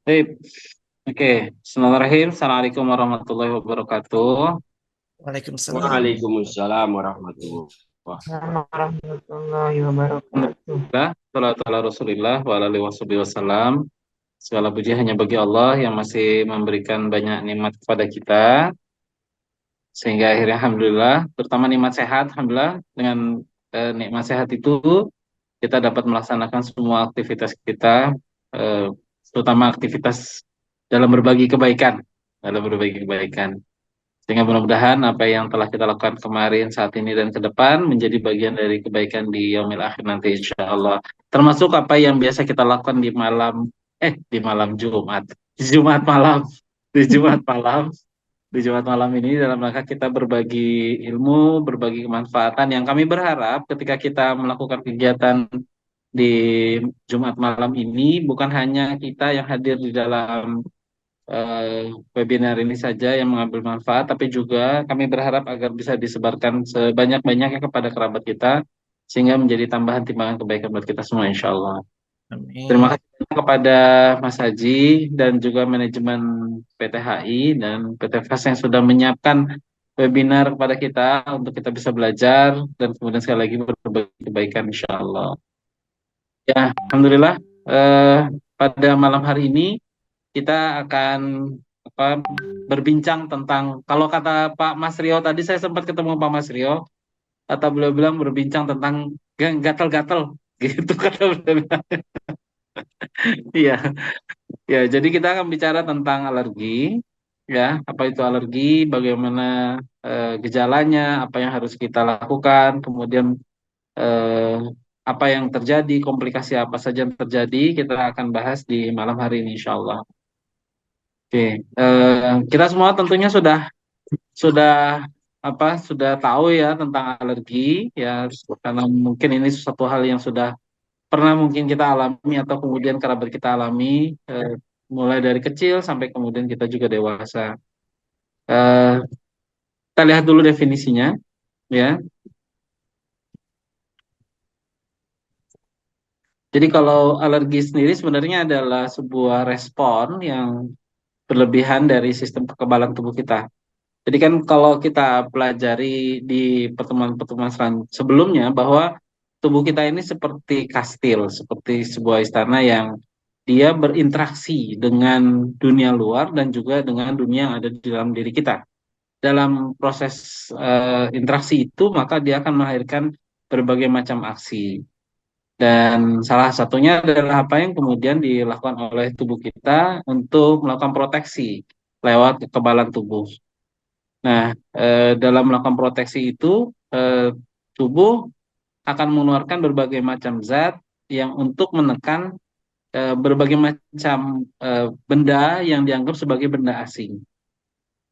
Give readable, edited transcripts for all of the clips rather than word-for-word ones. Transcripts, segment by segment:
Baik, oke. Bismillahirrahmanirrahim. Assalamualaikum warahmatullahi wabarakatuh. Waalaikumsalam Waalaikumsalam warahmatullahi warahmatullahi wabarakatuh. Alhamdulillah, salatu ala Rasulillah wa ala alihi wasallam. Segala puji hanya bagi Allah yang masih memberikan banyak nikmat kepada kita, sehingga akhirnya alhamdulillah, terutama nikmat sehat, alhamdulillah dengan nikmat sehat itu kita dapat melaksanakan semua aktivitas kita, eh, terutama aktivitas dalam berbagi kebaikan, dalam berbagi kebaikan. Sehingga mudah-mudahan apa yang telah kita lakukan kemarin, saat ini, dan ke depan menjadi bagian dari kebaikan di yaumil akhir nanti insya Allah. Termasuk apa yang biasa kita lakukan di malam Jumat. Di Jumat malam. Di Jumat malam. Di Jumat malam ini dalam rangka kita berbagi ilmu, berbagi kemanfaatan yang kami berharap ketika kita melakukan kegiatan di Jumat malam ini bukan hanya kita yang hadir di dalam webinar ini saja yang mengambil manfaat, tapi juga kami berharap agar bisa disebarkan sebanyak-banyaknya kepada kerabat kita, sehingga menjadi tambahan timbangan kebaikan buat kita semua, insya Allah. Terima Amin. kasih kepada Mas Haji dan juga manajemen PT HI dan PT FAS yang sudah menyiapkan webinar kepada kita untuk kita bisa belajar dan kemudian sekali lagi berbagi kebaikan, insya Allah. Ya, Alhamdulillah, eh, pada malam hari ini kita akan apa, berbincang tentang kalau kata Pak Mas Rio tadi saya sempat ketemu Pak Mas Rio, kata beliau bilang berbincang tentang gatal-gatal gitu kata beliau bilang. Iya, ya jadi kita akan bicara tentang alergi, ya apa itu alergi, bagaimana gejalanya, apa yang harus kita lakukan, kemudian eh, apa yang terjadi, komplikasi apa saja yang terjadi, kita akan bahas di malam hari ini insya Allah. Oke, kita semua tentunya sudah sudah tahu ya tentang alergi ya, karena mungkin ini suatu hal yang sudah pernah mungkin kita alami atau kemudian kerabat kita alami, eh, mulai dari kecil sampai kemudian kita juga dewasa. Eh, kita lihat dulu definisinya ya. Jadi kalau alergi sendiri sebenarnya adalah sebuah respon yang berlebihan dari sistem kekebalan tubuh kita. Jadi kan kalau kita pelajari di pertemuan-pertemuan sebelumnya bahwa tubuh kita ini seperti kastil, seperti sebuah istana yang dia berinteraksi dengan dunia luar dan juga dengan dunia yang ada di dalam diri kita. Dalam proses interaksi itu maka dia akan melahirkan berbagai macam aksi. Dan salah satunya adalah apa yang kemudian dilakukan oleh tubuh kita untuk melakukan proteksi lewat kekebalan tubuh. Nah, dalam melakukan proteksi itu, tubuh akan mengeluarkan berbagai macam zat yang untuk menekan berbagai macam benda yang dianggap sebagai benda asing.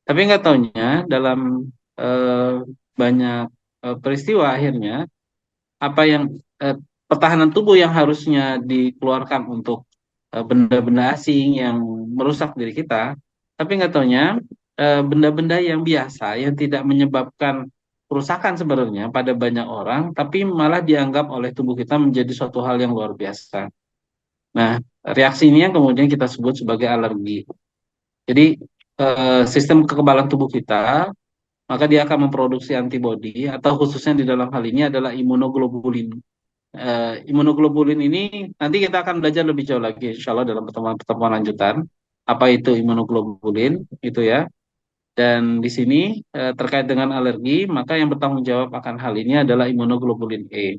Tapi nggak taunya dalam eh, banyak peristiwa akhirnya apa yang eh, pertahanan tubuh yang harusnya dikeluarkan untuk benda-benda asing yang merusak diri kita, tapi nggak taunya benda-benda yang biasa yang tidak menyebabkan kerusakan sebenarnya pada banyak orang, tapi malah dianggap oleh tubuh kita menjadi suatu hal yang luar biasa. Nah, reaksi ini yang kemudian kita sebut sebagai alergi. Jadi sistem kekebalan tubuh kita maka dia akan memproduksi antibodi atau khususnya di dalam hal ini adalah imunoglobulin. Imunoglobulin ini nanti kita akan belajar lebih jauh lagi insya Allah dalam pertemuan-pertemuan lanjutan apa itu imunoglobulin itu ya. Dan di sini terkait dengan alergi maka yang bertanggung jawab akan hal ini adalah imunoglobulin E.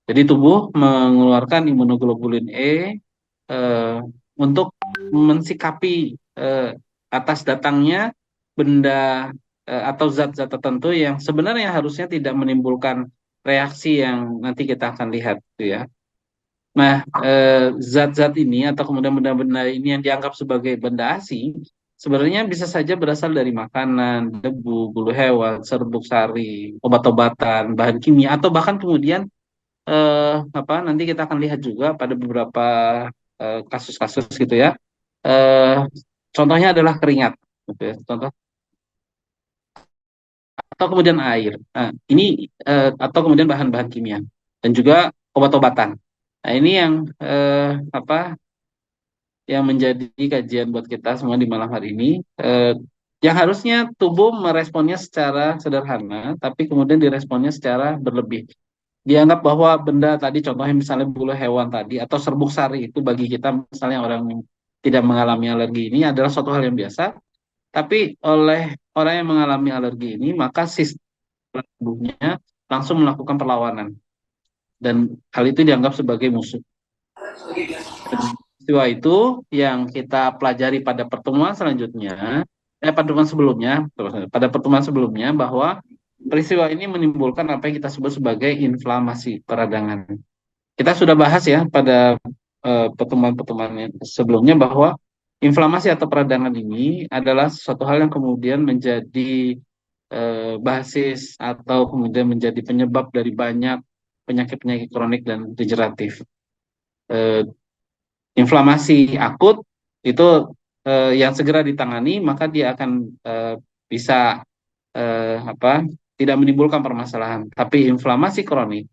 Jadi tubuh mengeluarkan imunoglobulin E eh, untuk mensikapi eh, atas datangnya benda atau zat-zat tertentu yang sebenarnya harusnya tidak menimbulkan reaksi yang nanti kita akan lihat gitu ya. Nah, zat-zat ini atau kemudian benda-benda ini yang dianggap sebagai benda asing sebenarnya bisa saja berasal dari makanan, debu, bulu hewan, serbuk sari, obat-obatan, bahan kimia atau bahkan kemudian nanti kita akan lihat juga pada beberapa kasus-kasus gitu ya. Eh, contohnya adalah keringat, gitu ya. Contoh atau kemudian air. Nah, ini atau kemudian bahan-bahan kimia dan juga obat-obatan. Nah, ini yang apa yang menjadi kajian buat kita semua di malam hari ini. Yang harusnya tubuh meresponnya secara sederhana, tapi kemudian diresponnya secara berlebih. Dianggap bahwa benda tadi, contohnya misalnya bulu hewan tadi, atau serbuk sari itu bagi kita misalnya orang yang tidak mengalami alergi ini adalah suatu hal yang biasa, tapi oleh orang yang mengalami alergi ini, maka sistem tubuhnya langsung melakukan perlawanan. Dan hal itu dianggap sebagai musuh. Peristiwa itu yang kita pelajari pada pertemuan selanjutnya, pada pertemuan sebelumnya bahwa peristiwa ini menimbulkan apa yang kita sebut sebagai inflamasi peradangan. Kita sudah bahas ya pada pertemuan-pertemuan sebelumnya bahwa inflamasi atau peradangan ini adalah suatu hal yang kemudian menjadi basis atau kemudian menjadi penyebab dari banyak penyakit-penyakit kronik dan degeneratif. Eh, Inflamasi akut itu yang segera ditangani maka dia akan bisa apa tidak menimbulkan permasalahan. Tapi inflamasi kronik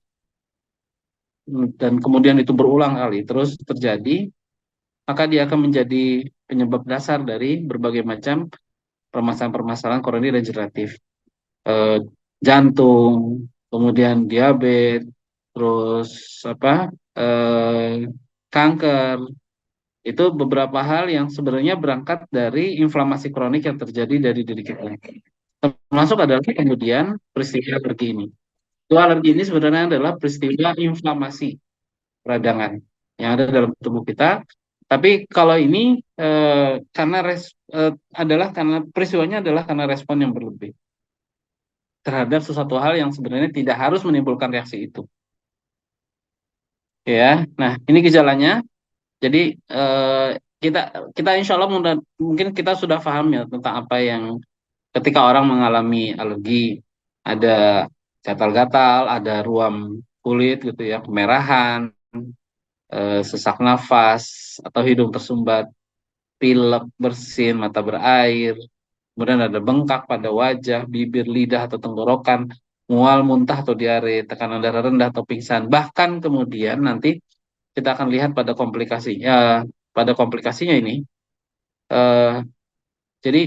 dan kemudian itu berulang kali terus terjadi, maka dia akan menjadi penyebab dasar dari berbagai macam permasalahan-permasalahan kronik degeneratif. Eh, Jantung, kemudian diabetes, terus apa? Kanker. Itu beberapa hal yang sebenarnya berangkat dari inflamasi kronik yang terjadi dari diri kita. Termasuk adalah kemudian peristiwa alergi ini. Itu alergi ini sebenarnya adalah peristiwa inflamasi peradangan yang ada dalam tubuh kita. Tapi kalau ini karena peristiwanya adalah karena respon yang berlebih terhadap sesuatu hal yang sebenarnya tidak harus menimbulkan reaksi itu. Ya, nah ini gejalanya. Jadi kita kita insya Allah mungkin kita sudah paham ya tentang apa yang ketika orang mengalami alergi, ada gatal-gatal, ada ruam kulit gitu ya, kemerahan, sesak nafas atau hidung tersumbat, pilek, bersin, mata berair, kemudian ada bengkak pada wajah, bibir, lidah atau tenggorokan, mual, muntah atau diare, tekanan darah rendah atau pingsan. Bahkan kemudian nanti kita akan lihat pada komplikasinya ini. eh, jadi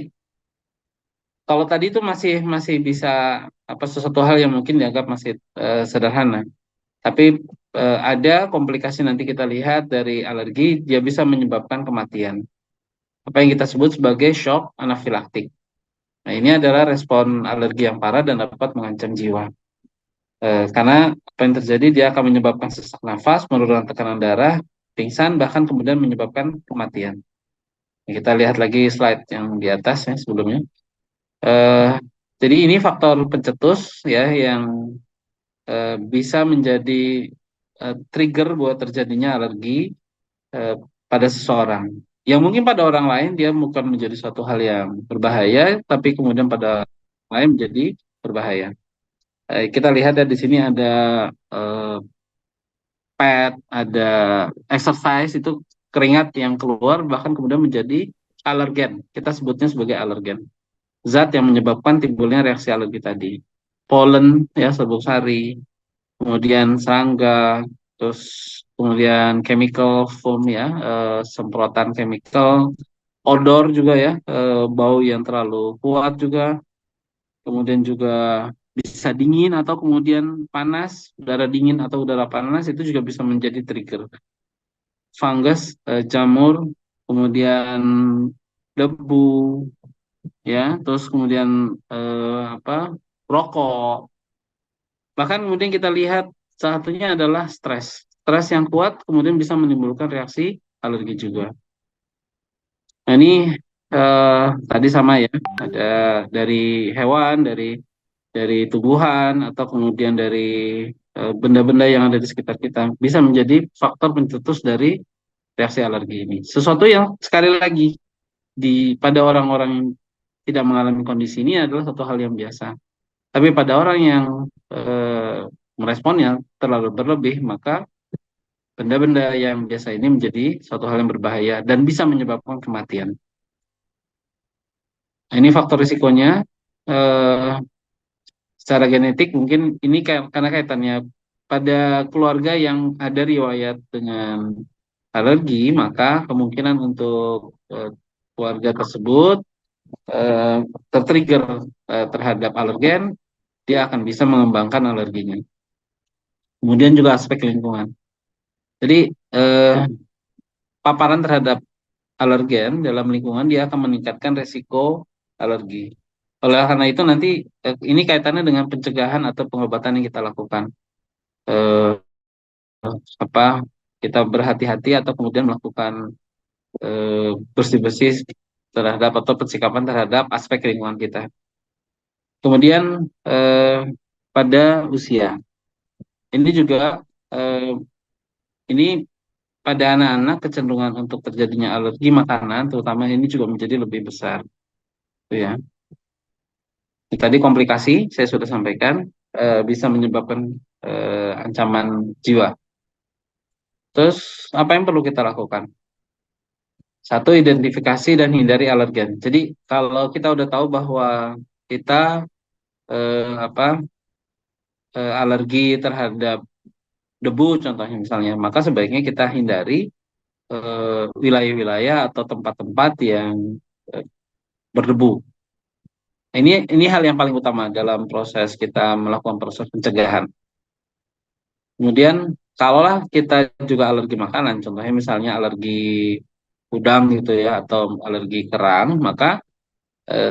kalau tadi itu masih masih bisa apa sesuatu hal yang mungkin dianggap masih sederhana, tapi ada komplikasi nanti kita lihat dari alergi, dia bisa menyebabkan kematian. Apa yang kita sebut sebagai shock anafilaktik. Nah, ini adalah respon alergi yang parah dan dapat mengancam jiwa. Karena apa yang terjadi, dia akan menyebabkan sesak nafas, penurunan tekanan darah, pingsan, bahkan kemudian menyebabkan kematian. Kita lihat lagi slide yang di atas ya sebelumnya. Eh, jadi ini faktor pencetus ya yang bisa menjadi trigger buat terjadinya alergi eh, pada seseorang. Yang mungkin pada orang lain dia bukan menjadi suatu hal yang berbahaya, tapi kemudian pada orang lain menjadi berbahaya. Kita lihat ya di sini ada eh, pad, ada exercise itu keringat yang keluar bahkan kemudian menjadi alergen. Kita sebutnya sebagai alergen. Zat yang menyebabkan timbulnya reaksi alergi tadi. Pollen ya serbuk sari, kemudian serangga, terus kemudian chemical foam ya, semprotan chemical, odor juga ya, bau yang terlalu kuat juga, kemudian juga bisa dingin atau kemudian panas, udara dingin atau udara panas itu juga bisa menjadi trigger. Fungus, jamur, kemudian debu, ya, terus kemudian apa, rokok. Bahkan kemudian kita lihat salah satunya adalah stres. Stres yang kuat kemudian bisa menimbulkan reaksi alergi juga. Nah ini tadi sama ya, ada dari hewan, dari tumbuhan atau kemudian dari benda-benda yang ada di sekitar kita bisa menjadi faktor pencetus dari reaksi alergi ini. Sesuatu yang sekali lagi pada orang-orang yang tidak mengalami kondisi ini adalah satu hal yang biasa. Tapi pada orang yang meresponnya terlalu berlebih, maka benda-benda yang biasa ini menjadi suatu hal yang berbahaya dan bisa menyebabkan kematian. Nah, ini faktor risikonya. Eh, Secara genetik mungkin ini karena kaitannya pada keluarga yang ada riwayat dengan alergi, maka kemungkinan untuk keluarga tersebut eh, tertrigger terhadap alergen, dia akan bisa mengembangkan alerginya. Kemudian juga aspek lingkungan. Jadi paparan terhadap alergen dalam lingkungan dia akan meningkatkan resiko alergi. Oleh karena itu nanti ini kaitannya dengan pencegahan atau pengobatan yang kita lakukan. Eh, apa kita berhati-hati atau kemudian melakukan bersih-bersih terhadap atau persikapan terhadap aspek lingkungan kita. Kemudian pada usia ini juga eh, ini pada anak-anak kecenderungan untuk terjadinya alergi makanan terutama ini juga menjadi lebih besar, gitu ya. Tadi komplikasi saya sudah sampaikan bisa menyebabkan ancaman jiwa. Terus apa yang perlu kita lakukan? Satu, identifikasi dan hindari alergen. Jadi kalau kita udah tahu bahwa kita apa alergi terhadap debu contohnya misalnya, maka sebaiknya kita hindari wilayah-wilayah atau tempat-tempat yang eh, berdebu. Ini hal yang paling utama dalam proses kita melakukan proses pencegahan. Kemudian kalaulah kita juga alergi makanan, contohnya misalnya alergi udang gitu ya atau alergi kerang, maka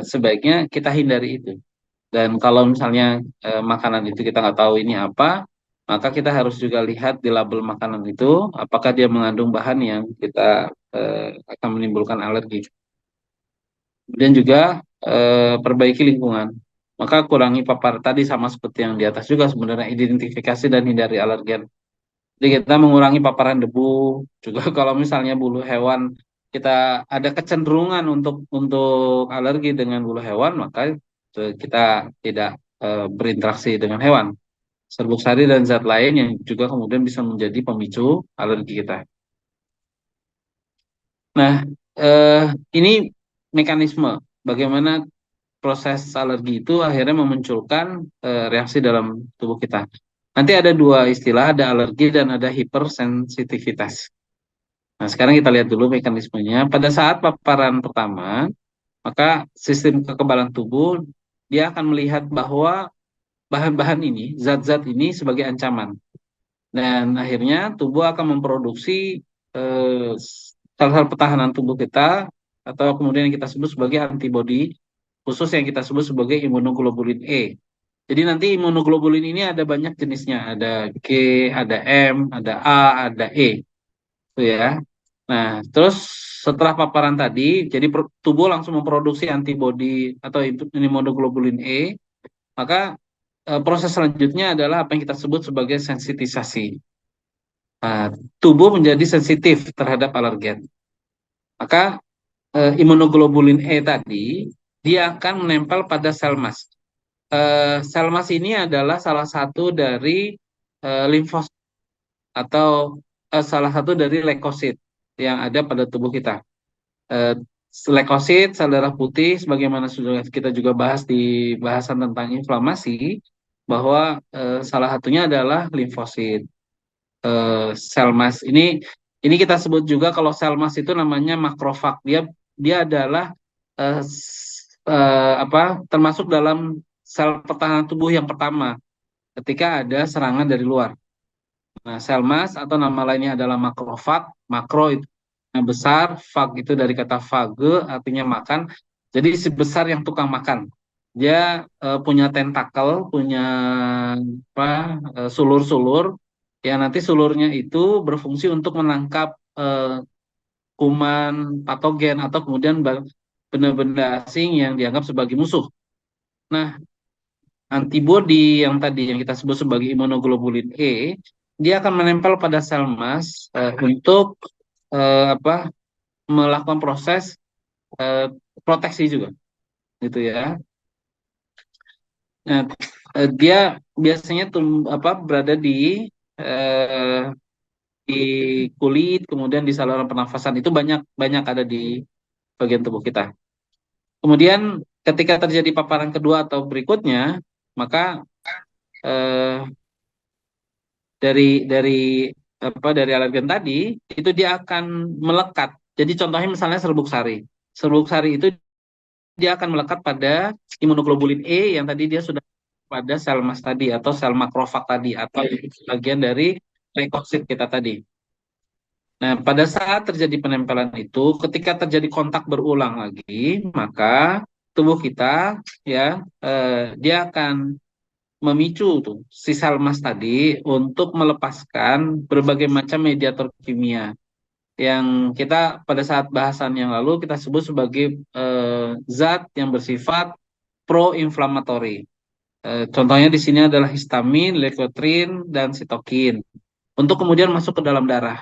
sebaiknya kita hindari itu. Dan kalau misalnya makanan itu kita nggak tahu ini apa, maka kita harus juga lihat di label makanan itu apakah dia mengandung bahan yang kita akan menimbulkan alergi. Kemudian juga perbaiki lingkungan. Maka kurangi papar tadi sama seperti yang di atas juga sebenarnya identifikasi dan hindari alergen. Jadi kita mengurangi paparan debu. Juga kalau misalnya bulu hewan kita ada kecenderungan untuk alergi dengan bulu hewan, maka kita tidak berinteraksi dengan hewan. Serbuk sari dan zat lain yang juga kemudian bisa menjadi pemicu alergi kita. Nah, eh, ini mekanisme bagaimana proses alergi itu akhirnya memunculkan reaksi dalam tubuh kita. Nanti ada dua istilah, ada alergi dan ada hipersensitivitas. Nah, sekarang kita lihat dulu mekanismenya. Pada saat paparan pertama, maka sistem kekebalan tubuh dia akan melihat bahwa bahan-bahan ini, zat-zat ini sebagai ancaman. Dan akhirnya tubuh akan memproduksi eh, sel-sel pertahanan tubuh kita atau kemudian yang kita sebut sebagai antibodi khusus yang kita sebut sebagai imunoglobulin E. Jadi nanti imunoglobulin ini ada banyak jenisnya, ada G, ada M, ada A, ada E, itu ya. Nah, terus setelah paparan tadi, jadi tubuh langsung memproduksi antibodi atau imunoglobulin E, maka proses selanjutnya adalah apa yang kita sebut sebagai sensitisasi. Nah, tubuh menjadi sensitif terhadap alergen. Maka imunoglobulin E tadi dia akan menempel pada sel mas. Sel mas ini adalah salah satu dari limfosit atau salah satu dari leukosit yang ada pada tubuh kita. Eh, Leukosit, sel darah putih, sebagaimana sudah kita juga bahas di bahasan tentang inflamasi, bahwa salah satunya adalah limfosit. Sel mas ini kita sebut juga kalau sel mas itu namanya makrofag. Dia adalah apa termasuk dalam sel pertahanan tubuh yang pertama ketika ada serangan dari luar. Nah, sel mas atau nama lainnya adalah makrofag. Makro itu yang besar, fag itu dari kata fage artinya makan. Jadi sebesar yang tukang makan. Dia punya tentakel, punya apa sulur-sulur yang nanti sulurnya itu berfungsi untuk menangkap kuman patogen atau kemudian benda-benda asing yang dianggap sebagai musuh. Nah, antibodi yang tadi yang kita sebut sebagai imunoglobulin E, dia akan menempel pada sel mas untuk apa melakukan proses eh, proteksi juga, gitu ya. Nah, dia biasanya berada eh, di kulit, kemudian di saluran pernafasan itu banyak banyak ada di bagian tubuh kita. Kemudian ketika terjadi paparan kedua atau berikutnya, maka eh, dari dari alergen tadi itu dia akan melekat. Jadi contohnya misalnya serbuk sari. Serbuk sari itu dia akan melekat pada imunoglobulin E yang tadi dia sudah pada sel mas tadi atau sel makrofag tadi atau bagian dari leukosit kita tadi. Nah, pada saat terjadi penempelan itu, ketika terjadi kontak berulang lagi, maka tubuh kita ya dia akan memicu tuh si sel mas tadi untuk melepaskan berbagai macam mediator kimia yang kita pada saat bahasan yang lalu kita sebut sebagai zat yang bersifat pro-inflammatori. Contohnya di sini adalah histamin, leukotriene, dan sitokin untuk kemudian masuk ke dalam darah.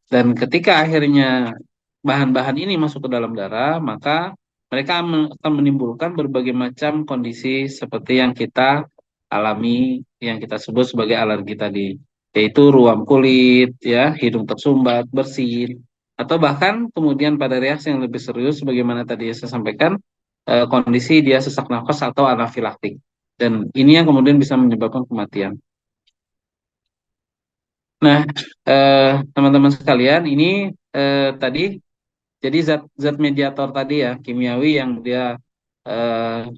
Dan ketika akhirnya bahan-bahan ini masuk ke dalam darah, maka mereka akan menimbulkan berbagai macam kondisi seperti yang kita alami, yang kita sebut sebagai alergi tadi, yaitu ruam kulit, ya, hidung tersumbat, bersin, atau bahkan kemudian pada reaksi yang lebih serius, sebagaimana tadi saya sampaikan, kondisi dia sesak nafas atau anafilaktik. Dan ini yang kemudian bisa menyebabkan kematian. Nah, teman-teman sekalian, ini tadi jadi zat-zat mediator tadi ya, kimiawi yang dia eh,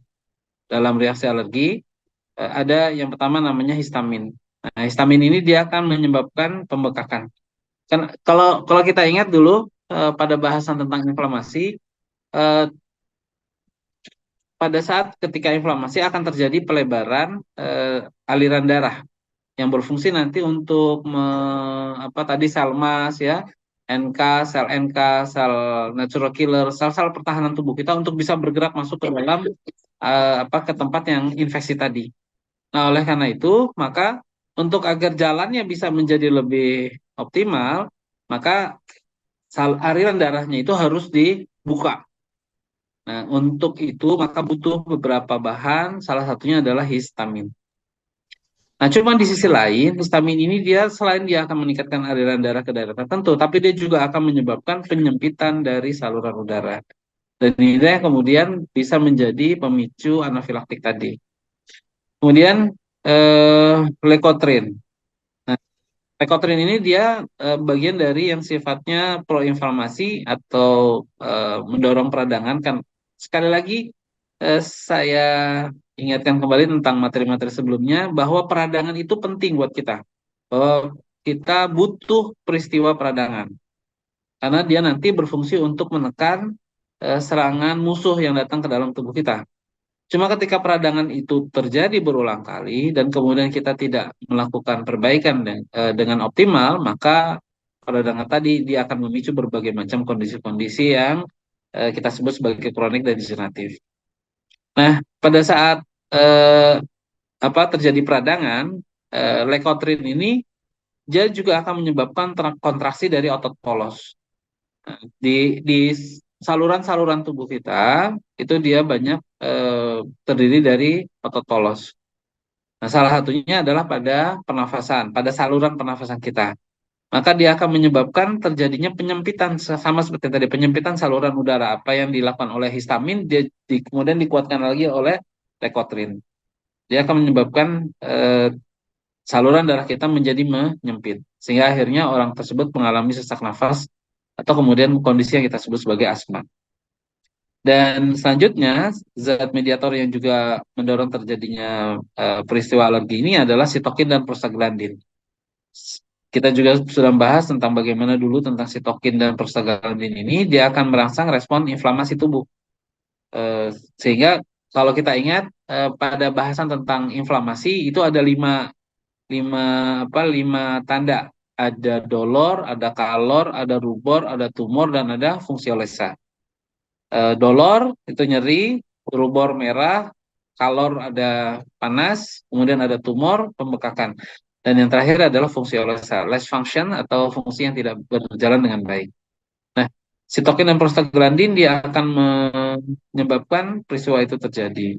dalam reaksi alergi, ada yang pertama namanya histamin. Nah, histamin ini dia akan menyebabkan pembekakan. Kan kalau kalau kita ingat dulu pada bahasan tentang inflamasi, eh, pada saat ketika inflamasi akan terjadi pelebaran aliran darah yang berfungsi nanti untuk apa tadi sel mas ya, NK, NK, sel natural killer, sel-sel pertahanan tubuh kita untuk bisa bergerak masuk ke dalam ke tempat yang infeksi tadi. Nah, oleh karena itu, maka untuk agar jalannya bisa menjadi lebih optimal, maka aliran darahnya itu harus dibuka. Nah, untuk itu maka butuh beberapa bahan, salah satunya adalah histamin. Nah, cuma di sisi lain, histamin ini dia selain dia akan meningkatkan aliran darah ke daerah tertentu, tapi dia juga akan menyebabkan penyempitan dari saluran udara. Dan ini yang kemudian bisa menjadi pemicu anafilaktik tadi. Kemudian leukotriene. Nah, leukotriene ini dia bagian dari yang sifatnya proinflamasi atau mendorong peradangan kan. Sekali lagi saya ingatkan kembali tentang materi-materi sebelumnya bahwa peradangan itu penting buat kita. Bahwa kita butuh peristiwa peradangan karena dia nanti berfungsi untuk menekan serangan musuh yang datang ke dalam tubuh kita. Cuma ketika peradangan itu terjadi berulang kali dan kemudian kita tidak melakukan perbaikan dengan optimal, maka peradangan tadi dia akan memicu berbagai macam kondisi-kondisi yang kita sebut sebagai kronik dan degeneratif. Nah, pada saat eh, terjadi peradangan, leukotriene ini dia juga akan menyebabkan kontraksi dari otot polos. Nah, di saluran-saluran tubuh kita itu dia banyak terdiri dari otot polos. Nah, salah satunya adalah pada pernafasan, pada saluran pernafasan kita. Maka dia akan menyebabkan terjadinya penyempitan sama seperti tadi penyempitan saluran udara. Apa yang dilakukan oleh histamin dia kemudian dikuatkan lagi oleh leukotriene. Dia akan menyebabkan saluran darah kita menjadi menyempit sehingga akhirnya orang tersebut mengalami sesak nafas atau kemudian kondisi yang kita sebut sebagai asma. Dan selanjutnya, zat mediator yang juga mendorong terjadinya peristiwa alergi ini adalah sitokin dan prostaglandin. Kita juga sudah membahas tentang bagaimana dulu tentang sitokin dan prostaglandin ini, dia akan merangsang respon inflamasi tubuh. Sehingga kalau kita ingat pada bahasan tentang inflamasi itu ada lima lima tanda. Ada dolor, ada kalor, ada rubor, ada tumor, dan ada fungsiolesa. Dolor itu nyeri, rubor merah, kalor ada panas, kemudian ada tumor, pembekakan. Dan yang terakhir adalah fungsiolesa, less function atau fungsi yang tidak berjalan dengan baik. Nah, sitokin dan prostaglandin dia akan menyebabkan peristiwa itu terjadi.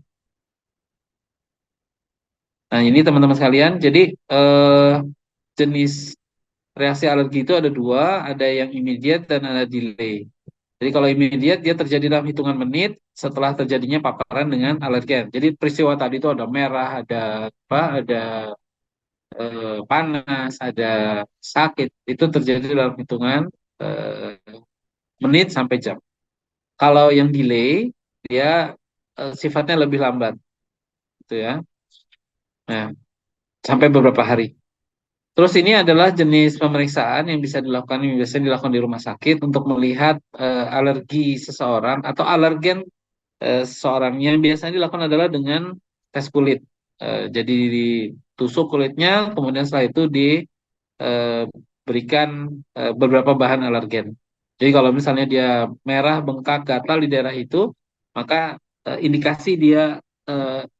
Nah, ini teman-teman sekalian, jadi jenis reaksi alergi itu ada dua, ada yang immediate dan ada delay. Jadi kalau immediate dia terjadi dalam hitungan menit setelah terjadinya paparan dengan alergen. Jadi peristiwa tadi itu ada merah, ada apa, ada panas, ada sakit, itu terjadi dalam hitungan menit sampai jam. Kalau yang delay, dia sifatnya lebih lambat, gitu ya. Nah, sampai beberapa hari. Terus ini adalah jenis pemeriksaan yang bisa dilakukan, yang biasanya dilakukan di rumah sakit untuk melihat alergi seseorang atau alergen seseorang. Yang biasanya dilakukan adalah dengan tes kulit. Jadi ditusuk kulitnya, kemudian setelah itu diberikan beberapa bahan alergen. Jadi kalau misalnya dia merah, bengkak, gatal di daerah itu, maka indikasi dia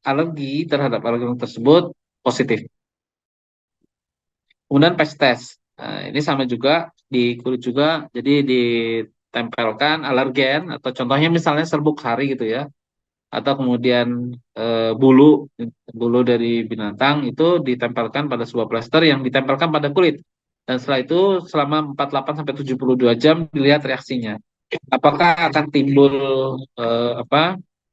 alergi terhadap alergen tersebut positif. Kemudian patch test. Nah, ini sama juga di kulit juga, jadi ditempelkan alergen atau contohnya misalnya serbuk sari gitu ya, atau kemudian bulu bulu dari binatang itu ditempelkan pada sebuah plester yang ditempelkan pada kulit. Dan setelah itu selama 48 sampai 72 jam dilihat reaksinya. Apakah akan timbul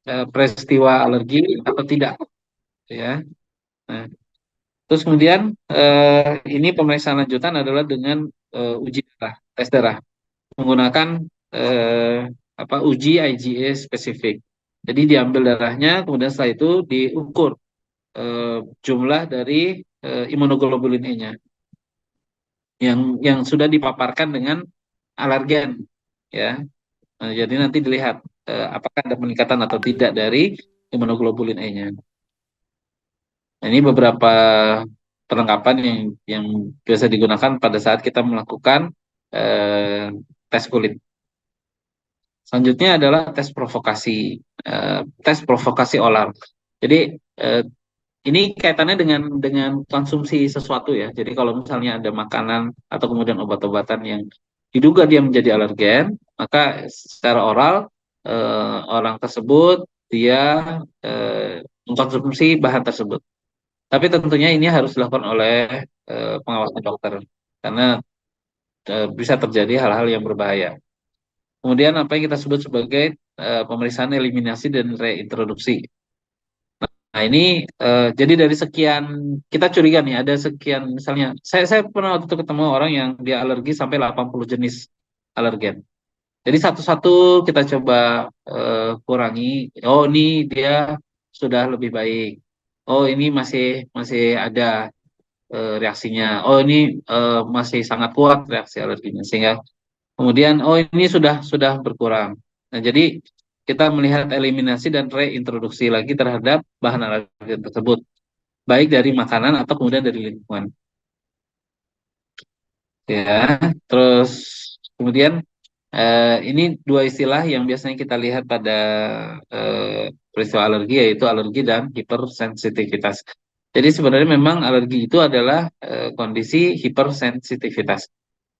peristiwa alergi atau tidak ya. Nah, terus kemudian ini pemeriksaan lanjutan adalah dengan uji darah, tes darah menggunakan eh, uji IgA spesifik. Jadi diambil darahnya, kemudian setelah itu diukur jumlah dari imunoglobulin E-nya yang sudah dipaparkan dengan alergen, ya. Nah, jadi nanti dilihat apakah ada peningkatan atau tidak dari imunoglobulin E-nya. Nah, ini beberapa perlengkapan yang biasa digunakan pada saat kita melakukan eh, tes kulit. Selanjutnya adalah tes provokasi oral. Jadi eh, ini kaitannya dengan konsumsi sesuatu ya. Jadi kalau misalnya ada makanan atau kemudian obat-obatan yang diduga dia menjadi alergen, maka secara oral orang tersebut dia mengkonsumsi bahan tersebut. Tapi tentunya ini harus dilakukan oleh pengawasan dokter karena bisa terjadi hal-hal yang berbahaya. Kemudian apa yang kita sebut sebagai pemeriksaan eliminasi dan reintroduksi. Nah ini jadi dari sekian kita curiga nih ada sekian misalnya saya pernah waktu itu ketemu orang yang dia alergi sampai 80 jenis alergen. Jadi satu-satu kita coba kurangi. Oh ini dia sudah lebih baik. Oh ini masih masih ada reaksinya. Oh ini masih sangat kuat reaksi alerginya sehingga kemudian oh ini sudah berkurang. Nah jadi kita melihat eliminasi dan reintroduksi lagi terhadap bahan alergen tersebut, baik dari makanan atau kemudian dari lingkungan. Ya, terus kemudian ini dua istilah yang biasanya kita lihat pada peristiwa alergi yaitu alergi dan hipersensitivitas. Jadi sebenarnya memang alergi itu adalah kondisi hipersensitivitas.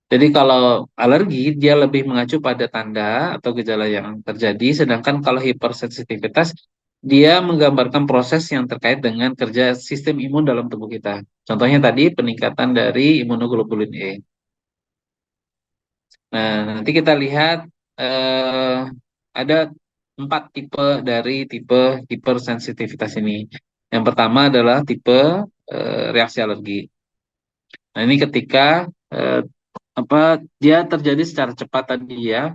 Jadi kalau alergi dia lebih mengacu pada tanda atau gejala yang terjadi, sedangkan kalau hipersensitivitas dia menggambarkan proses yang terkait dengan kerja sistem imun dalam tubuh kita. Contohnya tadi peningkatan dari imunoglobulin E. Nah, nanti kita lihat eh, ada 4 tipe dari tipe hipersensitivitas ini. Yang pertama adalah tipe reaksi alergi. Nah, ini ketika eh, apa dia terjadi secara cepat tadi ya,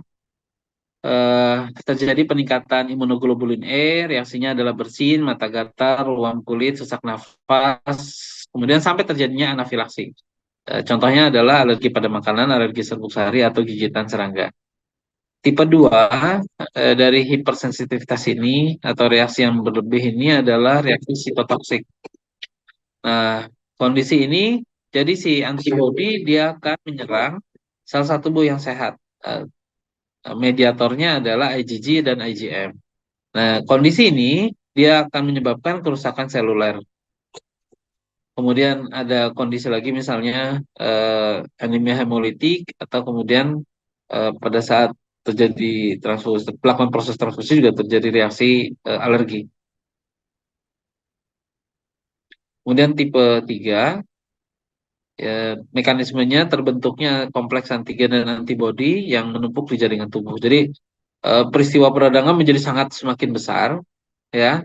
terjadi peningkatan imunoglobulin E, reaksinya adalah bersin, mata gatal, ruam kulit, sesak nafas, kemudian sampai terjadinya anafilaksi. Contohnya adalah alergi pada makanan, alergi serbuk sari, atau gigitan serangga. Tipe 2 dari hipersensitivitas ini atau reaksi yang berlebih ini adalah reaksi sitotoksik. Nah, kondisi ini jadi si antibodi dia akan menyerang sel satu tubuh yang sehat. Eh, Mediatornya adalah IgG dan IgM. Nah, kondisi ini dia akan menyebabkan kerusakan seluler. Kemudian ada kondisi lagi misalnya anemia hemolitik atau kemudian pada saat terjadi transfusi, melakukan proses transfusi juga terjadi reaksi alergi. Kemudian tipe 3 ya, mekanismenya terbentuknya kompleks antigen dan antibodi yang menumpuk di jaringan tubuh. Jadi peristiwa peradangan menjadi sangat semakin besar ya.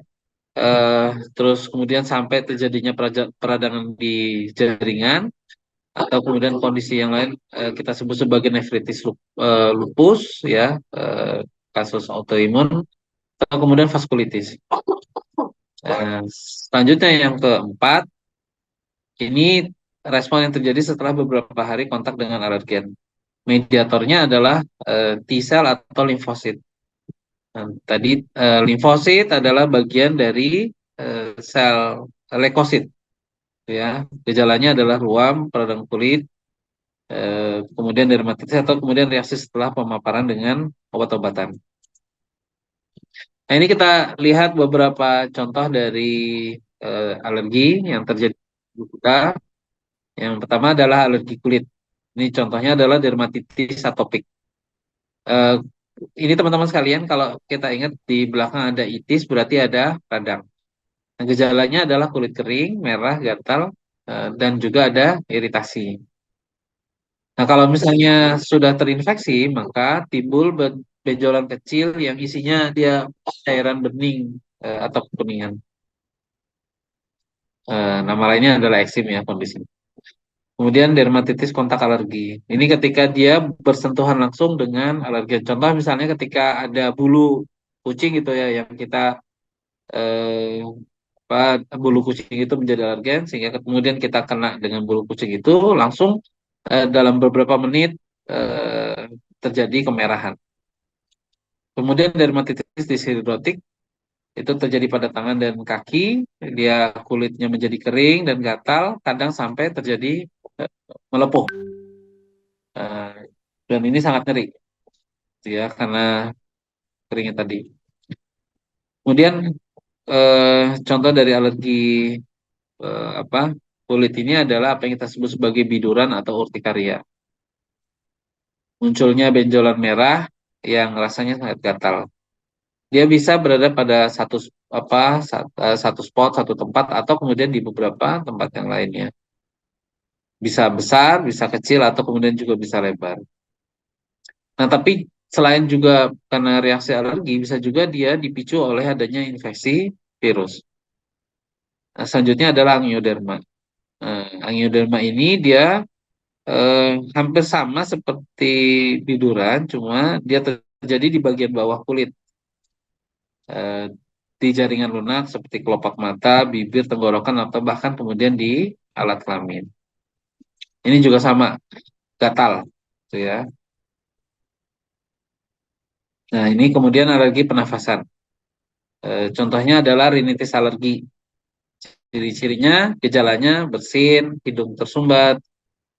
terus kemudian sampai terjadinya peradangan di jaringan, atau kemudian kondisi yang lain kita sebut sebagai nefritis lupus, ya, kasus autoimun, atau kemudian vaskulitis. Selanjutnya yang keempat, ini respon yang terjadi setelah beberapa hari kontak dengan alergen. Mediatornya adalah T-sel atau limfosit. Nah, tadi limfosit adalah bagian dari sel leukosit, ya. Gejalanya adalah ruam, peradangan kulit, kemudian dermatitis, atau kemudian reaksi setelah pemaparan dengan obat-obatan. Nah, ini kita lihat beberapa contoh dari alergi yang terjadi di tubuh kita. Yang pertama adalah alergi kulit. Ini contohnya adalah dermatitis atopik. Eh, ini teman-teman sekalian, kalau kita ingat di belakang ada itis, berarti ada radang. Nah, gejalanya adalah kulit kering, merah, gatal, dan juga ada iritasi. Nah, kalau misalnya sudah terinfeksi, maka timbul benjolan kecil yang isinya dia cairan bening atau kuningan. Nama lainnya adalah eksim, ya, kondisi. Kemudian dermatitis kontak alergi. Ini ketika dia bersentuhan langsung dengan alergen. Contoh misalnya ketika ada bulu kucing gitu, ya, yang kita eh, apa, bulu kucing itu menjadi alergen, sehingga kemudian kita kena dengan bulu kucing itu, langsung dalam beberapa menit eh, terjadi kemerahan. Kemudian dermatitis diserotik itu terjadi pada tangan dan kaki, dia kulitnya menjadi kering dan gatal, kadang sampai terjadi eh, melepuh. Eh, dan ini sangat nyeri, gitu ya, karena keringnya tadi. Kemudian contoh dari alergi apa kulit ini adalah apa yang kita sebut sebagai biduran atau urtikaria. Munculnya benjolan merah yang rasanya sangat gatal. Dia bisa berada pada satu spot, satu tempat, atau kemudian di beberapa tempat yang lainnya. Bisa besar, bisa kecil, atau kemudian juga bisa lebar. Nah, tapi selain juga karena reaksi alergi, bisa juga dia dipicu oleh adanya infeksi virus. Nah, selanjutnya adalah angioderma. Angioderma ini dia eh, hampir sama seperti biduran, cuma dia terjadi di bagian bawah kulit, eh, di jaringan lunak seperti kelopak mata, bibir, tenggorokan, atau bahkan kemudian di alat kelamin. Ini juga sama, gatal, gitu ya. Nah, ini kemudian alergi pernafasan. Contohnya adalah rinitis alergi. Ciri-cirinya, gejalanya bersin, hidung tersumbat,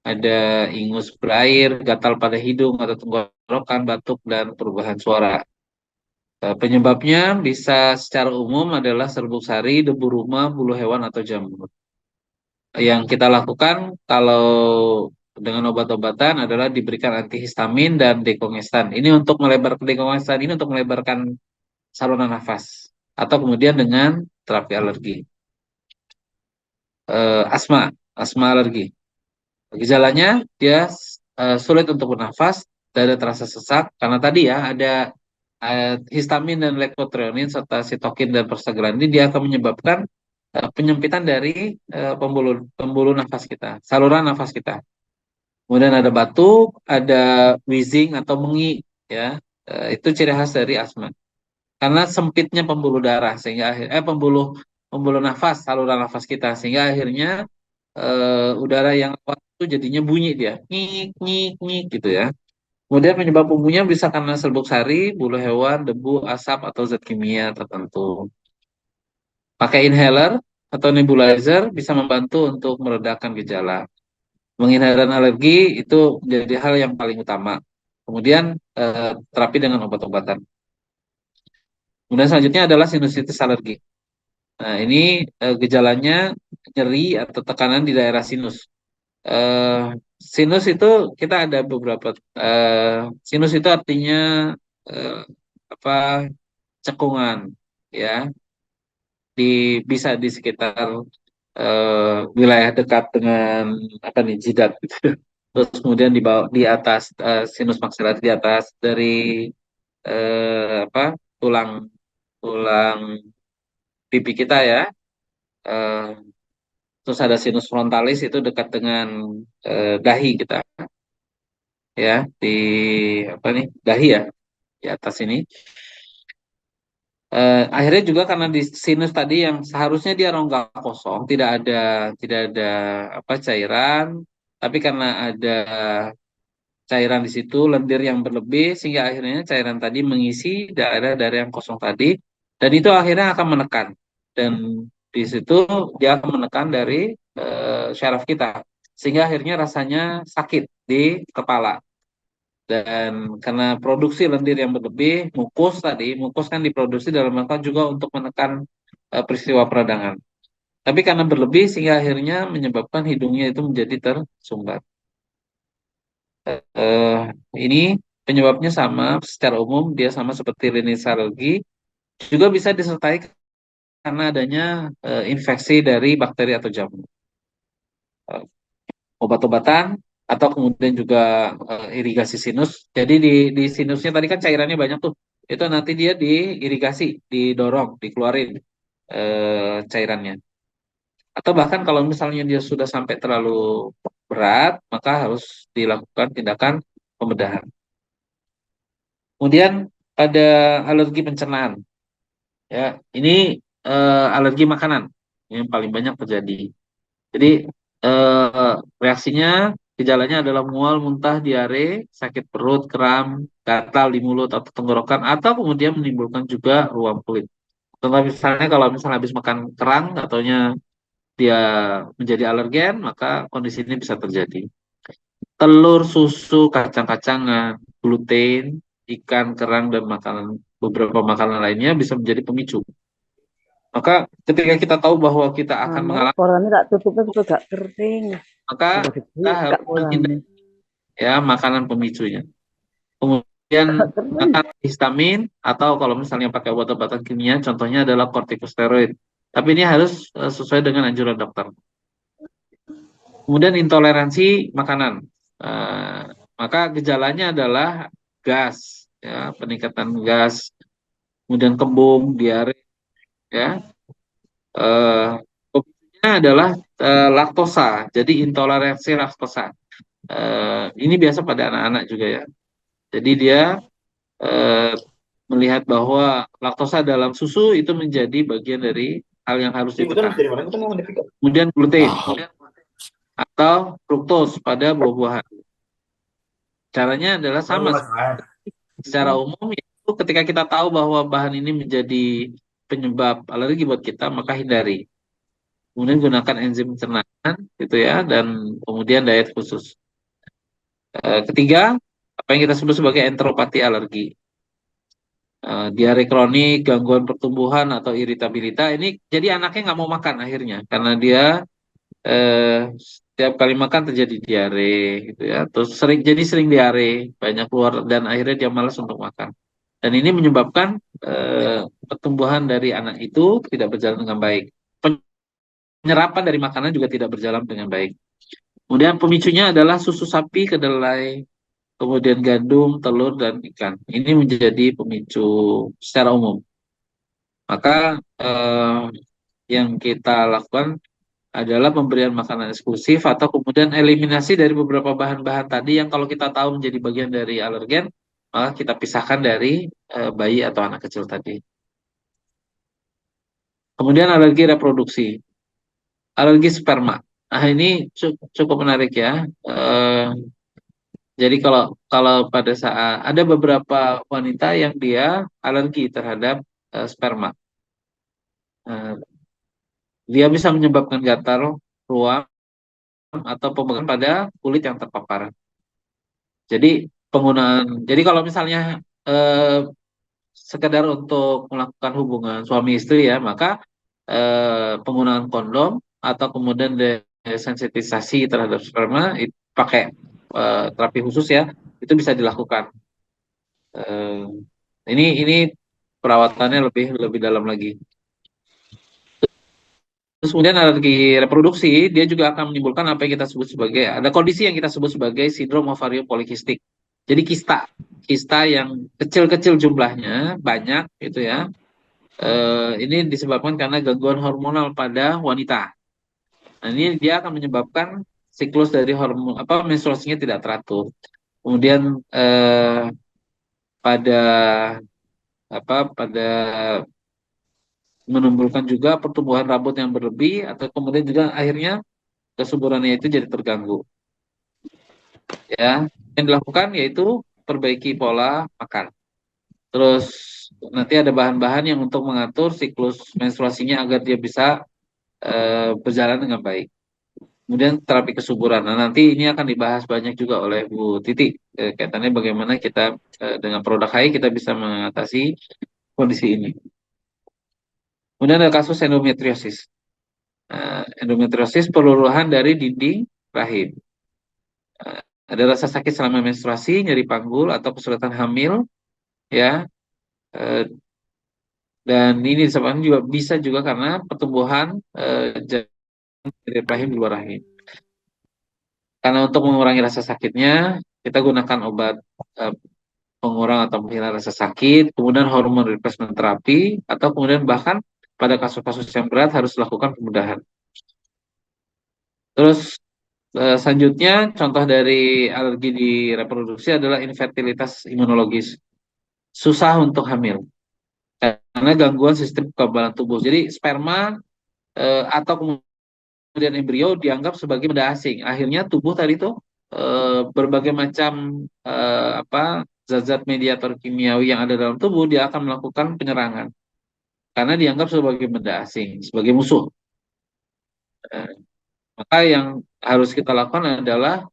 ada ingus berair, gatal pada hidung atau tenggorokan, batuk, dan perubahan suara. Penyebabnya bisa secara umum adalah serbuk sari, debu rumah, bulu hewan, atau jamur. Yang kita lakukan kalau dengan obat-obatan adalah diberikan antihistamin dan dekongestan. Ini untuk dekongestan ini untuk melebarkan saluran nafas, atau kemudian dengan terapi alergi. Asma, asma alergi. Gejalanya dia sulit untuk bernafas, dada terasa sesak karena tadi, ya, ada histamin dan lektotrionin serta sitokin dan prostaglandin, dia akan menyebabkan penyempitan dari pembuluh pembuluh nafas kita, saluran nafas kita. Kemudian ada batuk, ada wheezing atau mengi, ya. Itu ciri khas dari asma. Karena sempitnya pembuluh darah sehingga pembuluh pembuluh nafas, saluran nafas kita, sehingga akhirnya udara yang lewat itu jadinya bunyi, dia ngik ngik ngik gitu, ya. Kemudian penyebab umumnya bisa karena serbuk sari, bulu hewan, debu, asap, atau zat kimia tertentu. Pakai inhaler atau nebulizer bisa membantu untuk meredakan gejala. Menghindari alergi itu menjadi hal yang paling utama. Kemudian terapi dengan obat-obatan. Kemudian selanjutnya adalah sinusitis alergi. Nah, ini gejalanya nyeri atau tekanan di daerah sinus. Eh, Sinus itu kita ada beberapa. Sinus itu artinya eh, apa cekungan, ya, di bisa di sekitar wilayah dekat dengan apa nih jidat gitu. Terus kemudian di bawah, di atas sinus maksilar, di atas dari tulang tulang pipi kita ya. Eh, Terus ada sinus frontalis itu dekat dengan dahi kita ya, di apa nih, dahi ya, di atas ini. Akhirnya juga karena di sinus tadi yang seharusnya dia rongga kosong, tidak ada apa cairan, tapi karena ada cairan di situ, lendir yang berlebih, sehingga akhirnya cairan tadi mengisi daerah-daerah yang kosong tadi, dan itu akhirnya akan menekan, dan di situ dia akan menekan dari syaraf kita, sehingga akhirnya rasanya sakit di kepala. Dan karena produksi lendir yang berlebih, mukus kan diproduksi dalam rangka juga untuk menekan peristiwa peradangan. Tapi karena berlebih sehingga akhirnya menyebabkan hidungnya itu menjadi tersumbat. eh, ini penyebabnya sama secara umum, dia sama seperti rinitis alergi, juga bisa disertai karena adanya infeksi dari bakteri atau jamur. Eh, Obat-obatan atau kemudian juga irigasi sinus. Jadi di sinusnya tadi kan cairannya banyak tuh. Itu nanti dia diirigasi, didorong, dikeluarin cairannya. Atau bahkan kalau misalnya dia sudah sampai terlalu berat, maka harus dilakukan tindakan pembedahan. Kemudian ada alergi pencernaan. Ya, ini alergi makanan yang paling banyak terjadi. Jadi reaksinya, gejalanya adalah mual, muntah, diare, sakit perut, kram, gatal di mulut atau tenggorokan, atau kemudian menimbulkan juga ruam kulit. Contoh misalnya kalau misalnya habis makan kerang, ataunya dia menjadi alergen, maka kondisi ini bisa terjadi. Telur, susu, kacang-kacangan, gluten, ikan, kerang, dan beberapa makanan lainnya bisa menjadi pemicu. Maka ketika kita tahu bahwa kita akan Mama, mengalami, korannya tak tutupnya juga gak kering. maka Udah gede, kita gak harus korannya. menghindari ya makanan pemicunya. Kemudian Gak kering. makan histamin atau kalau misalnya pakai obat-obatan kimia, contohnya adalah kortikosteroid. Tapi ini harus sesuai dengan anjuran dokter. Kemudian intoleransi makanan. Eh, Maka gejalanya adalah gas, ya, peningkatan gas, kemudian kembung, diare, ya. Pemicunya adalah laktosa, jadi intoleransi laktosa. Ini biasa pada anak-anak juga ya. Jadi dia eh, melihat bahwa laktosa dalam susu itu menjadi bagian dari hal yang harus ditekan. Kemudian gluten atau fruktos pada buah-buahan. Caranya adalah sama. Secara umum, yaitu ketika kita tahu bahwa bahan ini menjadi penyebab alergi buat kita, maka hindari. Kemudian gunakan enzim pencernaan, gitu ya, dan kemudian diet khusus. Ketiga, apa yang kita sebut sebagai enteropati alergi. Diare kronik, gangguan pertumbuhan atau iritabilitas, ini jadi anaknya nggak mau makan akhirnya, karena dia setiap kali makan terjadi diare, gitu ya. Terus sering diare, banyak keluar, dan akhirnya dia malas untuk makan. Dan ini menyebabkan pertumbuhan dari anak itu tidak berjalan dengan baik. Penyerapan dari makanan juga tidak berjalan dengan baik. Kemudian pemicunya adalah susu sapi, kedelai, kemudian gandum, telur, dan ikan. Ini menjadi pemicu secara umum. Maka yang kita lakukan adalah pemberian makanan eksklusif atau kemudian eliminasi dari beberapa bahan-bahan tadi yang kalau kita tahu menjadi bagian dari alergen, maka kita pisahkan dari bayi atau anak kecil tadi. Kemudian alergi reproduksi, alergi sperma. Nah ini cukup menarik ya. Jadi kalau kalau pada saat ada beberapa wanita yang dia alergi terhadap sperma, Eh, dia bisa menyebabkan gatal, ruam, atau pembengkakan pada kulit yang terpapar. Jadi jadi kalau misalnya eh, sekedar untuk melakukan hubungan suami istri ya, maka penggunaan kondom atau kemudian desensitisasi terhadap sperma itu pakai terapi khusus ya, itu bisa dilakukan. Eh, ini perawatannya lebih lebih dalam lagi. Terus kemudian alergi reproduksi, dia juga akan menimbulkan apa yang kita sebut sebagai, ada kondisi yang kita sebut sebagai sindrom ovario polikistik. Jadi kista yang kecil-kecil jumlahnya, banyak gitu ya, Ini disebabkan karena gangguan hormonal pada wanita. Nah, ini dia akan menyebabkan siklus dari hormon menstruasinya tidak teratur. Kemudian pada pada menimbulkan juga pertumbuhan rambut yang berlebih atau kemudian juga akhirnya kesuburannya itu jadi terganggu. Ya, yang dilakukan yaitu perbaiki pola makan. Terus nanti ada bahan-bahan yang untuk mengatur siklus menstruasinya agar dia bisa berjalan dengan baik. Kemudian terapi kesuburan. Nah, nanti ini akan dibahas banyak juga oleh Bu Titi. Kaitannya bagaimana kita dengan produk HI kita bisa mengatasi kondisi ini. Kemudian ada kasus endometriosis. Endometriosis peluluhan dari dinding rahim. Ada rasa sakit selama menstruasi, nyeri panggul atau kesulitan hamil, ya. Dan ini disebabkan juga bisa juga karena pertumbuhan jaringan dari rahim di luar rahim. Karena untuk mengurangi rasa sakitnya, kita gunakan obat pengurang atau menghilangkan rasa sakit, kemudian hormon replacement terapi, atau kemudian bahkan pada kasus-kasus yang berat harus dilakukan pemudahan. Terus selanjutnya contoh dari alergi di reproduksi adalah infertilitas imunologis. Susah untuk hamil karena gangguan sistem kekebalan tubuh. Jadi sperma atau kemudian embrio dianggap sebagai benda asing. Akhirnya tubuh tadi itu berbagai macam zat-zat mediator kimiawi yang ada dalam tubuh dia akan melakukan penyerangan karena dianggap sebagai benda asing, sebagai musuh. Maka yang harus kita lakukan adalah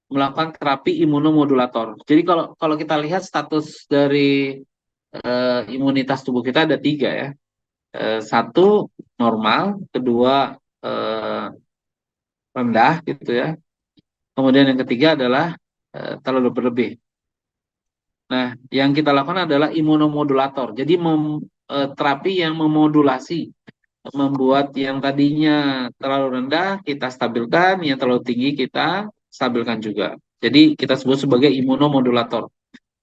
melakukan terapi imunomodulator. Jadi kalau kita lihat status dari imunitas tubuh kita ada 3 ya. Satu normal, kedua rendah gitu ya. Kemudian yang ketiga adalah terlalu berlebih. Nah, yang kita lakukan adalah imunomodulator. Jadi terapi yang memodulasi, membuat yang tadinya terlalu rendah kita stabilkan, yang terlalu tinggi kita stabilkan juga. Jadi kita sebut sebagai imunomodulator.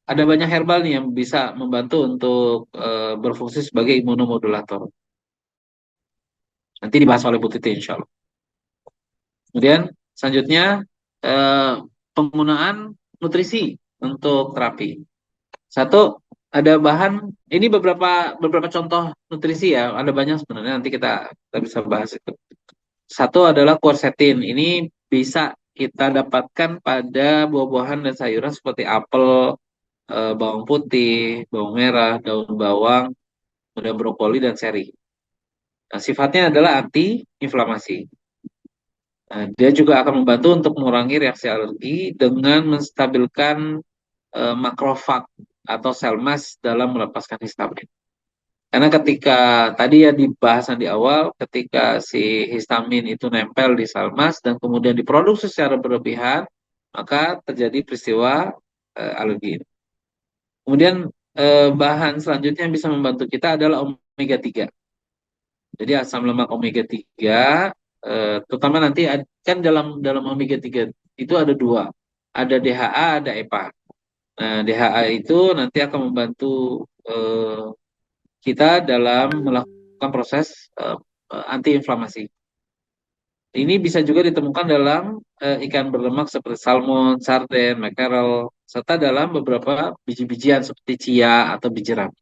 Ada banyak herbal nih yang bisa membantu untuk berfungsi sebagai imunomodulator. Nanti dibahas oleh Bu Titi insya Allah. Kemudian selanjutnya penggunaan nutrisi untuk terapi. Satu, ada bahan, ini beberapa contoh nutrisi ya, ada banyak sebenarnya, nanti kita bisa bahas itu. Satu adalah quercetin, ini bisa kita dapatkan pada buah-buahan dan sayuran seperti apel, bawang putih, bawang merah, daun bawang, kemudian brokoli dan seri. Nah, sifatnya adalah anti-inflamasi. Nah, dia juga akan membantu untuk mengurangi reaksi alergi dengan menstabilkan makrofag atau sel mast dalam melepaskan histamin. Karena ketika tadi ya di bahasan di awal, ketika si histamin itu nempel di sel mast dan kemudian diproduksi secara berlebihan, maka terjadi peristiwa alergi. Kemudian bahan selanjutnya yang bisa membantu kita adalah omega 3. Jadi asam lemak omega 3 terutama nanti kan dalam omega 3 itu ada 2. Ada DHA, ada EPA. Nah, DHA itu nanti akan membantu kita dalam melakukan proses antiinflamasi. Ini bisa juga ditemukan dalam ikan berlemak seperti salmon, sarden, mackerel, serta dalam beberapa biji-bijian seperti chia atau biji rapi.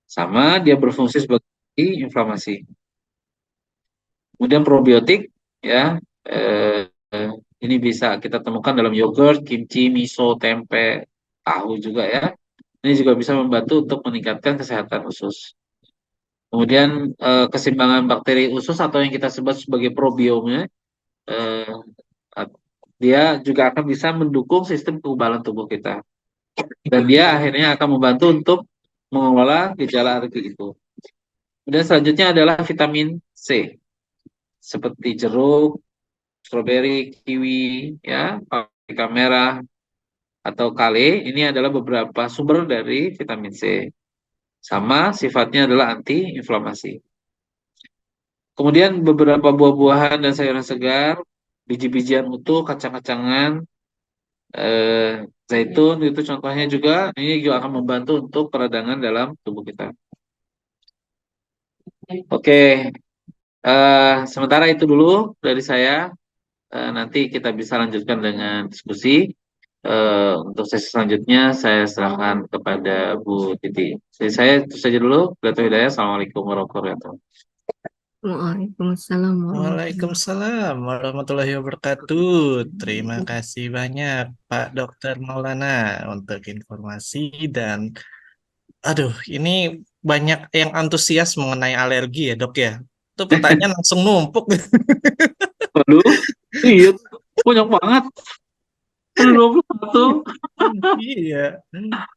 Sama, dia berfungsi sebagai inflamasi. Kemudian probiotik, ya, ini bisa kita temukan dalam yogurt, kimchi, miso, tempe, tahu juga ya. Ini juga bisa membantu untuk meningkatkan kesehatan usus. Kemudian keseimbangan bakteri usus atau yang kita sebut sebagai probiomnya, dia juga akan bisa mendukung sistem kekebalan tubuh kita. Dan dia akhirnya akan membantu untuk mengelola gejala alergi itu. Kemudian selanjutnya adalah vitamin C, seperti jeruk, stroberi, kiwi, ya, paprika merah, atau kale. Ini adalah beberapa sumber dari vitamin C. Sama sifatnya adalah anti-inflamasi. Kemudian beberapa buah-buahan dan sayuran segar, biji-bijian utuh, kacang-kacangan, zaitun itu contohnya juga, ini juga akan membantu untuk peradangan dalam tubuh kita. Oke, sementara itu dulu dari saya. Nanti kita bisa lanjutkan dengan diskusi. Untuk sesi selanjutnya saya serahkan kepada Bu Titi. Jadi saya itu saja dulu. Billahi hidayah. Assalamualaikum warahmatullahi wabarakatuh. Waalaikumsalam warahmatullahi Waalaikumsalam warahmatullahi wabarakatuh. Terima kasih banyak Pak Dokter Maulana untuk informasi dan aduh ini banyak yang antusias mengenai alergi ya dok ya. Itu pertanyaan langsung numpuk. Waduh, iya, banyak banget. Ada 21. Iya.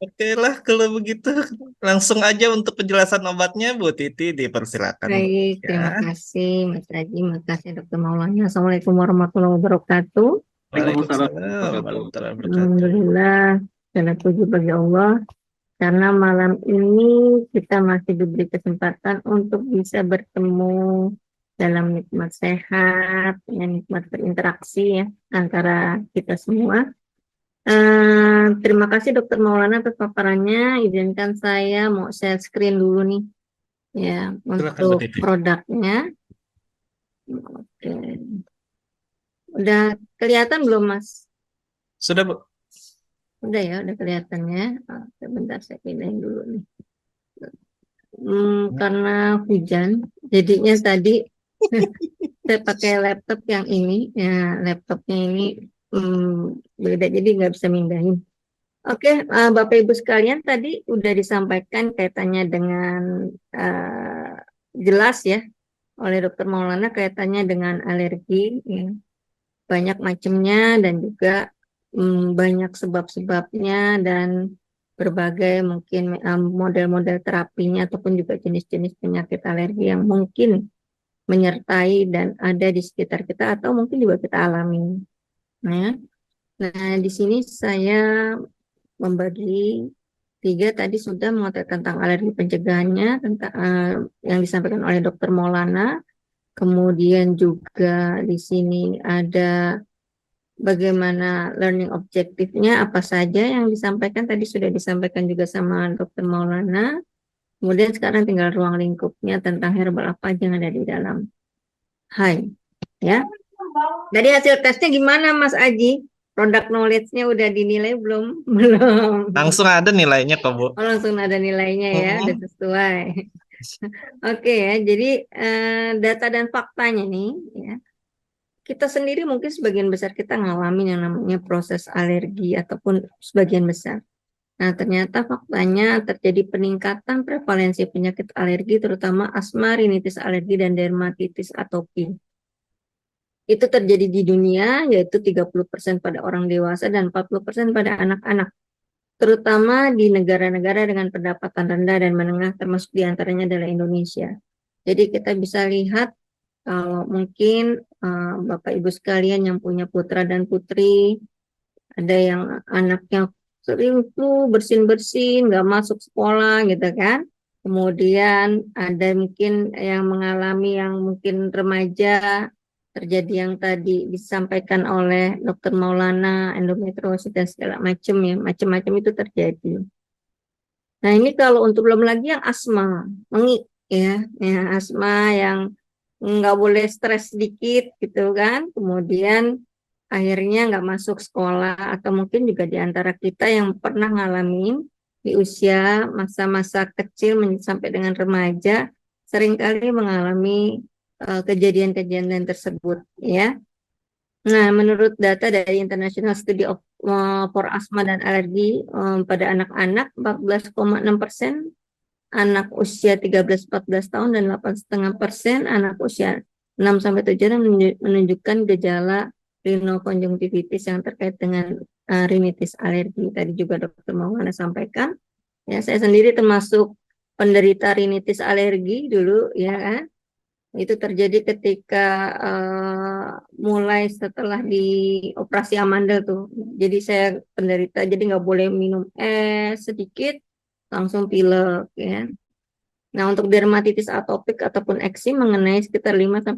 Oke lah kalau begitu langsung aja untuk penjelasan obatnya Bu Titi dipersilakan Bu. Baik, Ya. terima kasih Mas Raji, makasih Dokter Maulana. Assalamualaikum warahmatullahi wabarakatuh. Waalaikumsalam warahmatullahi wabarakatuh. Alhamdulillah, segala puji bagi Allah. Karena malam ini kita masih diberi kesempatan untuk bisa bertemu dalam nikmat sehat, ya, nikmat berinteraksi ya antara kita semua. Terima kasih Dokter Maulana atas paparannya. Izinkan saya mau share screen dulu nih ya Silakan, untuk Bu Titi. produknya. Oke. Udah kelihatan belum Mas? Sudah Bu. Udah ya, udah kelihatannya. Sebentar saya pindahin dulu nih. Karena hujan, jadinya tadi saya pakai laptop yang ini, ya laptopnya ini beda, jadi nggak bisa mindahin. Oke, Bapak Ibu sekalian, tadi udah disampaikan kaitannya dengan jelas ya oleh Dokter Maulana kaitannya dengan alergi, ya. Banyak macamnya dan juga banyak sebab-sebabnya dan berbagai mungkin model-model terapinya ataupun juga jenis-jenis penyakit alergi yang mungkin menyertai dan ada di sekitar kita atau mungkin juga kita alami. Nah, di sini saya membagi 3 tadi sudah mengatakan tentang alergi pencegahannya tentang yang disampaikan oleh Dokter Maulana. Kemudian juga di sini ada bagaimana learning objektifnya, apa saja yang disampaikan tadi sudah disampaikan juga sama Dokter Maulana. Kemudian sekarang tinggal ruang lingkupnya tentang herbal apa aja yang ada di dalam. Hai, ya. Dari hasil tesnya gimana Mas Aji? Product knowledge-nya udah dinilai belum? Belum. Langsung ada nilainya kok Bu. Oh, langsung ada nilainya ya, udah sesuai. Oke ya, jadi data dan faktanya nih, ya. Kita sendiri mungkin sebagian besar kita ngalamin yang namanya proses alergi ataupun sebagian besar. Nah, ternyata faktanya terjadi peningkatan prevalensi penyakit alergi terutama asma, rinitis alergi, dan dermatitis atopi. Itu terjadi di dunia yaitu 30% pada orang dewasa dan 40% pada anak-anak. Terutama di negara-negara dengan pendapatan rendah dan menengah termasuk diantaranya adalah Indonesia. Jadi kita bisa lihat kalau mungkin Bapak Ibu sekalian yang punya putra dan putri, ada yang anaknya sering tuh bersin-bersin, nggak masuk sekolah gitu kan. Kemudian ada mungkin yang mengalami yang mungkin remaja, terjadi yang tadi disampaikan oleh Dokter Maulana, endometriosis dan segala macam ya, macam-macam itu terjadi. Nah ini kalau untuk belum lagi yang asma, mengik ya asma yang nggak boleh stres sedikit gitu kan, kemudian akhirnya nggak masuk sekolah atau mungkin juga di antara kita yang pernah ngalamin di usia masa-masa kecil sampai dengan remaja seringkali mengalami kejadian-kejadian tersebut ya. Nah, menurut data dari International Study of for Asthma dan Alergi pada anak-anak 14,6% anak usia 13-14 tahun dan 8,5% anak usia 6-7 tahun menunjukkan gejala rinokonjungtivitis yang terkait dengan rinitis alergi. Tadi juga Dokter Maulana sampaikan. Ya, saya sendiri termasuk penderita rinitis alergi dulu ya kan. Itu terjadi ketika mulai setelah di operasi amandel tuh. Jadi saya penderita, jadi nggak boleh minum es sedikit, langsung pilek ya. Nah, untuk dermatitis atopik ataupun eksim mengenai sekitar 5-20%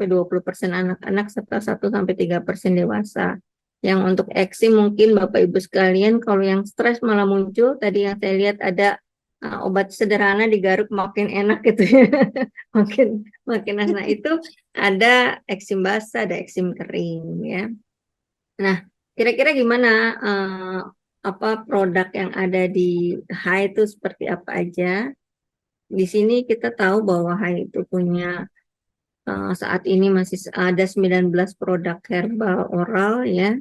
anak-anak serta 1-3% dewasa. Yang untuk eksim mungkin Bapak Ibu sekalian kalau yang stres malah muncul, tadi yang saya lihat ada obat sederhana digaruk makin enak gitu ya. makin enak. Nah, itu ada eksim basah, ada eksim kering ya. Nah, kira-kira gimana apa produk yang ada di HAI itu seperti apa aja? Di sini kita tahu bahwa HAI itu punya saat ini masih ada 19 produk herbal oral ya.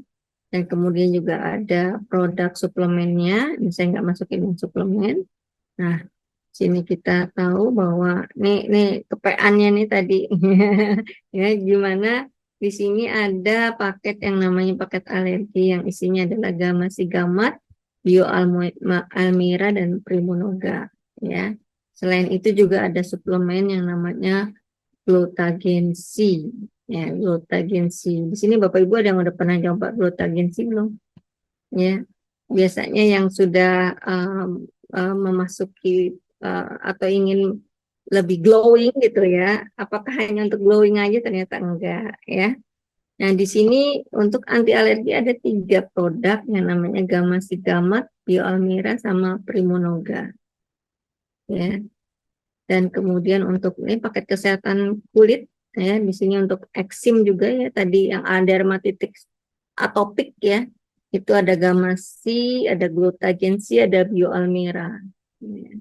Dan kemudian juga ada produk suplemennya. Ini saya nggak masukin yang suplemen. Nah, sini kita tahu bahwa nih kepeannya nih tadi ya, gimana di sini ada paket yang namanya paket alergi yang isinya adalah Gamasigamat, Bio Almira dan Primonoga ya. Selain itu juga ada suplemen yang namanya Glutagen C ya, Glutagen C. Di sini Bapak Ibu ada yang udah pernah coba Glutagen C belum? Ya, biasanya yang sudah memasuki atau ingin lebih glowing gitu ya, apakah hanya untuk glowing aja? Ternyata enggak ya. Nah, di sini untuk anti alergi ada 3 produk yang namanya Gamasigamat, Bio Almira sama Primonoga ya. Dan kemudian untuk ini paket kesehatan kulit ya, di sini untuk eksim juga ya, tadi yang ada dermatitis atopik ya, itu ada Gamasi, ada Glutagen C, ada Bio Almira ya.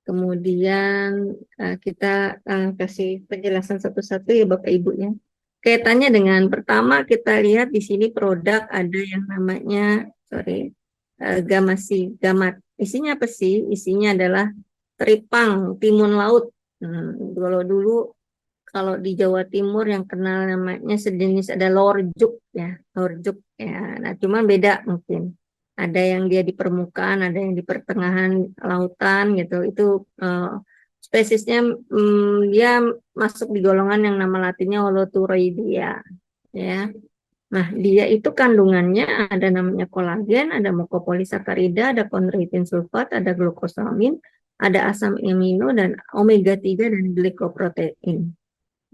Kemudian kita kasih penjelasan satu-satu ya Bapak Ibu ya. Kaitannya dengan pertama kita lihat di sini produk ada yang namanya Gamasi Gamat. Isinya apa sih? Isinya adalah teripang timun laut. Kalau di Jawa Timur yang kenal namanya sejenis ada lorjuk ya, lorjuk ya. Nah, cuman beda mungkin. Ada yang dia di permukaan, ada yang di pertengahan lautan gitu. Itu spesiesnya dia masuk di golongan yang nama latinnya Holoturoidea ya. Nah, dia itu kandungannya ada namanya kolagen, ada mukopolisakarida, ada kondroitin sulfat, ada glukosamin, ada asam amino dan omega 3 dan glikoprotein.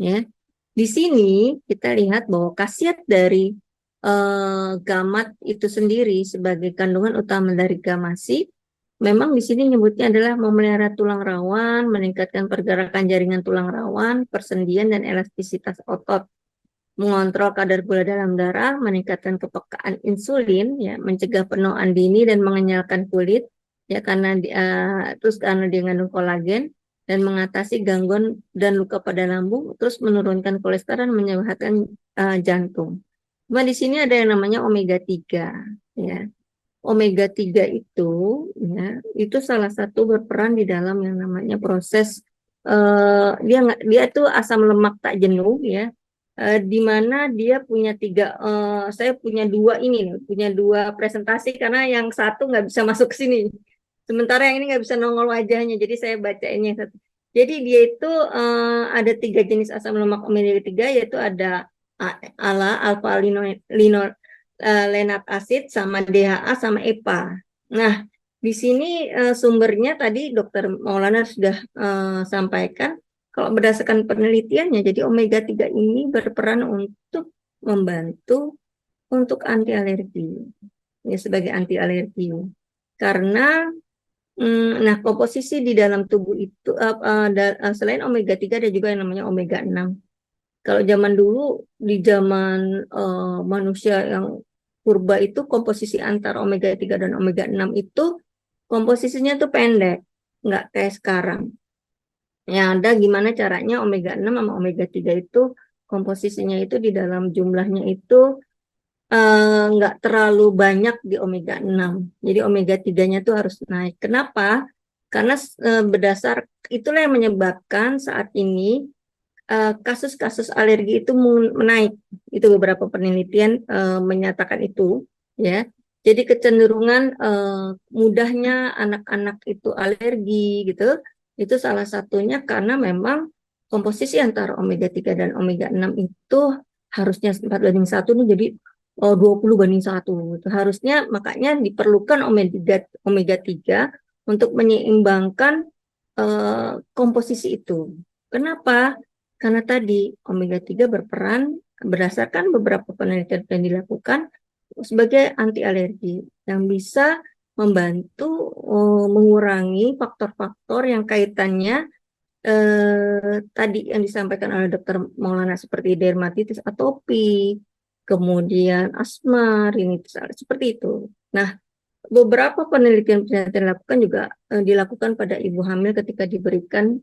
Ya. Di sini kita lihat bahwa khasiat dari gamat itu sendiri sebagai kandungan utama dari gamasi, memang di sini nyebutnya adalah memelihara tulang rawan, meningkatkan pergerakan jaringan tulang rawan, persendian dan elastisitas otot, mengontrol kadar gula dalam darah, meningkatkan kepekaan insulin, ya, mencegah penuaan dini dan mengenyalkan kulit, ya karena terus karena dia mengandung kolagen dan mengatasi gangguan dan luka pada lambung, terus menurunkan kolesterol, menyehatkan jantung. Cuma di sini ada yang namanya omega 3 ya. Omega 3 itu ya, itu salah satu berperan di dalam yang namanya proses dia itu asam lemak tak jenuh ya. Di mana dia punya saya punya punya 2 presentasi karena yang satu nggak bisa masuk ke sini. Sementara yang ini nggak bisa nongol wajahnya, jadi saya bacainnya satu. Jadi dia itu ada 3 jenis asam lemak omega 3 yaitu ada alpha linolenic acid sama DHA sama EPA. Nah, di sini sumbernya tadi Dokter Maulana sudah sampaikan kalau berdasarkan penelitiannya, jadi omega 3 ini berperan untuk membantu untuk anti alergi. Ya, sebagai anti alergi. Karena nah, komposisi di dalam tubuh itu selain omega 3 ada juga yang namanya omega 6. Kalau zaman dulu di zaman manusia yang purba itu komposisi antara omega 3 dan omega 6 itu komposisinya tuh pendek, nggak kayak sekarang. Yang ada gimana caranya omega 6 sama omega 3 itu komposisinya itu di dalam jumlahnya itu nggak terlalu banyak di omega 6. Jadi omega 3-nya tuh harus naik. Kenapa? Karena berdasar itulah yang menyebabkan saat ini kasus-kasus alergi itu menaik. Itu beberapa penelitian menyatakan itu ya. Jadi kecenderungan mudahnya anak-anak itu alergi gitu. Itu salah satunya karena memang komposisi antara omega 3 dan omega 6 itu harusnya 4:1 nih jadi 20:1 gitu. Harusnya makanya diperlukan omega 3 untuk menyeimbangkan komposisi itu. Kenapa? Karena tadi omega 3 berperan berdasarkan beberapa penelitian yang dilakukan sebagai anti alergi yang bisa membantu mengurangi faktor-faktor yang kaitannya tadi yang disampaikan oleh Dr. Maulana seperti dermatitis atopi, kemudian asma, rinitis, seperti itu. Nah, beberapa penelitian dilakukan juga dilakukan pada ibu hamil ketika diberikan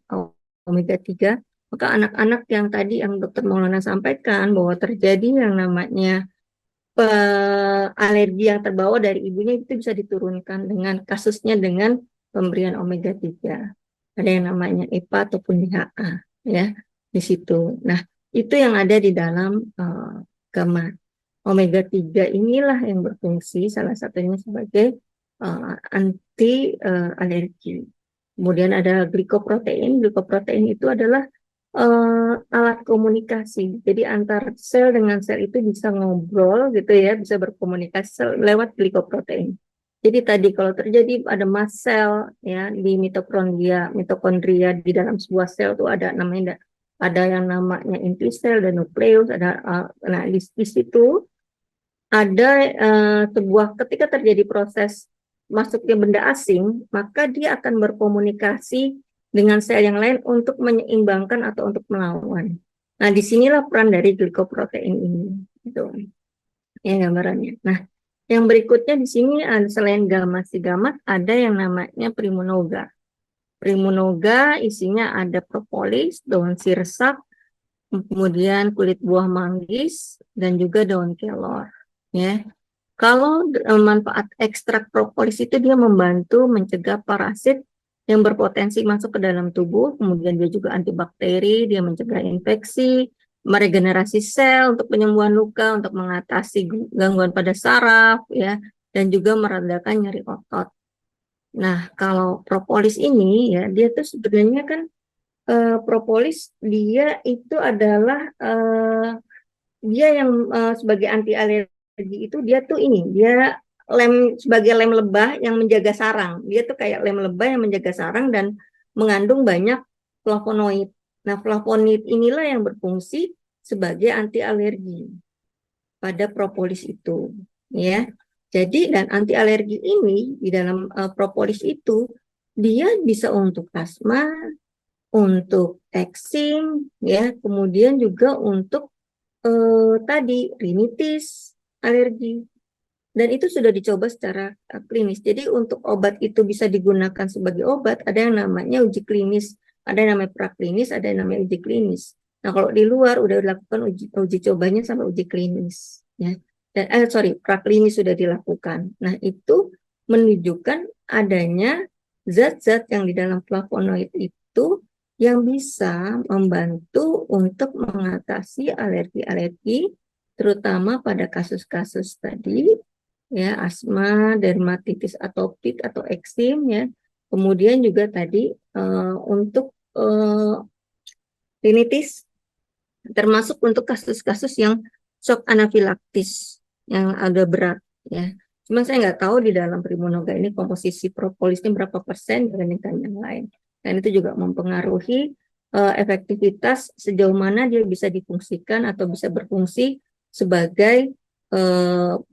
omega 3. Maka anak-anak yang tadi yang Dr. Maulana sampaikan bahwa terjadi yang namanya alergi yang terbawa dari ibunya itu bisa diturunkan dengan kasusnya dengan pemberian omega 3. Ada yang namanya EPA ataupun DHA ya di situ. Nah, itu yang ada di dalam gamma. Omega 3 inilah yang berfungsi salah satunya sebagai anti alergi. Kemudian ada glikoprotein. Glikoprotein itu adalah alat komunikasi. Jadi antar sel dengan sel itu bisa ngobrol gitu ya, bisa berkomunikasi lewat glikoprotein. Jadi tadi kalau terjadi ada mast cell ya di mitokondria di dalam sebuah sel itu ada namanya yang namanya inti sel dan nukleus ada nah di situ ada sebuah ketika terjadi proses masuknya benda asing, maka dia akan berkomunikasi dengan sel yang lain untuk menyeimbangkan atau untuk melawan. Nah, disinilah peran dari glikoprotein ini. Gitu. Ya gambarannya. Nah, yang berikutnya di sini selain gamma si gamma ada yang namanya primunoga. Primunoga isinya ada propolis, daun sirsak, kemudian kulit buah manggis dan juga daun kelor. Ya, kalau manfaat ekstrak propolis itu dia membantu mencegah parasit yang berpotensi masuk ke dalam tubuh, kemudian dia juga antibakteri, dia mencegah infeksi, meregenerasi sel untuk penyembuhan luka, untuk mengatasi gangguan pada saraf, ya, dan juga meredakan nyeri otot. Nah, kalau propolis ini ya dia tuh sebenarnya kan propolis dia itu adalah dia yang sebagai anti alergi itu dia tuh dia sebagai lem lebah yang menjaga sarang. Dia tuh kayak lem lebah yang menjaga sarang dan mengandung banyak flavonoid. Nah, flavonoid inilah yang berfungsi sebagai anti alergi pada propolis itu, ya. Jadi dan anti alergi ini di dalam propolis itu dia bisa untuk asma, untuk eksim, ya, kemudian juga untuk tadi rinitis, alergi. Dan itu sudah dicoba secara klinis. Jadi untuk obat itu bisa digunakan sebagai obat, ada yang namanya uji klinis, ada yang namanya praklinis, ada yang namanya uji klinis. Nah, kalau di luar udah dilakukan uji cobanya sampai uji klinis, ya. Dan praklinis sudah dilakukan. Nah, itu menunjukkan adanya zat-zat yang di dalam flavonoid itu yang bisa membantu untuk mengatasi alergi-alergi, terutama pada kasus-kasus tadi, ya, asma, dermatitis atopik atau eksim, ya. Kemudian juga tadi untuk rinitis, termasuk untuk kasus-kasus yang shock anafilaktis yang agak berat, ya. Cuma saya nggak tahu di dalam Primunoga ini komposisi propolisnya berapa persen dibandingkan yang lain. Dan itu juga mempengaruhi efektivitas sejauh mana dia bisa difungsikan atau bisa berfungsi sebagai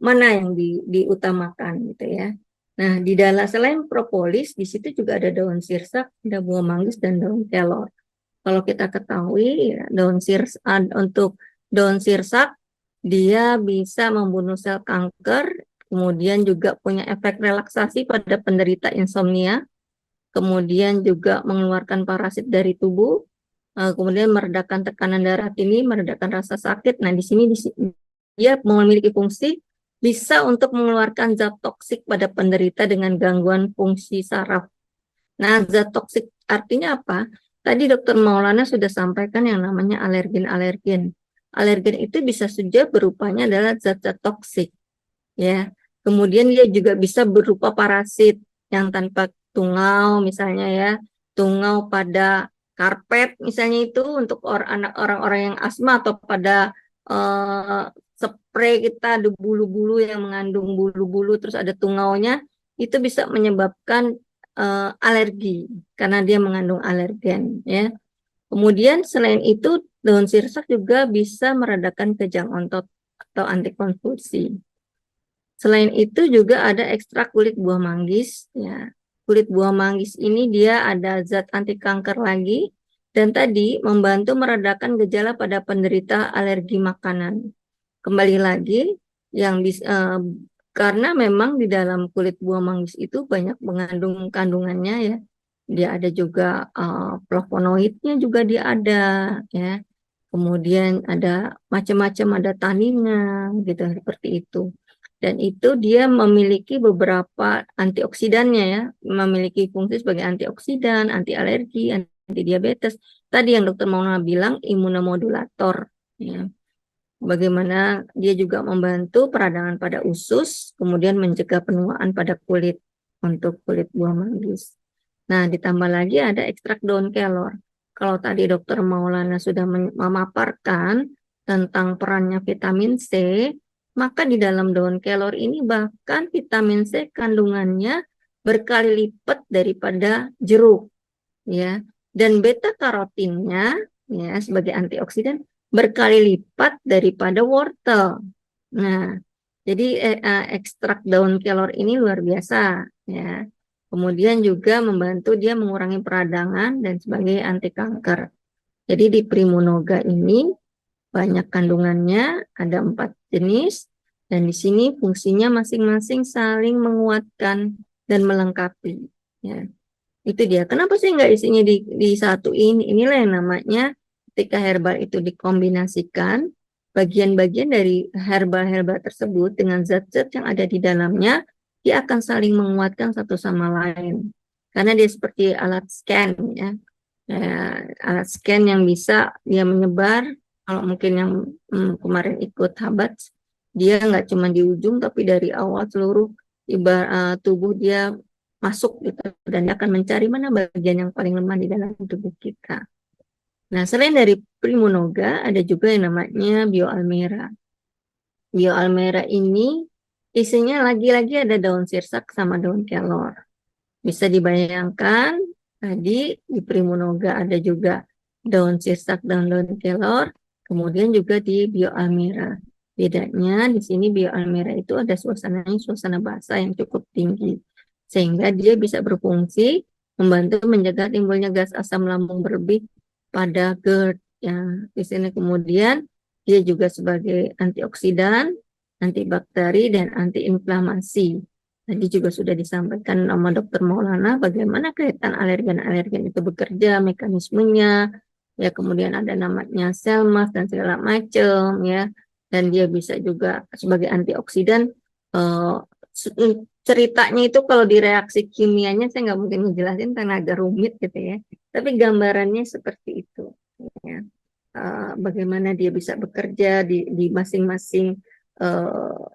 mana yang diutamakan gitu ya. Nah, di dalam selain propolis, di situ juga ada daun sirsak, ada buah manggis dan daun kelor. Kalau kita ketahui ya, untuk daun sirsak dia bisa membunuh sel kanker, kemudian juga punya efek relaksasi pada penderita insomnia, kemudian juga mengeluarkan parasit dari tubuh, kemudian meredakan tekanan darah tinggi, meredakan rasa sakit. Nah, di sini dia memiliki fungsi bisa untuk mengeluarkan zat toksik pada penderita dengan gangguan fungsi saraf. Nah, zat toksik artinya apa? Tadi Dr. Maulana sudah sampaikan yang namanya alergen-alergen. Alergen itu bisa saja berupanya adalah zat-zat toksik, ya. Kemudian dia juga bisa berupa parasit yang tanpa tungau, misalnya ya, tungau pada karpet, misalnya itu untuk orang-orang yang asma atau pada spray kita ada bulu-bulu yang mengandung bulu-bulu terus ada tungaunya, itu bisa menyebabkan alergi karena dia mengandung alergen, ya. Kemudian selain itu daun sirsak juga bisa meredakan kejang otot atau antikonvulsi. Selain itu juga ada ekstrak kulit buah manggis ya. Kulit buah manggis ini dia ada zat anti kanker lagi dan tadi membantu meredakan gejala pada penderita alergi makanan. Kembali lagi yang bisa karena memang di dalam kulit buah manggis itu banyak mengandung kandungannya ya. Dia ada juga flavonoidnya juga dia ada ya. Kemudian ada macam-macam ada taninnya gitu seperti itu. Dan itu dia memiliki beberapa antioksidannya ya, memiliki fungsi sebagai antioksidan, anti alergi, anti diabetes. Tadi yang Dokter Mauna bilang imunomodulator ya. Bagaimana dia juga membantu peradangan pada usus, kemudian mencegah penuaan pada kulit untuk kulit buah manggis. Nah, ditambah lagi ada ekstrak daun kelor. Kalau tadi Dokter Maulana sudah memaparkan tentang perannya vitamin C, maka di dalam daun kelor ini bahkan vitamin C kandungannya berkali lipat daripada jeruk, ya. Dan beta karotinnya, ya, sebagai antioksidan berkali lipat daripada wortel. Nah, jadi ekstrak daun kelor ini luar biasa, ya. Kemudian juga membantu dia mengurangi peradangan dan sebagai anti kanker. Jadi di Primunoga ini banyak kandungannya, ada 4 jenis, dan di sini fungsinya masing-masing saling menguatkan dan melengkapi. Ya, itu dia. Kenapa sih nggak isinya disatuin? Inilah yang namanya ketika herbal itu dikombinasikan, bagian-bagian dari herbal-herbal tersebut dengan zat-zat yang ada di dalamnya, dia akan saling menguatkan satu sama lain. Karena dia seperti alat scan ya. Alat scan yang bisa dia menyebar. Kalau mungkin yang kemarin ikut Habat, dia nggak cuma di ujung, tapi dari awal seluruh tubuh dia masuk gitu, dan dia akan mencari mana bagian yang paling lemah di dalam tubuh kita. Nah, selain dari Primunoga, ada juga yang namanya Bioalmera. Bioalmera ini isinya lagi-lagi ada daun sirsak sama daun kelor. Bisa dibayangkan tadi di Primunoga ada juga daun sirsak dan daun kelor, kemudian juga di Bioalmera. Bedanya di sini Bioalmera itu ada suasana basah yang cukup tinggi, sehingga dia bisa berfungsi membantu menjaga timbulnya gas asam lambung berlebih pada GERD. Ya, di sini kemudian dia juga sebagai antioksidan, antibakteri, dan antiinflamasi. Tadi juga sudah disampaikan sama Dokter Maulana bagaimana kaitan alergen-alergen itu bekerja, mekanismenya, ya kemudian ada namanya sel mass dan segala macam ya, dan dia bisa juga sebagai antioksidan. Ceritanya itu kalau di reaksi kimianya saya nggak mungkin ngejelasin karena agak rumit gitu ya, tapi gambarannya seperti itu ya. Bagaimana dia bisa bekerja di masing-masing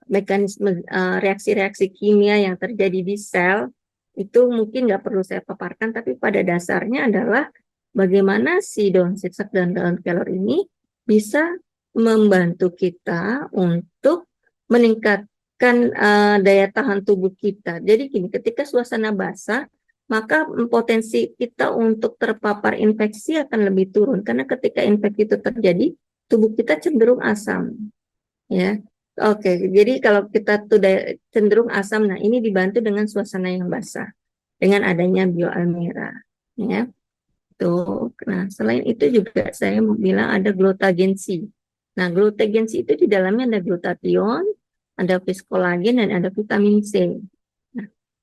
mekanisme reaksi-reaksi kimia yang terjadi di sel, itu mungkin nggak perlu saya paparkan, tapi pada dasarnya adalah bagaimana si daun sirsak dan daun kelor ini bisa membantu kita untuk meningkatkan daya tahan tubuh kita. Jadi gini, ketika suasana basah, maka potensi kita untuk terpapar infeksi akan lebih turun. Karena ketika infeksi itu terjadi, tubuh kita cenderung asam. Ya, oke. Jadi kalau kita tuh cenderung asam, nah ini dibantu dengan suasana yang basah, dengan adanya Bioalmera. Ya, tuh. Nah, selain itu juga saya mau bilang ada glutagensi. Nah, glutagensi itu di dalamnya ada glutathione, ada viskolagen, dan ada vitamin C.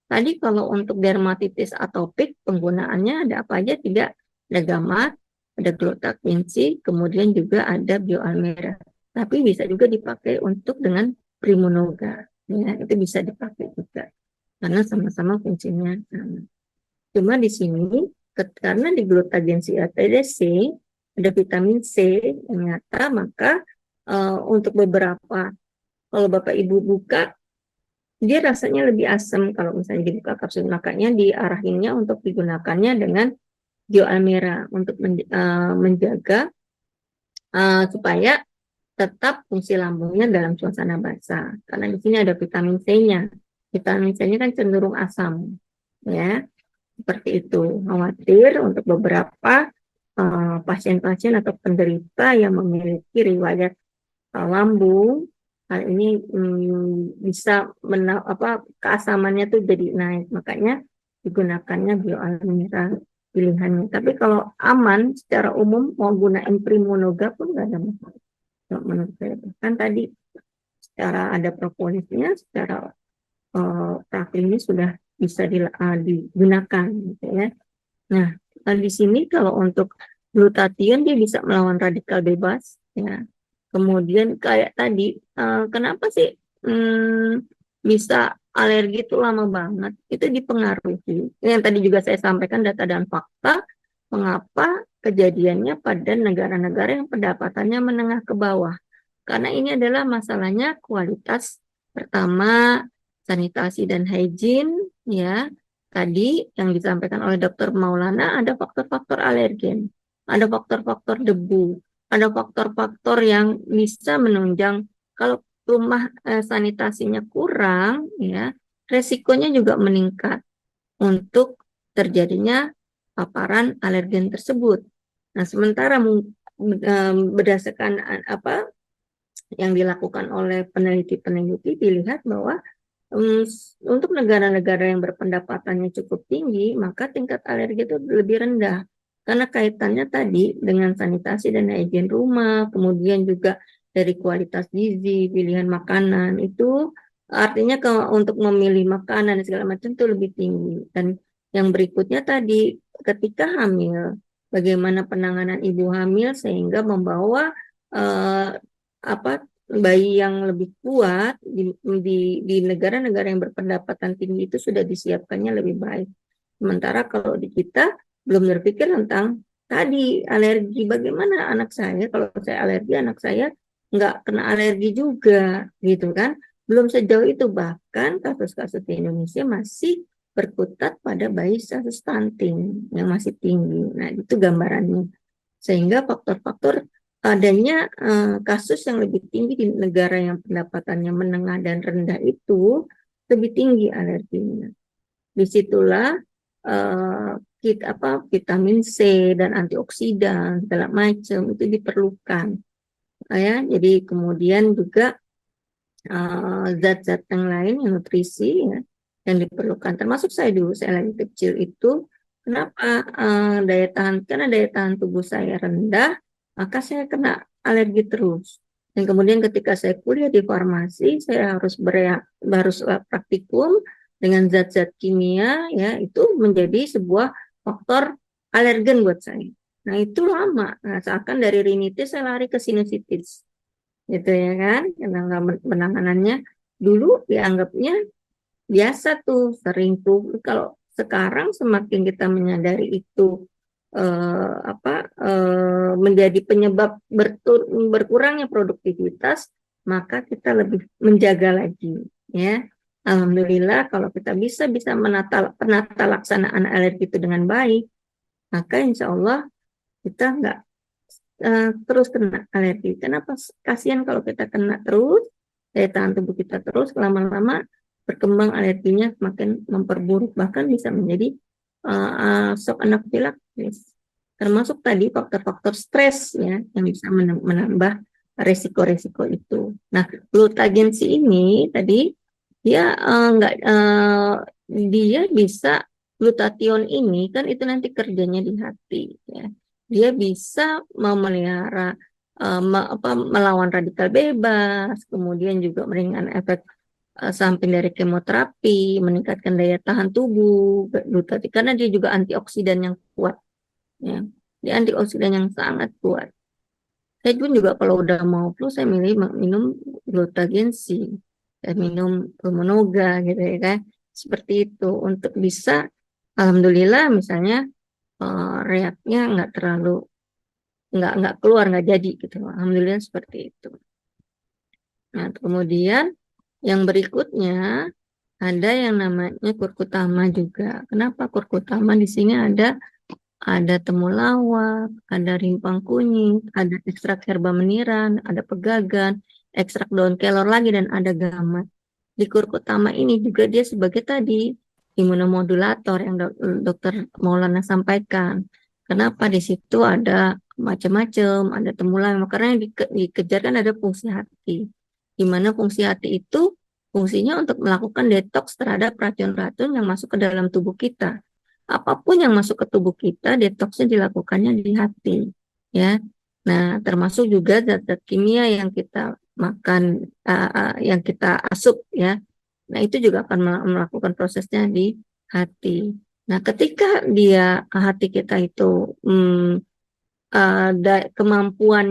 Tadi kalau untuk dermatitis atopik penggunaannya ada apa aja? Tidak, ada gamat, ada glutagensi, kemudian juga ada Bioalmera. Tapi bisa juga dipakai untuk dengan Primunoga. Ya, itu bisa dipakai juga karena sama-sama fungsinya sama. Cuma di sini karena di glutagensi ada C, ada vitamin C ternyata, maka untuk beberapa, kalau Bapak Ibu buka, dia rasanya lebih asam kalau misalnya dibuka kapsul, makanya diarahinnya untuk digunakannya dengan Bioalmera untuk menjaga supaya tetap fungsi lambungnya dalam suasana basah. Karena di sini ada vitamin C-nya. Vitamin C-nya kan cenderung asam, ya seperti itu. Khawatir untuk beberapa pasien-pasien atau penderita yang memiliki riwayat lambung hal ini bisa keasamannya tuh jadi naik, makanya digunakannya bioalam mineral pilihannya. Tapi kalau aman secara umum mau gunain Primonoga pun nggak ada masalah kalau menurut saya. Kan tadi secara ada propolisnya, secara praklinis sudah bisa digunakan gitu ya. Nah, di sini kalau untuk glutathione dia bisa melawan radikal bebas ya. Kemudian kayak tadi kenapa sih bisa alergi itu lama banget? Itu dipengaruhi. Yang tadi juga saya sampaikan data dan fakta mengapa kejadiannya pada negara-negara yang pendapatannya menengah ke bawah. Karena ini adalah masalahnya kualitas pertama sanitasi dan hygiene ya. Tadi yang disampaikan oleh Dr. Maulana ada faktor-faktor alergen, ada faktor-faktor debu, ada faktor-faktor yang bisa menunjang kalau rumah sanitasinya kurang ya, resikonya juga meningkat untuk terjadinya paparan alergen tersebut. Nah, sementara berdasarkan apa yang dilakukan oleh peneliti-peneliti dilihat bahwa untuk negara-negara yang berpendapatannya cukup tinggi, maka tingkat alergi itu lebih rendah. Karena kaitannya tadi dengan sanitasi dan higien rumah, kemudian juga dari kualitas gizi, pilihan makanan, itu artinya untuk memilih makanan dan segala macam itu lebih tinggi. Dan yang berikutnya tadi, ketika hamil, bagaimana penanganan ibu hamil sehingga membawa bayi yang lebih kuat di negara-negara yang berpendapatan tinggi itu sudah disiapkannya lebih baik. Sementara kalau di kita belum berpikir tentang tadi alergi, bagaimana anak saya kalau saya alergi, anak saya nggak kena alergi juga gitu kan. Belum sejauh itu, bahkan kasus-kasus di Indonesia masih berkutat pada bayi status stunting yang masih tinggi. Nah, itu gambarannya. Sehingga faktor-faktor adanya kasus yang lebih tinggi di negara yang pendapatannya menengah dan rendah itu lebih tinggi alerginya. Disitulah vitamin C dan antioksidan segala macam itu diperlukan ya. Jadi kemudian juga zat-zat yang lain yang nutrisi ya, yang diperlukan, termasuk saya lagi kecil itu kenapa karena daya tahan tubuh saya rendah, maka saya kena alergi terus. Dan kemudian ketika saya kuliah di farmasi, saya harus praktikum dengan zat-zat kimia ya, itu menjadi sebuah faktor alergen buat saya. Nah, itu lama. Nah, seakan dari rinitis saya lari ke sinusitis. Gitu ya kan? Karena penanganannya dulu dianggapnya biasa tuh, sering tuh. Kalau sekarang semakin kita menyadari itu menjadi penyebab berkurangnya produktivitas, maka kita lebih menjaga lagi ya. Alhamdulillah kalau kita bisa penata laksanaan alergi itu dengan baik, maka insya Allah kita nggak terus kena alergi. Kenapa? Kasihan kalau kita kena terus, daya tahan tubuh kita terus lama-lama berkembang alerginya semakin memperburuk, bahkan bisa menjadi shock anafilaksis. Termasuk tadi faktor-faktor stres ya yang bisa menambah resiko-resiko itu. Nah, glutagensi ini tadi dia dia bisa, glutathione ini kan itu nanti kerjanya di hati ya. Dia bisa memelihara melawan radikal bebas, kemudian juga meringankan efek samping dari kemoterapi, meningkatkan daya tahan tubuh, glutathione karena dia juga antioksidan yang kuat. Ya, dia antioksidan yang sangat kuat. Saya pun juga kalau udah mau flu, saya minum glutagensi, saya minum Primonoga gitu ya kan, seperti itu untuk bisa, alhamdulillah misalnya reaknya nggak terlalu nggak keluar, nggak jadi gitu, alhamdulillah seperti itu. Nah, kemudian yang berikutnya ada yang namanya kurkutama juga. Kenapa kurkutama? Di sini ada temulawak, ada rimpang kunyit, ada ekstrak herba meniran, ada pegagan, ekstrak daun kelor lagi, dan ada gamat. Di kurkutama ini juga dia sebagai tadi imunomodulator yang Dokter Maulana sampaikan. Kenapa? Di situ ada macam-macam, ada temulawak, karena yang dikejar kan ada fungsi hati. di mana fungsi hati itu fungsinya untuk melakukan detoks terhadap racun-racun yang masuk ke dalam tubuh kita. Apapun yang masuk ke tubuh kita, detoksnya dilakukannya di hati, ya. Nah, termasuk juga zat-zat kimia yang kita makan, yang kita asup, ya. Nah, itu juga akan melakukan prosesnya di hati. Nah, ketika hati kita itu kemampuan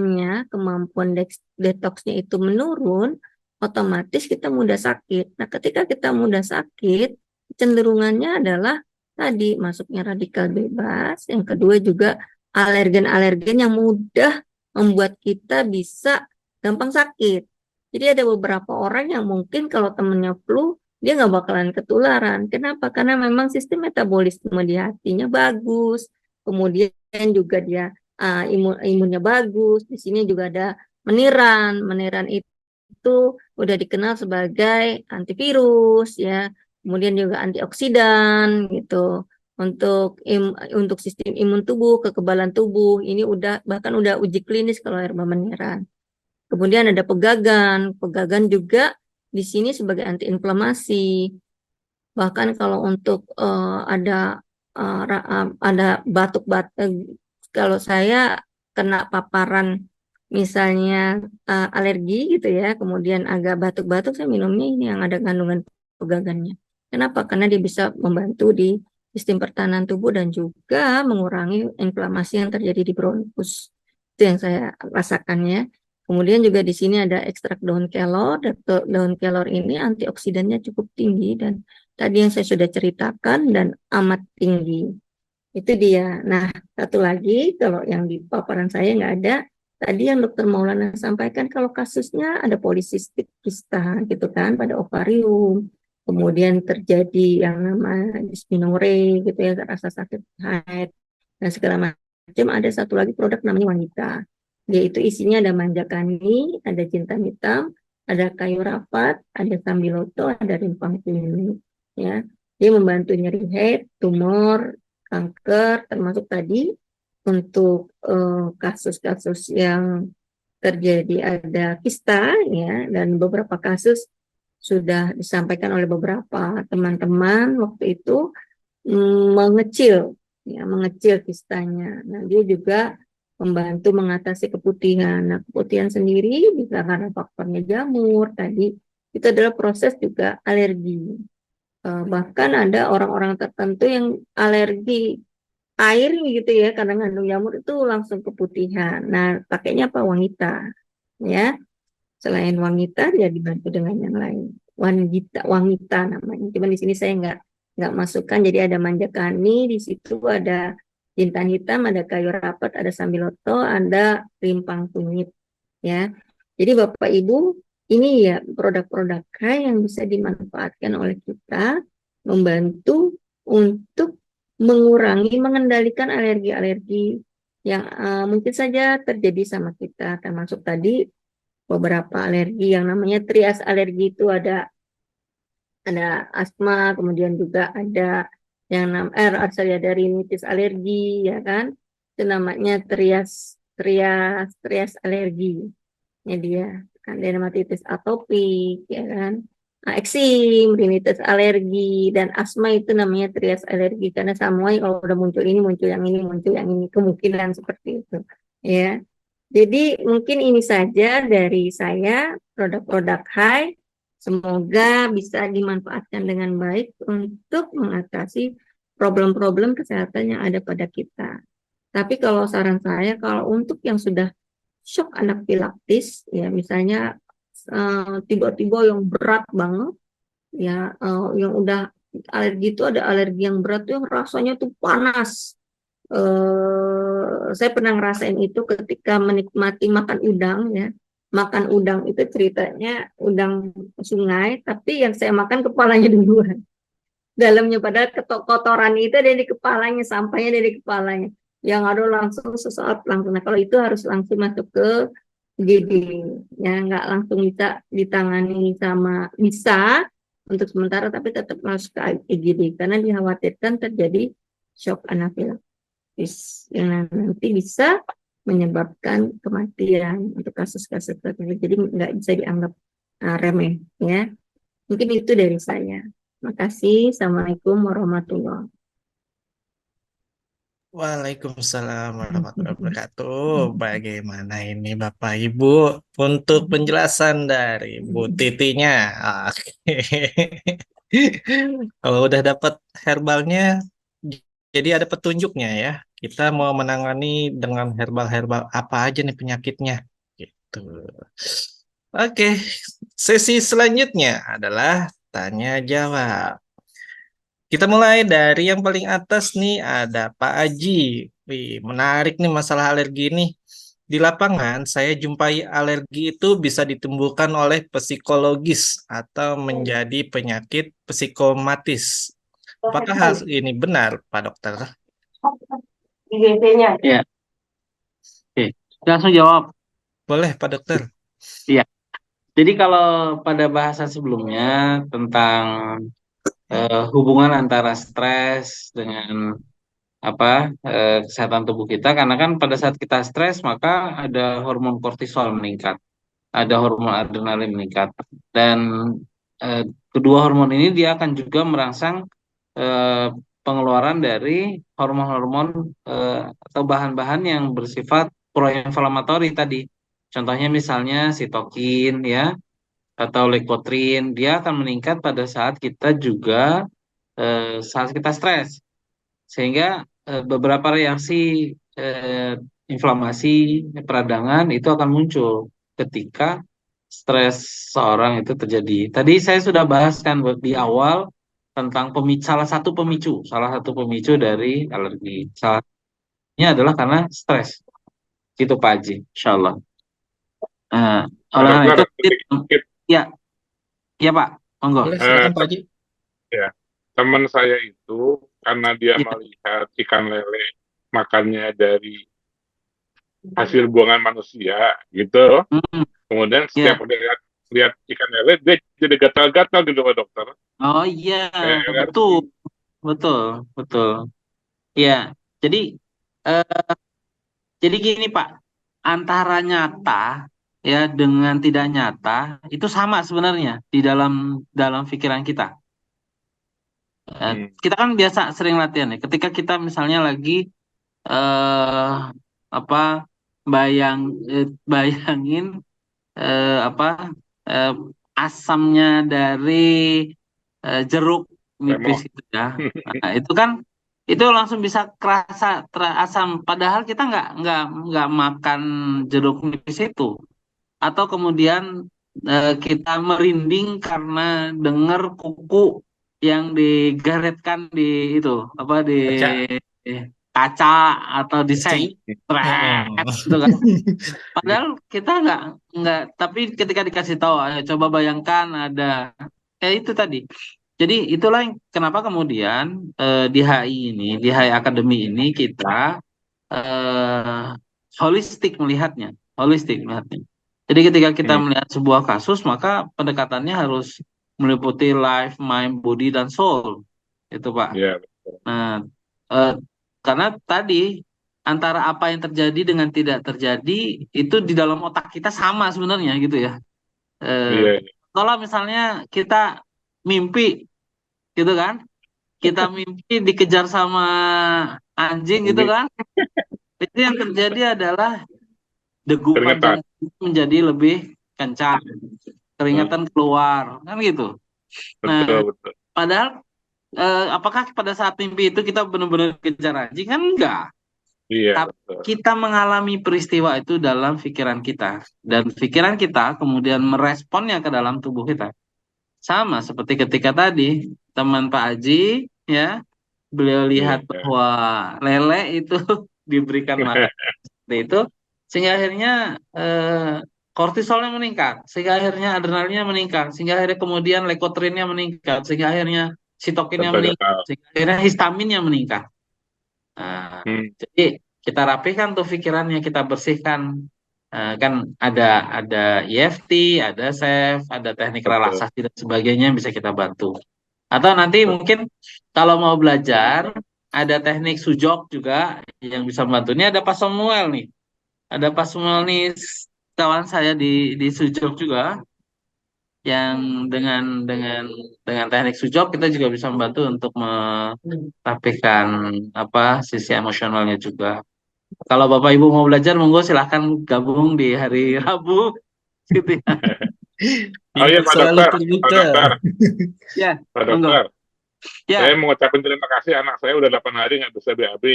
detoksnya itu menurun, otomatis kita mudah sakit. Nah, ketika kita mudah sakit, cenderungannya adalah tadi masuknya radikal bebas. Yang kedua juga alergen-alergen yang mudah membuat kita bisa gampang sakit. Jadi ada beberapa orang yang mungkin kalau temennya flu, dia nggak bakalan ketularan. Kenapa? Karena memang sistem metabolisme di hatinya bagus. Kemudian juga dia imunnya bagus. Di sini juga ada meniran. Meniran itu udah dikenal sebagai antivirus, ya. Kemudian juga antioksidan gitu. Untuk sistem imun tubuh, kekebalan tubuh, ini bahkan udah uji klinis kalau herba meniran. Kemudian ada pegagan. Pegagan juga di sini sebagai antiinflamasi. Bahkan kalau untuk ada batuk-batuk, kalau saya kena paparan misalnya alergi gitu ya, kemudian agak batuk-batuk, saya minumnya ini yang ada kandungan pegagannya. Kenapa? Karena dia bisa membantu di sistem pertahanan tubuh dan juga mengurangi inflamasi yang terjadi di bronkus. Itu yang saya rasakan ya. Kemudian juga di sini ada ekstrak daun kelor. Daun kelor ini antioksidannya cukup tinggi dan tadi yang saya sudah ceritakan dan amat tinggi. Itu dia. Nah, satu lagi, kalau yang di paparan saya nggak ada, tadi yang Dokter Maulana sampaikan kalau kasusnya ada polisistik kista gitu kan pada ovarium, kemudian terjadi yang nama dysmenorrhea gitu ya, rasa sakit haid dan segala macam. Ada satu lagi produk namanya wanita, yaitu isinya ada manjakani, ada jintan hitam, ada kayu rapat, ada sambiloto, ada rimpang kuning, ya. Dia membantu nyeri head, tumor, kanker, termasuk tadi untuk kasus-kasus yang terjadi ada kista, ya, dan beberapa kasus sudah disampaikan oleh beberapa teman-teman waktu itu mengecil kistanya. Nah, dia juga membantu mengatasi keputihan. Nah, keputihan sendiri bisa karena faktornya jamur tadi. Itu adalah proses juga alergi. Bahkan ada orang-orang tertentu yang alergi air gitu ya, karena mengandung jamur itu langsung keputihan. Nah, pakainya apa? Wanita, ya. Selain wanita, dia dibantu dengan yang lain. Wanita namanya. Cuma di sini saya nggak masukkan. Jadi ada manjakani, di situ ada jintan hitam, ada kayu rapat, ada sambiloto, ada rimpang kunyit, ya. Jadi Bapak Ibu, ini ya produk-produk yang bisa dimanfaatkan oleh kita membantu untuk mengendalikan alergi-alergi yang mungkin saja terjadi sama kita, termasuk tadi beberapa alergi yang namanya trias alergi itu ada asma, kemudian juga ada yang ada rinitis alergi, ya kan? Itu namanya trias alergi. Ya dia kan dermatitis atopik, ya kan? Eksim, rinitis alergi, dan asma itu namanya trias alergi karena semuanya kalau udah muncul ini, muncul yang ini, muncul yang ini, kemungkinan seperti itu, ya. Jadi mungkin ini saja dari saya, produk-produk HAI. Semoga bisa dimanfaatkan dengan baik untuk mengatasi problem-problem kesehatan yang ada pada kita. Tapi kalau saran saya, kalau untuk yang sudah shock anafilaktis, ya misalnya tiba-tiba yang berat banget, ya yang udah alergi itu ada alergi yang berat tuh yang rasanya tuh panas. Saya pernah ngerasain itu ketika menikmati makan udang, ya. Makan udang itu ceritanya udang sungai, tapi yang saya makan kepalanya duluan. Dalamnya padahal kotoran itu ada di kepalanya, sampahnya ada di kepalanya. Yang ada langsung sesaat langsung. Nah, kalau itu harus langsung masuk ke IGD, ya nggak langsung bisa ditangani bisa untuk sementara, tapi tetap masuk ke IGD karena dikhawatirkan terjadi shock anafilaktis yang nanti bisa menyebabkan kematian untuk kasus-kasus tertentu. Jadi nggak bisa dianggap remeh ya. Mungkin itu dari saya. Terima kasih. Assalamualaikum warahmatullahi wabarakatuh. Waalaikumsalam warahmatullahi wabarakatuh. Bagaimana ini Bapak Ibu untuk penjelasan dari Bu Titinya? Oke. Kalau udah dapat herbalnya, jadi ada petunjuknya ya. Kita mau menangani dengan herbal-herbal apa aja nih penyakitnya. Gitu. Oke, sesi selanjutnya adalah tanya jawab. Kita mulai dari yang paling atas nih, ada Pak Aji. Wih, menarik nih masalah alergi nih. Di lapangan, saya jumpai alergi itu bisa ditumbuhkan oleh psikologis atau menjadi penyakit psikomatis. Apakah hal ini benar, Pak Dokter? Ya, oke. Langsung jawab. Boleh, Pak Dokter? Iya. Jadi kalau pada bahasan sebelumnya tentang hubungan antara stres dengan kesehatan tubuh kita, karena kan pada saat kita stres maka ada hormon kortisol meningkat, ada hormon adrenalin meningkat, dan eh, kedua hormon ini dia akan juga merangsang eh, pengeluaran dari hormon-hormon atau bahan-bahan yang bersifat proinflamatori tadi. Contohnya misalnya sitokin ya atau leukotrin, dia akan meningkat pada saat kita juga saat kita stres, sehingga beberapa reaksi eh, inflamasi peradangan itu akan muncul ketika stres seorang itu terjadi. Tadi saya sudah bahas kan di awal tentang salah satu pemicu dari alergi. Salah satunya adalah karena stres. Gitu Pak Haji, Insya Allah. Nah, Pak oleh karena dokter, itu, sedikit ya, ya Pak, monggo. Boleh, eh, silakan Pak Haji. ya, teman saya itu karena dia Ya. melihat ikan lele makannya dari hasil buangan manusia gitu, Hmm, kemudian ya. setiap dia lihat ikan lele dia jadi gatal-gatal gitu Pak dokter. Oh iya, Kayak betul, alergi. betul, betul. Ya, jadi eh, jadi gini Pak, antara nyata ya dengan tidak nyata itu sama sebenarnya di dalam dalam pikiran kita. Hmm. Kita kan biasa sering latihan ya. Ketika kita misalnya lagi eh apa bayang bayangin apa eh, asamnya dari jeruk nipis Lemon. itu ya. Nah, itu kan itu langsung bisa kerasa terasam. Padahal kita nggak makan jeruk nipis itu. Atau kemudian kita merinding karena dengar kuku yang digaretkan di itu apa di Baca. kaca atau di seng, Besi. Tret, gitu kan. Padahal kita nggak, tapi ketika dikasih tahu, ayo coba bayangkan ada itu tadi. Jadi itulah kenapa kemudian di HI ini, di HI Academy ini kita eh, holistik melihatnya. Jadi ketika kita Hmm. melihat sebuah kasus, maka pendekatannya harus meliputi life, mind, body, dan soul, itu Pak. Ya, Nah, eh, karena tadi antara apa yang terjadi dengan tidak terjadi itu di dalam otak kita sama sebenarnya gitu ya. iya, iya. Kalau misalnya kita mimpi gitu kan, kita mimpi dikejar sama anjing gitu Anjing kan, itu yang terjadi adalah degupan keringetan. jantung menjadi lebih kencang, Hmm. keringatan keluar, kan gitu. Nah, Betul, betul. padahal apakah pada saat mimpi itu kita benar-benar kejar anjing? Kan enggak. Iya, Tapi betul. kita mengalami peristiwa itu dalam pikiran kita, dan pikiran kita kemudian meresponnya ke dalam tubuh kita. Sama seperti ketika tadi teman Pak Aji ya, beliau lihat Iya. bahwa lele itu diberikan makan seperti itu, sehingga akhirnya kortisolnya meningkat, sehingga akhirnya adrenalinnya meningkat, sehingga akhirnya kemudian leukotrinnya meningkat, sehingga akhirnya sitokinnya meningkat, Gatal-gatal. sehingga akhirnya histaminnya meningkat. Nah, Hmm. jadi kita rapihkan tuh pikirannya, kita bersihkan. Kan ada EFT, ada SEF, ada teknik Betul, relaksasi dan sebagainya yang bisa kita bantu. Atau nanti betul. mungkin kalau mau belajar ada teknik sujok juga yang bisa membantu. Ini ada Pak Samuel nih. Ada Pak Samuel nih, kawan saya di sujok juga. yang dengan teknik sujud kita juga bisa membantu untuk merapikan apa sisi emosionalnya juga. Kalau Bapak Ibu mau belajar, monggo silahkan gabung di hari Rabu, gitu ya. Oh iya, Ibu Pak selalu Dokter, Pak terbuka. Dokter, Ya, Pak monggo. Dokter. Ya, Saya mengucapkan terima kasih, anak saya udah 8 hari nggak bisa BAB.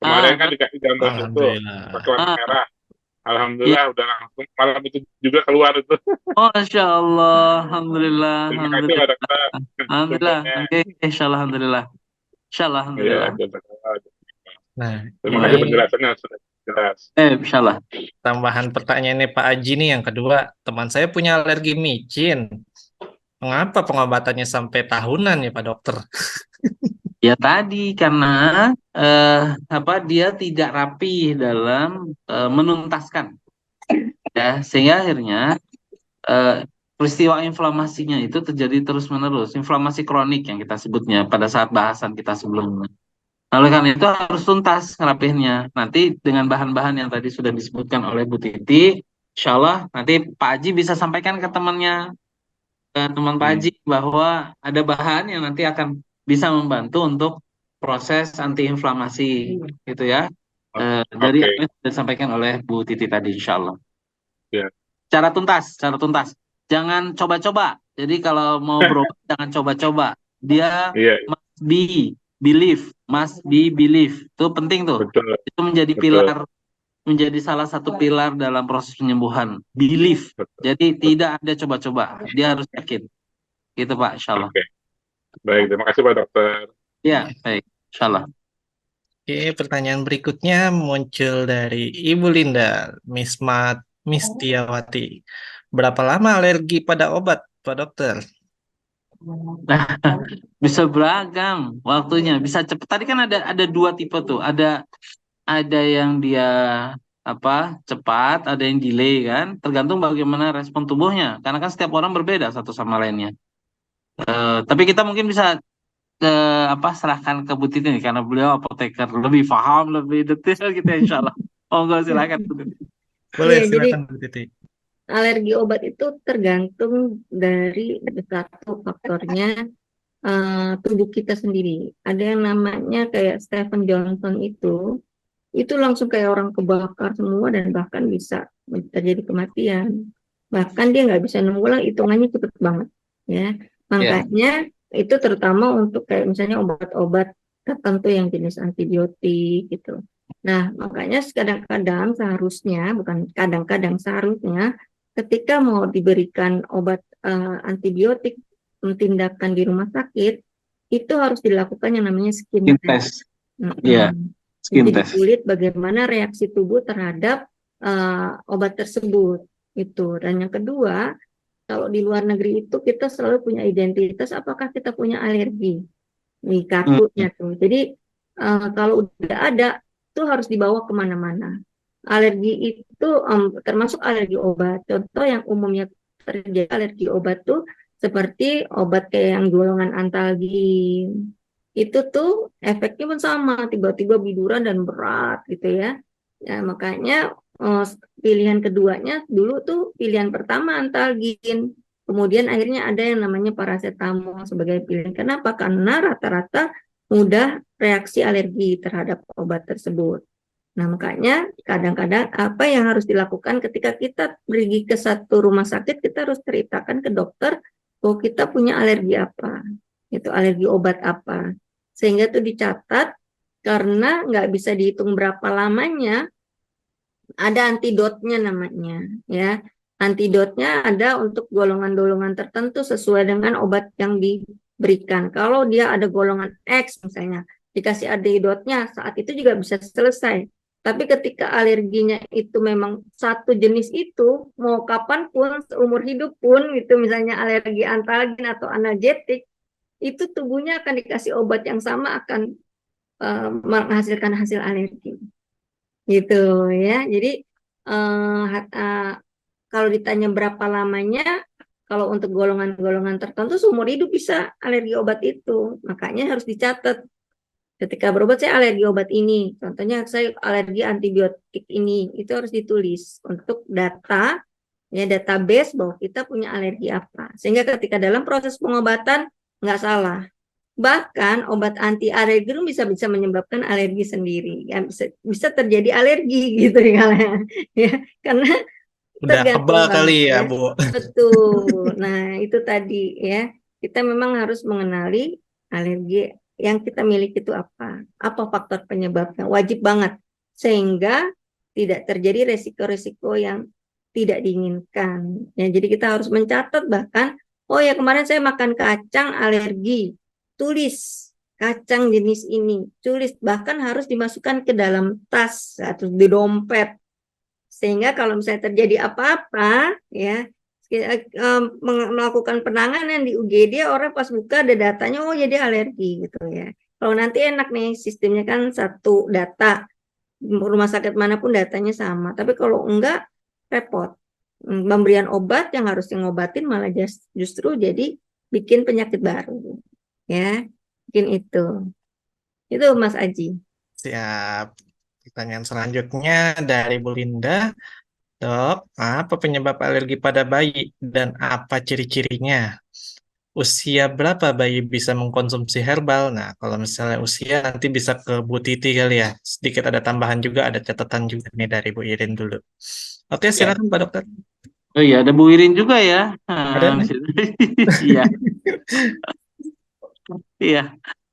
Kemarin kan dikasih gambar itu, Alhamdulillah. pakai warna ah, merah. ya. Alhamdulillah udah langsung malam itu juga keluar itu. Oh, Masya Allah, Alhamdulillah, Terima kasih Pak Alhamdulillah, Dokter. Alhamdulillah. Semuanya. Oke, Insyaallah, Alhamdulillah, Insyaallah, Iya, Alhamdulillah. Nah, terima ini kasih penjelasannya sudah jelas. Insyaallah. tambahan pertanyaannya Pak Aji nih yang kedua. Teman saya punya alergi micin. Mengapa pengobatannya sampai tahunan ya Pak Dokter? Ya tadi karena apa dia tidak rapi dalam menuntaskan, ya sehingga akhirnya peristiwa inflamasinya itu terjadi terus-menerus, inflamasi kronik yang kita sebutnya pada saat bahasan kita sebelumnya. Oleh karena itu harus tuntas ngerapihinnya. Nanti dengan bahan-bahan yang tadi sudah disebutkan oleh Bu Titi, insya Allah nanti Pak Haji bisa sampaikan ke temannya, ke teman Pak Haji bahwa ada bahan yang nanti akan bisa membantu untuk proses antiinflamasi, gitu ya. Dari apa Oke, yang sudah disampaikan oleh Bu Titi tadi, insya Allah. ya. Secara tuntas. Jangan coba-coba. Jadi kalau mau berobat jangan coba-coba. Dia Iya, must be belief. Itu penting tuh. betul, Itu menjadi betul, menjadi salah satu pilar dalam proses penyembuhan. Belief. betul. Jadi tidak ada coba-coba. Dia harus yakin. Gitu Pak, insya Allah. Oke, baik. Terima kasih Pak Dokter. Ya, baik. Insya Allah. Oke, pertanyaan berikutnya muncul dari Ibu Linda, Mistiawati. Berapa lama alergi pada obat, Pak Dokter? Nah, bisa beragam waktunya, bisa cepat. Tadi kan ada dua tipe tuh. Ada yang dia apa cepat, ada yang delay kan. Tergantung bagaimana respon tubuhnya. Karena kan setiap orang berbeda satu sama lainnya. Tapi kita mungkin bisa serahkan ke Bu Titi nih karena beliau apoteker lebih paham, lebih detail gitu ya, insya Allah. Monggo silakan Bu Titi. Boleh, Iya, jadi silakan Bu Titi. alergi obat itu tergantung dari satu faktornya tubuh kita sendiri. Ada yang namanya kayak Stephen Johnson itu langsung kayak orang kebakar semua dan bahkan bisa terjadi kematian. Bahkan dia nggak bisa nunggu, hitungannya cepet banget, ya. Makanya itu terutama untuk kayak misalnya obat-obat tertentu yang jenis antibiotik gitu. Nah, makanya kadang-kadang seharusnya, bukan kadang-kadang seharusnya, ketika mau diberikan obat antibiotik tindakan di rumah sakit, itu harus dilakukan yang namanya skin Skin test. test. Iya, skin Jadi test. kulit bagaimana reaksi tubuh terhadap obat tersebut itu. Dan yang kedua, kalau di luar negeri itu kita selalu punya identitas apakah kita punya alergi di kartunya tuh. Jadi kalau udah ada itu harus dibawa kemana-mana. Alergi itu termasuk alergi obat. Contoh yang umumnya terjadi alergi obat tuh seperti obat kayak yang golongan antalgin. Itu tuh efeknya pun sama, tiba-tiba biduran dan berat gitu ya. Ya makanya pilihan keduanya dulu tuh pilihan pertama antalgin. Kemudian akhirnya ada yang namanya paracetamol sebagai pilihan. Kenapa? Karena rata-rata mudah reaksi alergi terhadap obat tersebut. Nah, makanya kadang-kadang apa yang harus dilakukan ketika kita pergi ke satu rumah sakit, kita harus ceritakan ke dokter bahwa kita punya alergi apa, itu alergi obat apa. Sehingga itu dicatat, karena nggak bisa dihitung berapa lamanya, ada antidotnya namanya, ya. Antidotnya ada untuk golongan-golongan tertentu sesuai dengan obat yang diberikan. Kalau dia ada golongan X misalnya, dikasih antidotnya saat itu juga bisa selesai. Tapi ketika alerginya itu memang satu jenis itu, mau kapanpun, seumur hidup pun, itu misalnya alergi antalgin atau analgetik, itu tubuhnya akan dikasih obat yang sama akan menghasilkan hasil alergi. Gitu ya. Jadi kalau ditanya berapa lamanya, kalau untuk golongan-golongan tertentu seumur hidup bisa alergi obat itu. Makanya harus dicatat. Ketika berobat saya alergi obat ini, contohnya saya alergi antibiotik ini, itu harus ditulis untuk data ya database bahwa kita punya alergi apa. Sehingga ketika dalam proses pengobatan nggak salah. Bahkan obat anti alergi itu bisa menyebabkan alergi sendiri, ya bisa terjadi alergi gitu ya, karena Udah kebal tergantung kali banget ya, ya. Bu. Betul. Nah, itu tadi ya. Kita memang harus mengenali alergi yang kita miliki itu apa. Apa faktor penyebabnya? Wajib banget. Sehingga tidak terjadi resiko-resiko yang tidak diinginkan. Ya, jadi kita harus mencatat bahkan, oh ya kemarin saya makan kacang alergi. Tulis kacang jenis ini. Tulis bahkan harus dimasukkan ke dalam tas atau di dompet. Sehingga kalau misalnya terjadi apa-apa, ya melakukan penanganan di UGD, orang pas buka ada datanya, oh jadi alergi gitu ya. Kalau nanti enak nih sistemnya kan satu data, rumah sakit manapun datanya sama. Tapi kalau enggak repot. Pemberian obat yang harus ngobatin malah justru jadi bikin penyakit baru. Ya, bikin itu. Itu Mas Aji. Siap. Pertanyaan selanjutnya dari Bu Linda. Dok, apa penyebab alergi pada bayi dan apa ciri-cirinya? Usia berapa bayi bisa mengkonsumsi herbal? Nah, kalau misalnya usia nanti bisa ke Bu Titi kali ya. Sedikit ada tambahan juga, ada catatan juga nih dari Bu Irin dulu. Oke, Ya. silakan Pak Dokter. Oh iya, ada Bu Irin juga ya. Ada Di nih. situ. Iya, iya.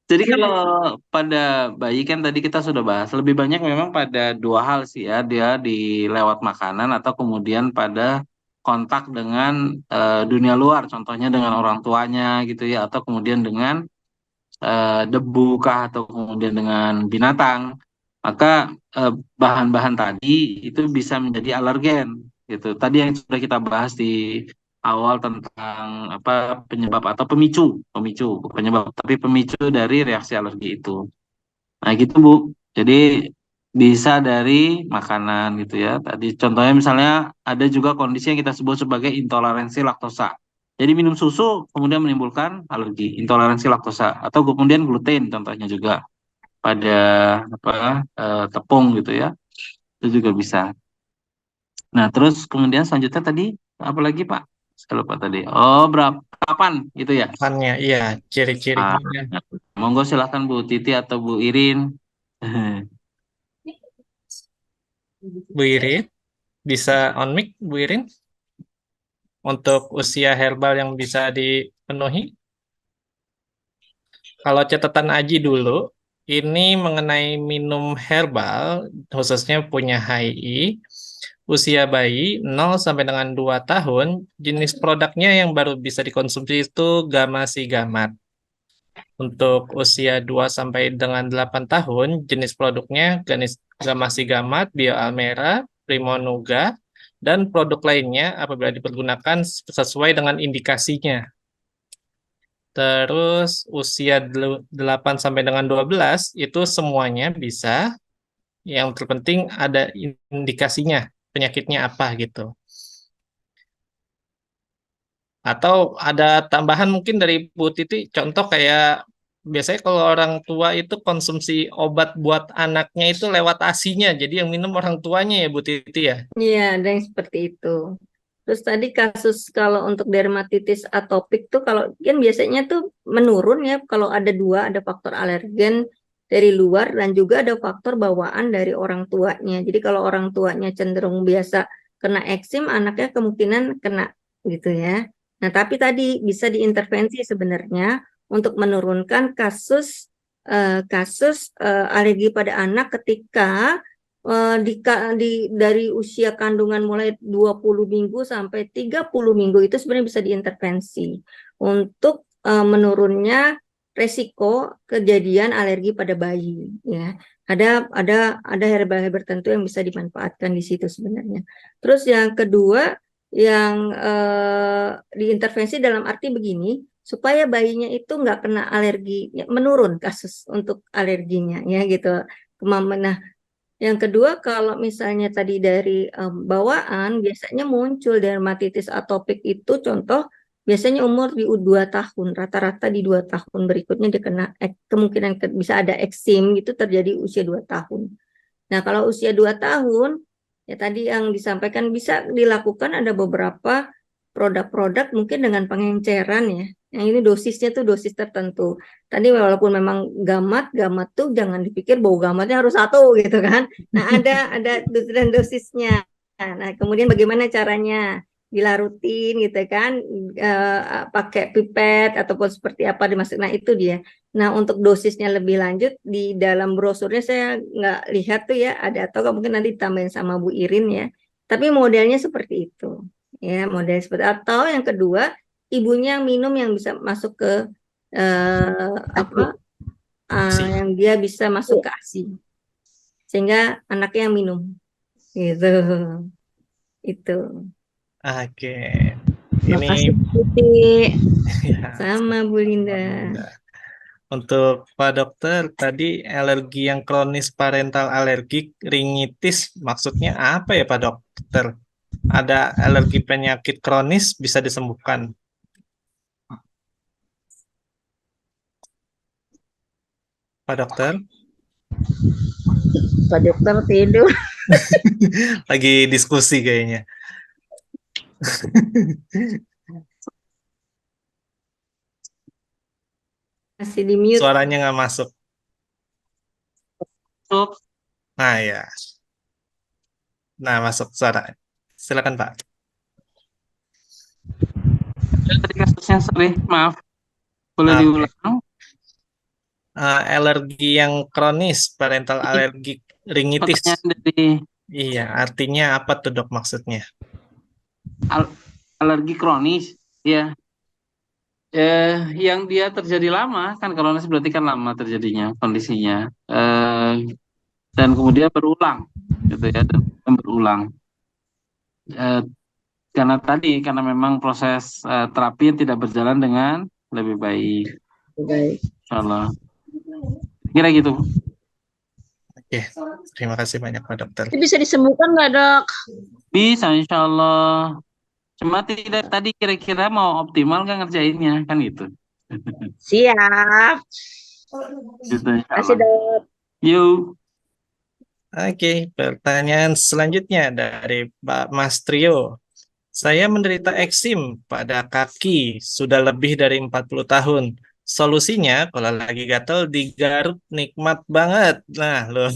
Jadi kalau pada bayi kan tadi kita sudah bahas, lebih banyak memang pada dua hal sih ya, dia di lewat makanan atau kemudian pada kontak dengan dunia luar, contohnya dengan orang tuanya gitu ya, atau kemudian dengan debu kah atau kemudian dengan binatang. Maka eh, bahan-bahan tadi itu bisa menjadi alergen gitu. Tadi yang sudah kita bahas di awal tentang apa penyebab atau pemicu, pemicu bukan penyebab tapi pemicu dari reaksi alergi itu. Nah, gitu Bu. Jadi bisa dari makanan gitu ya. Tadi contohnya misalnya ada juga kondisi yang kita sebut sebagai intoleransi laktosa. Jadi minum susu kemudian menimbulkan alergi, intoleransi laktosa atau kemudian gluten contohnya juga pada apa tepung gitu ya. Itu juga bisa. Nah, terus kemudian selanjutnya tadi apa lagi Pak? Saya lupa tadi. Oh, berapa kapan gitu ya? Bahannya, iya, Ah, ciri-cirinya. monggo silakan Bu Titi atau Bu Irin. Bu Irin, bisa on mic, Bu Irin, untuk usia herbal yang bisa dipenuhi. Kalau catatan Aji dulu, ini mengenai minum herbal, khususnya punya HI, usia bayi 0 sampai dengan 2 tahun, jenis produknya yang baru bisa dikonsumsi itu gamma-sigamat. Untuk usia 2 sampai dengan 8 tahun, jenis produknya gamma-sigamat, bioalmera, primonuga, dan produk lainnya apabila dipergunakan sesuai dengan indikasinya. Terus usia 8 sampai dengan 12 itu semuanya bisa. Yang terpenting ada indikasinya, penyakitnya apa gitu. Atau ada tambahan mungkin dari Bu Titi, contoh kayak biasanya kalau orang tua itu konsumsi obat buat anaknya itu lewat ASI-nya, jadi yang minum orang tuanya ya Bu Titi ya. Iya, ada yang seperti itu. Terus tadi kasus kalau untuk dermatitis atopik tuh kalau kan biasanya tuh menurun ya kalau ada dua, ada faktor alergen dari luar dan juga ada faktor bawaan dari orang tuanya. Jadi kalau orang tuanya cenderung biasa kena eksim, anaknya kemungkinan kena gitu ya. Nah, tapi tadi bisa diintervensi sebenarnya untuk menurunkan kasus alergi pada anak ketika dari usia kandungan mulai 20 minggu sampai 30 minggu itu sebenarnya bisa diintervensi untuk menurunnya resiko kejadian alergi pada bayi ya. Ada herbal-herbal tertentu yang bisa dimanfaatkan di situ sebenarnya. Terus yang kedua yang diintervensi dalam arti begini supaya bayinya itu nggak kena alergi, ya, menurun kasus untuk alerginya ya gitu. Nah, yang kedua, kalau misalnya tadi dari bawaan, biasanya muncul dermatitis atopik itu contoh biasanya umur di 2 tahun, rata-rata di 2 tahun berikutnya dia kena kemungkinan bisa ada eksim gitu terjadi usia 2 tahun. Nah, kalau usia 2 tahun Ya tadi yang disampaikan bisa dilakukan ada beberapa produk-produk mungkin dengan pengenceran ya. Yang ini dosisnya tuh dosis tertentu. Tadi walaupun memang gamat tuh jangan dipikir bau gamatnya harus satu gitu kan. Nah ada dosis dan dosisnya. Nah kemudian bagaimana caranya dilarutin gitu kan, pakai pipet ataupun seperti apa dimasuk. Nah itu dia. Nah untuk dosisnya lebih lanjut di dalam brosurnya saya nggak lihat tuh ya ada atau mungkin nanti ditambahin sama Bu Irin ya. Tapi modelnya seperti itu ya model seperti atau yang kedua ibunya minum yang bisa masuk ke apa ASI. yang dia bisa masuk ke ASI sehingga anaknya yang minum gitu itu. Oke, Makasih ini Bu Tuti ya, sama Bu Linda. Alhamdulillah. Untuk Pak Dokter, tadi alergi yang kronis parental alergik rinitis maksudnya apa ya Pak Dokter? Ada alergi penyakit kronis bisa disembuhkan. Pak Dokter, Pak dokter tidur. lagi diskusi kayaknya. Masih di mute. Suaranya nggak masuk. Masuk. Nah ya, nah masuk suara. Silakan Pak. Tadi kasusnya, sorry, maaf. Boleh Oke. diulang? Alergi yang kronis parental alergik rinitis. Pertanyaan dari Iya, artinya apa tuh Dok maksudnya? alergi kronis, ya. Yang dia terjadi lama kan kronis berarti kan lama terjadinya kondisinya, dan kemudian berulang, gitu ya, dan berulang. Eh, karena memang proses terapi yang tidak berjalan dengan lebih baik, Baik. insyaallah. Kira gitu. Oke, terima kasih banyak Pak Dokter. Itu bisa disembuhkan nggak dok? Bisa insyaallah. Cuma tidak tadi kira-kira mau optimal nggak ngerjainnya kan gitu. Siap. Gitu Kasih insyaallah. dok. Yuk. Oke, pertanyaan selanjutnya dari Pak Mas Trio. Saya menderita eksim pada kaki sudah lebih dari 40 tahun. Solusinya kalau lagi gatel digaruk nikmat banget. Nah, loh.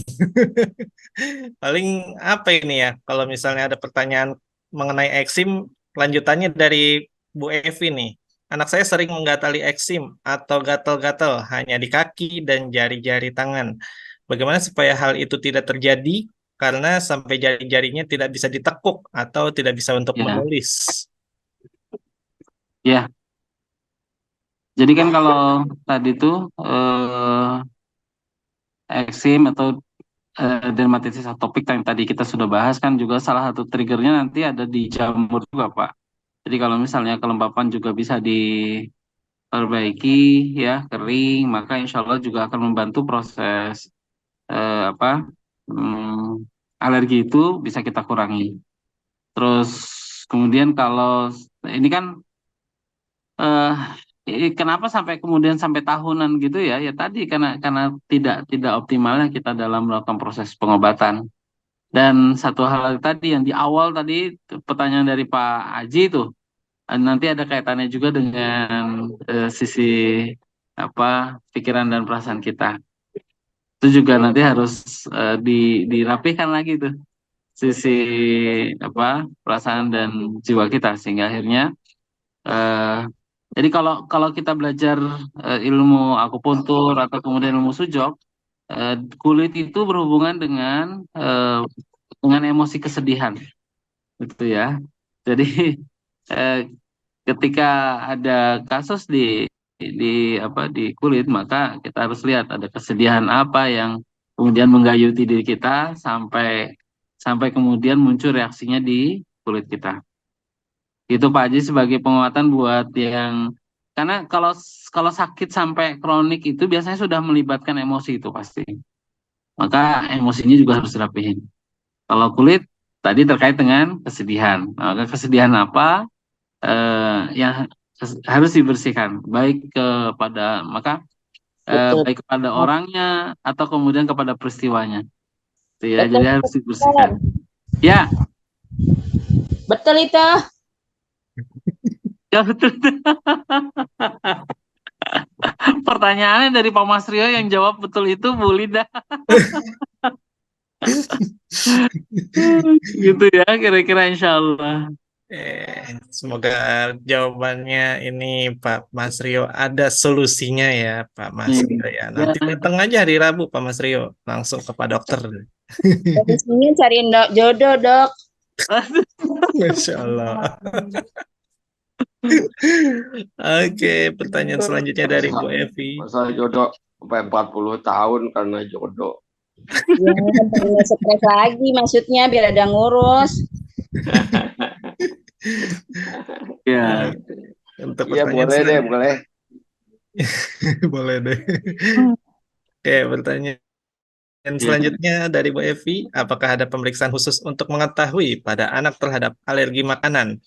Paling apa ini ya? Kalau misalnya ada pertanyaan mengenai eksim, lanjutannya dari Bu Evi nih. Anak saya sering menggatali eksim atau gatal-gatal hanya di kaki dan jari-jari tangan. Bagaimana supaya hal itu tidak terjadi? Karena sampai jari-jarinya tidak bisa ditekuk atau tidak bisa untuk Ya. menulis. Ya. Jadi kan kalau tadi tuh eksim atau dermatitis atopik yang tadi kita sudah bahas kan juga salah satu triggernya nanti ada di jamur juga Pak. Jadi kalau misalnya kelembapan juga bisa diperbaiki ya kering, maka insya Allah juga akan membantu proses apa alergi itu bisa kita kurangi. Terus kemudian kalau ini kan kenapa sampai kemudian sampai tahunan gitu ya? Ya tadi karena tidak optimalnya kita dalam melakukan proses pengobatan. Dan satu hal tadi yang di awal tadi pertanyaan dari Pak Aji itu nanti ada kaitannya juga dengan sisi apa pikiran dan perasaan kita. Itu juga nanti harus dirapihkan lagi tuh sisi apa perasaan dan jiwa kita sehingga akhirnya eh, jadi kalau kita belajar ilmu akupuntur atau kemudian ilmu sujok, kulit itu berhubungan dengan emosi kesedihan, gitu ya. Jadi eh, ketika ada kasus di di kulit, maka kita harus lihat ada kesedihan apa yang kemudian menggayuti diri kita sampai sampai kemudian muncul reaksinya di kulit kita. Itu Pak Haji sebagai penguatan buat yang karena kalau sakit sampai kronik itu biasanya sudah melibatkan emosi itu pasti. Maka emosinya juga harus dirapihin. Kalau kulit tadi terkait dengan kesedihan. Nah, maka kesedihan apa yang harus dibersihkan baik kepada maka Betul. baik kepada orangnya atau kemudian kepada peristiwanya. Itu ya, Betul. jadi harus dibersihkan. Ya, Betul itu. ya betul. Pertanyaannya dari Pak Mas Rio yang jawab betul itu Bu Linda. Gitu ya, kira-kira insya Allah. Semoga jawabannya ini Pak Mas Rio ada solusinya ya Pak Mas Rio ya. Nanti Ya, datang aja hari Rabu Pak Mas Rio langsung ke Pak Dokter. Solusinya cariin jodoh, Dok. Masya Allah. Oke, pertanyaan selanjutnya dari Bu Evi. Masa jodoh sampai 40 tahun karena jodoh. Ya, kan nggak stres lagi maksudnya biar ada ngurus. ya. Untuk Iya pertanyaan boleh deh, selanjutnya, boleh. boleh deh. Oke, pertanyaan Ya. selanjutnya dari Bu Evi, apakah ada pemeriksaan khusus untuk mengetahui pada anak terhadap alergi makanan?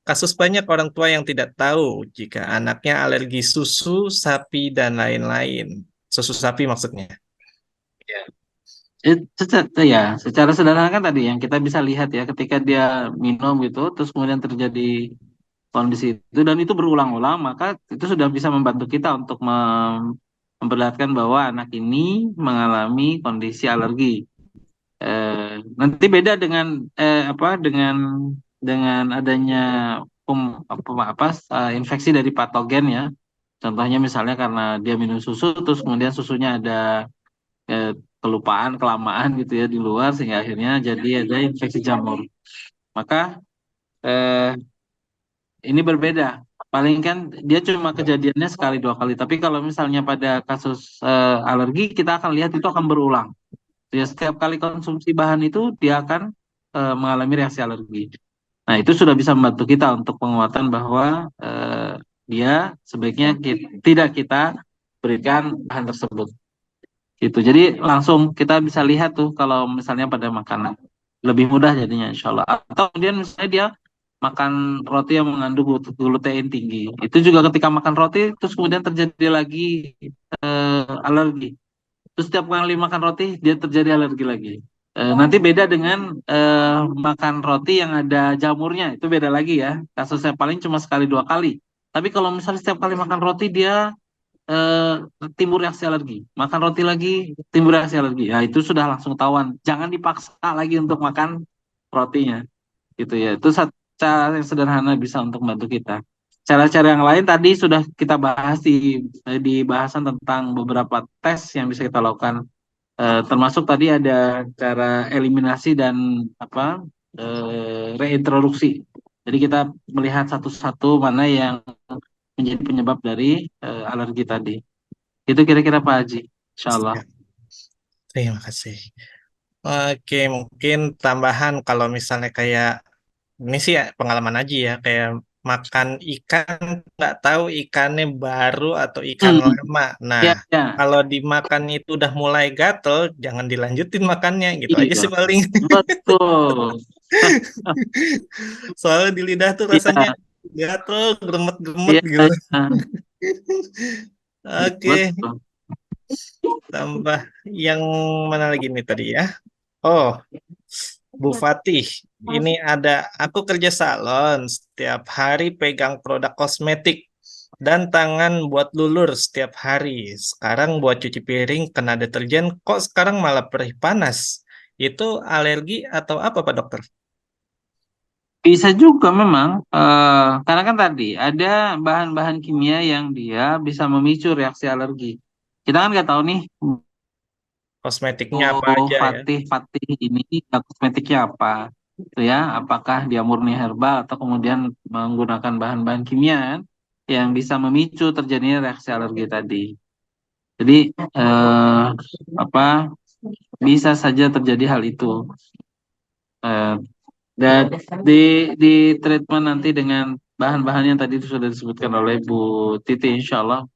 Kasus banyak orang tua yang tidak tahu jika anaknya alergi susu, sapi, dan lain-lain. Susu sapi maksudnya. Secara sederhana kan tadi yang kita bisa lihat ya ketika dia minum gitu, terus kemudian terjadi kondisi itu dan itu berulang-ulang, maka itu sudah bisa membantu kita untuk memperlihatkan bahwa anak ini mengalami kondisi alergi. Nanti beda dengan dengan adanya infeksi dari patogen ya. Contohnya misalnya karena dia minum susu, terus kemudian susunya ada eh, kelupaan, kelamaan gitu ya di luar sehingga akhirnya jadi ada infeksi jamur. Maka eh, ini berbeda. Paling kan dia cuma kejadiannya sekali dua kali. Tapi kalau misalnya pada kasus alergi kita akan lihat itu akan berulang. Ya, setiap kali konsumsi bahan itu dia akan mengalami reaksi alergi. Nah, itu sudah bisa membantu kita untuk penguatan bahwa dia sebaiknya tidak kita berikan bahan tersebut. Gitu. Jadi langsung kita bisa lihat tuh kalau misalnya pada makanan lebih mudah jadinya insya Allah. Atau kemudian misalnya dia makan roti yang mengandung glutein tinggi. Itu juga ketika makan roti terus kemudian terjadi lagi alergi. Terus setiap kali makan roti dia terjadi alergi lagi. Nanti beda dengan makan roti yang ada jamurnya, itu beda lagi ya. Kasusnya paling cuma sekali dua kali. Tapi kalau misalnya setiap kali makan roti dia eh, timbul reaksi alergi, makan roti lagi timbul reaksi alergi. Ya itu sudah langsung tahuan. Jangan dipaksa lagi untuk makan rotinya, gitu ya. Itu cara yang sederhana bisa untuk membantu kita. Cara-cara yang lain tadi sudah kita bahas di bahasan tentang beberapa tes yang bisa kita lakukan. Termasuk tadi ada cara eliminasi dan reintroduksi. Jadi kita melihat satu-satu mana yang menjadi penyebab dari alergi tadi. Itu kira-kira Pak Haji, insya Allah. Siap. Terima kasih. Oke, mungkin tambahan kalau misalnya kayak ini sih ya, pengalaman aja ya, kayak makan ikan nggak tahu ikannya baru atau ikan Hmm, lama. Nah, ya, ya, kalau dimakan itu udah mulai gatel, jangan dilanjutin makannya, gitu aja iya, sih paling. betul. Soalnya di lidah tuh rasanya Iya, gatel, gemet-gemet iya, gitu. iya, Oke, betul. tambah yang mana lagi nih tadi ya? Oh, Bu Fatih, ini aku kerja salon, setiap hari pegang produk kosmetik dan tangan buat lulur setiap hari. Sekarang buat cuci piring kena deterjen, kok sekarang malah perih panas? Itu alergi atau apa Pak Dokter? Bisa juga memang, karena kan tadi ada bahan-bahan kimia yang dia bisa memicu reaksi alergi. Kita kan nggak tahu nih, Kosmetiknya apa aja ya? Fatih ini kosmetiknya apa, gitu ya? Apakah dia murni herbal atau kemudian menggunakan bahan-bahan kimia yang bisa memicu terjadinya reaksi alergi tadi. Jadi eh, apa bisa saja terjadi hal itu. Eh, dan di di treatment nanti dengan bahan-bahan yang tadi sudah disebutkan oleh Bu Titi, insya Allah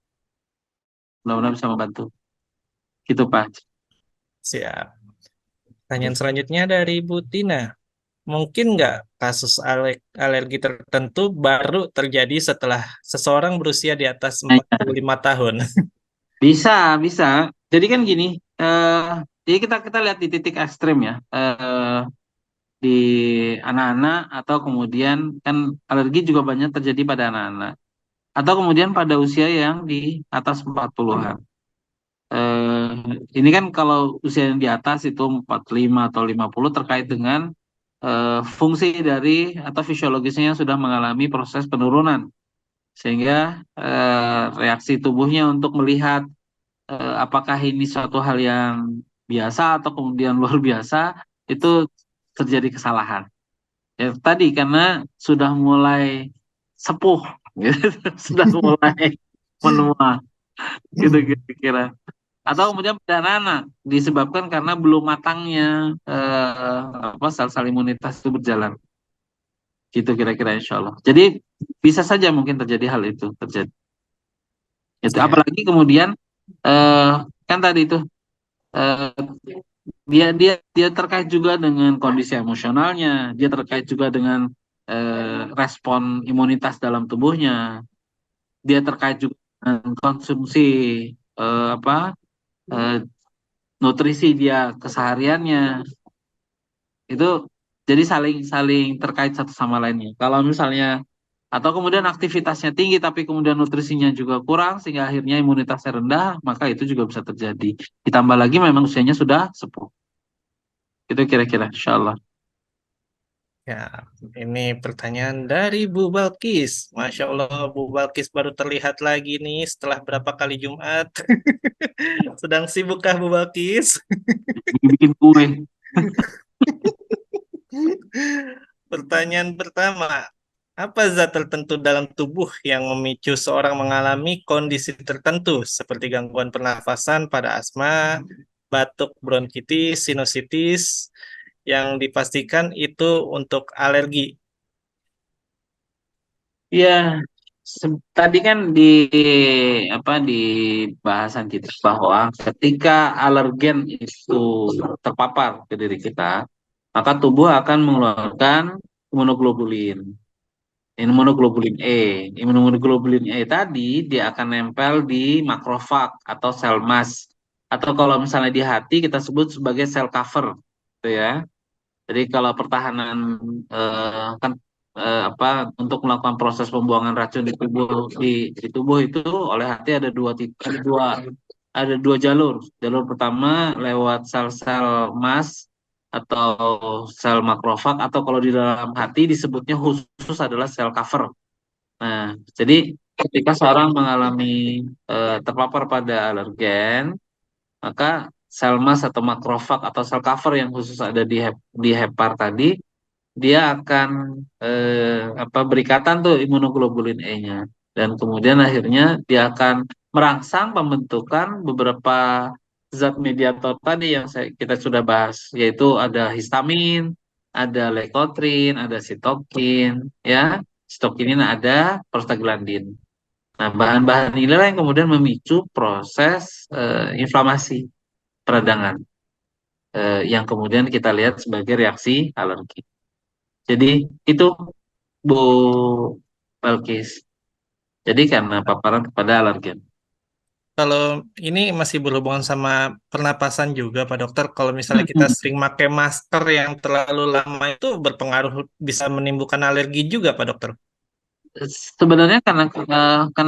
mudah-mudahan bisa membantu. Gitu Pak. Siap. Pertanyaan selanjutnya dari Bu Tina. Mungkin nggak kasus alergi tertentu baru terjadi setelah seseorang berusia di atas Nah, 45 tahun? bisa, bisa. Jadi kan gini, jadi kita kita lihat di titik ekstrim ya. di anak-anak, atau kemudian kan alergi juga banyak terjadi pada anak-anak, atau kemudian pada usia yang di atas 40-an. Eh, ini kan kalau usia yang di atas itu 45 atau 50 terkait dengan fungsi dari atau fisiologisnya yang sudah mengalami proses penurunan, sehingga reaksi tubuhnya untuk melihat apakah ini suatu hal yang biasa atau kemudian luar biasa, itu terjadi kesalahan. Ya tadi karena sudah mulai sepuh, gitu, sudah mulai menua, gitu kira-kira. Atau kemudian pada anak-anak disebabkan karena belum matangnya sel-sel imunitas itu berjalan, gitu kira-kira insya Allah. Jadi bisa saja mungkin terjadi hal itu terjadi. Itu Ya. apalagi kemudian eh, kan tadi itu eh, dia dia dia terkait juga dengan kondisi emosionalnya, dia terkait juga dengan respon imunitas dalam tubuhnya, dia terkait juga dengan konsumsi apa eh, nutrisi dia kesehariannya, itu jadi saling saling terkait satu sama lainnya. Kalau misalnya atau kemudian aktivitasnya tinggi tapi kemudian nutrisinya juga kurang sehingga akhirnya imunitasnya rendah, maka itu juga bisa terjadi. Ditambah lagi memang usianya sudah sepuh. Itu kira-kira insya Allah. Ya, ini pertanyaan dari Bu Balkis. Masya Allah, Bu Balkis baru terlihat lagi nih setelah berapa kali Jumat. Sedang sibukkah Bu Balkis? Bikin kue. Pertanyaan pertama, apa zat tertentu dalam tubuh yang memicu seorang mengalami kondisi tertentu seperti gangguan pernafasan pada asma, batuk, bronkitis, sinusitis yang dipastikan itu untuk alergi? Iya, tadi kan di apa di bahasan kita bahwa ketika alergen itu terpapar ke diri kita, maka tubuh akan mengeluarkan imunoglobulin. Imunoglobulin E. Imunoglobulin E tadi dia akan nempel di makrofag atau sel mas. Atau kalau misalnya di hati kita sebut sebagai sel cover, gitu ya. Jadi kalau pertahanan kan apa untuk melakukan proses pembuangan racun di tubuh di tubuh itu oleh hati ada ada dua jalur. Jalur pertama lewat sel-sel mas atau sel makrofag, atau kalau di dalam hati disebutnya khusus adalah sel cover. Nah, jadi ketika seorang mengalami terpapar pada alergen, maka sel mas atau makrofag atau sel cover yang khusus ada di hepar tadi, dia akan berikatan tuh imunoglobulin E-nya, dan kemudian akhirnya dia akan merangsang pembentukan beberapa zat mediator tadi yang kita sudah bahas, yaitu ada histamin, ada leukotrin, ada sitokin, ya, sitokinin, ada prostaglandin. Nah, bahan-bahan inilah yang kemudian memicu proses inflamasi peradangan, yang kemudian kita lihat sebagai reaksi alergi. Jadi itu Bu Balkis. Jadi karena paparan kepada alergen. Kalau ini masih berhubungan sama pernapasan juga, Pak Dokter. Kalau misalnya kita sering pakai masker yang terlalu lama itu berpengaruh bisa menimbulkan alergi juga, Pak Dokter. Sebenarnya karena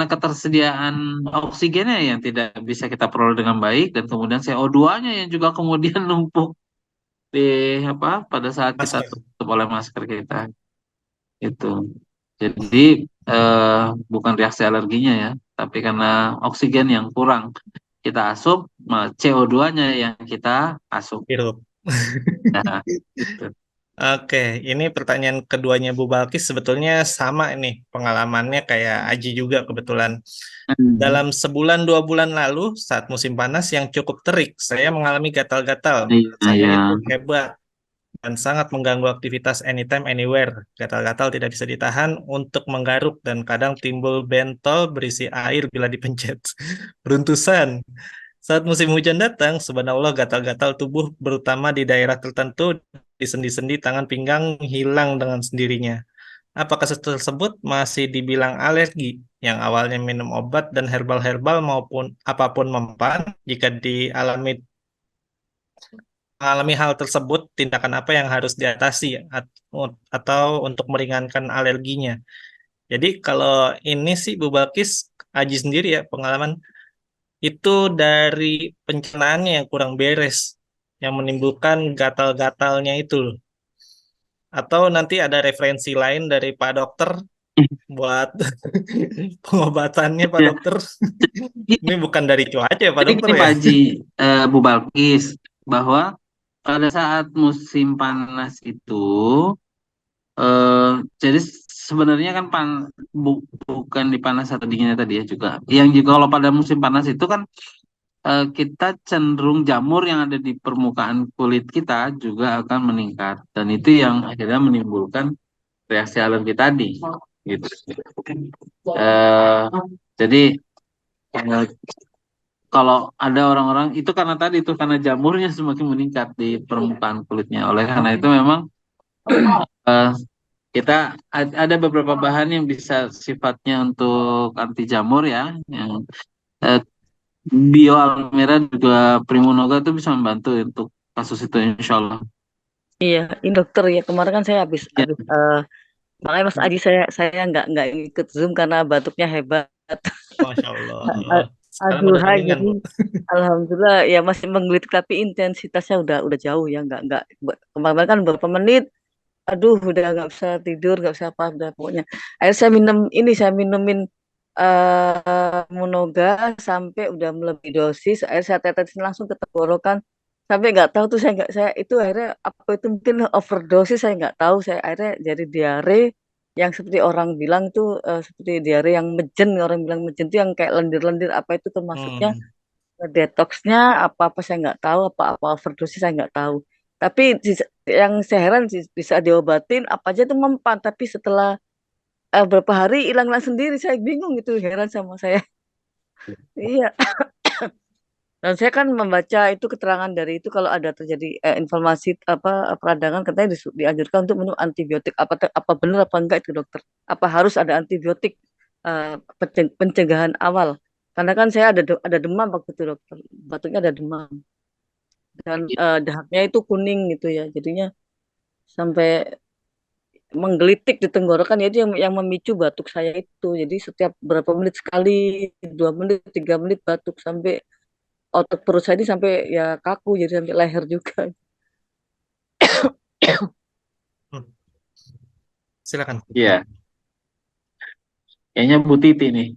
ketersediaan oksigennya yang tidak bisa kita peroleh dengan baik, dan kemudian CO2-nya yang juga kemudian numpuk di pada saat kita Masker. tutup oleh masker kita itu. Jadi eh, bukan reaksi alerginya ya, tapi karena oksigen yang kurang kita asup, CO2-nya yang kita asup. Hirup. Nah, gitu. Oke, ini pertanyaan keduanya Bu Balkis sebetulnya sama ini pengalamannya kayak Aji juga kebetulan. Dalam sebulan 2 bulan lalu saat musim panas yang cukup terik, saya mengalami gatal-gatal. Menurut Iya, saya ya. itu hebat dan sangat mengganggu aktivitas anytime anywhere. Gatal-gatal tidak bisa ditahan untuk menggaruk dan kadang timbul bentol berisi air bila dipencet. Beruntusan. Saat musim hujan datang, subhanallah gatal-gatal tubuh terutama di daerah tertentu di sendi-sendi tangan pinggang hilang dengan sendirinya. Apakah tersebut masih dibilang alergi yang awalnya minum obat dan herbal-herbal maupun apapun mempan jika dialami mengalami hal tersebut, tindakan apa yang harus diatasi atau untuk meringankan alerginya. Jadi kalau ini sih Bu Balkis, Aji sendiri ya pengalaman itu dari pencernaannya yang kurang beres, yang menimbulkan gatal-gatalnya itu loh. Atau nanti ada referensi lain dari Pak Dokter buat pengobatannya Pak Ya, Dokter. Ini bukan dari cuaca ya Pak jadi Dokter gini ya. Pak Haji, Bu Balkis, bahwa pada saat musim panas itu, jadi sebenarnya kan bukan di panas atau dinginnya tadi ya juga. Yang juga kalau pada musim panas itu kan kita cenderung jamur yang ada di permukaan kulit kita juga akan meningkat, dan itu yang akhirnya menimbulkan reaksi alergi tadi, gitu. Eh, jadi eh, kalau ada orang-orang itu karena tadi itu karena jamurnya semakin meningkat di permukaan kulitnya. Oleh karena itu memang eh, kita ada beberapa bahan yang bisa sifatnya untuk anti jamur ya, yang eh, Bio Almera juga Primonoga itu bisa membantu untuk kasus itu insya Allah. Iya, ini dokter ya. Kemarin kan saya habis Ya, habis makanya Mas Aji saya nggak ikut Zoom karena batuknya hebat. Masya Allah. Sekarang Aduh, udah hai, mendingan jadi Bu. alhamdulillah ya masih menggelitik tapi intensitasnya udah jauh ya nggak kemarin kan beberapa menit. Aduh, udah nggak bisa tidur, nggak bisa apa, udah pokoknya. Akhirnya saya minumin Monoga sampai udah melebihi dosis. Akhirnya saya tetesin langsung ke tenggorokan. Sampai nggak tahu tuh saya itu akhirnya apa itu mungkin overdosis saya nggak tahu. Saya akhirnya jadi diare yang seperti orang bilang tuh seperti diare yang mejen, orang bilang mejen tuh yang kayak lendir-lendir apa itu termasuknya Hmm. detoxnya apa-apa saya nggak tahu apa-apa overdosis saya nggak tahu. Tapi yang saya heran bisa diobatin apa aja tuh mempan tapi setelah berapa hari hilang sendiri saya bingung gitu heran sama saya. Iya. Dan saya kan membaca itu keterangan dari itu kalau ada terjadi informasi apa peradangan katanya dianjurkan untuk minum antibiotik apa benar apa enggak itu dokter? Apa harus ada antibiotik pencegahan awal? Karena kan saya ada demam waktu itu dokter, batuknya ada demam dan dahaknya itu kuning gitu ya, jadinya sampai menggelitik di tenggorokan ya itu yang memicu batuk saya itu. Jadi setiap berapa menit sekali, 2 menit, 3 menit batuk sampai otot perut saya ini sampai ya kaku jadi sampai leher juga. Hmm. Silakan. iya. Kayaknya Bu Titi nih.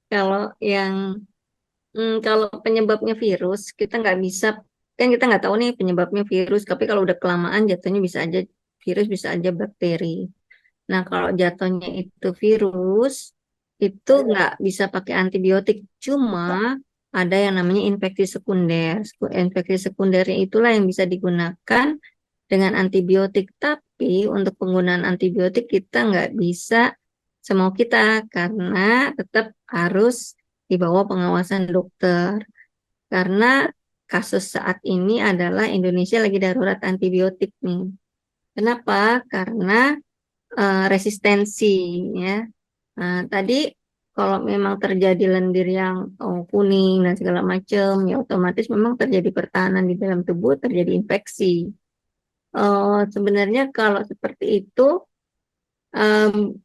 Kalau yang kalau penyebabnya virus, kita nggak bisa, kan kita nggak tahu nih penyebabnya virus, tapi kalau udah kelamaan jatuhnya bisa aja virus, bisa aja bakteri. Nah, kalau jatuhnya itu virus, itu nggak bisa pakai antibiotik, cuma ada yang namanya infeksi sekunder. Infeksi sekundernya itulah yang bisa digunakan dengan antibiotik, tapi untuk penggunaan antibiotik kita nggak bisa semau kita, karena tetap harus di bawah pengawasan dokter. Karena kasus saat ini adalah Indonesia lagi darurat antibiotik nih. Kenapa? Karena resistensi ya. Tadi kalau memang terjadi lendir yang kuning dan segala macam, ya otomatis memang terjadi pertahanan di dalam tubuh, terjadi infeksi. Sebenarnya kalau seperti itu, em,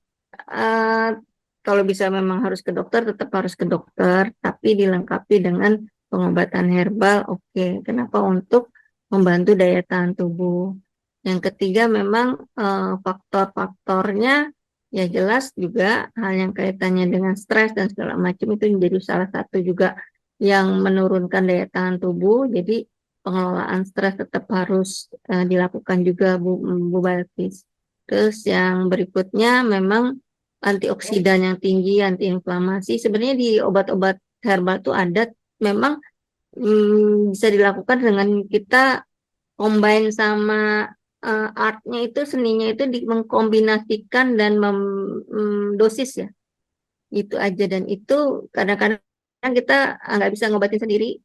eh, kalau bisa memang harus ke dokter, tetap harus ke dokter, tapi dilengkapi dengan pengobatan herbal. Oke, kenapa? Untuk membantu daya tahan tubuh. Yang ketiga memang faktor-faktornya ya jelas juga hal yang kaitannya dengan stres dan segala macam itu menjadi salah satu juga yang menurunkan daya tahan tubuh. Jadi pengelolaan stres tetap harus dilakukan juga Bu Balkis. Terus yang berikutnya memang antioksidan yang tinggi, antiinflamasi. Sebenarnya di obat-obat herbal itu ada memang bisa dilakukan dengan kita combine sama artnya itu, seninya itu mengkombinasikan dan dosis ya. Itu aja, dan itu kadang-kadang kita nggak bisa ngobatin sendiri.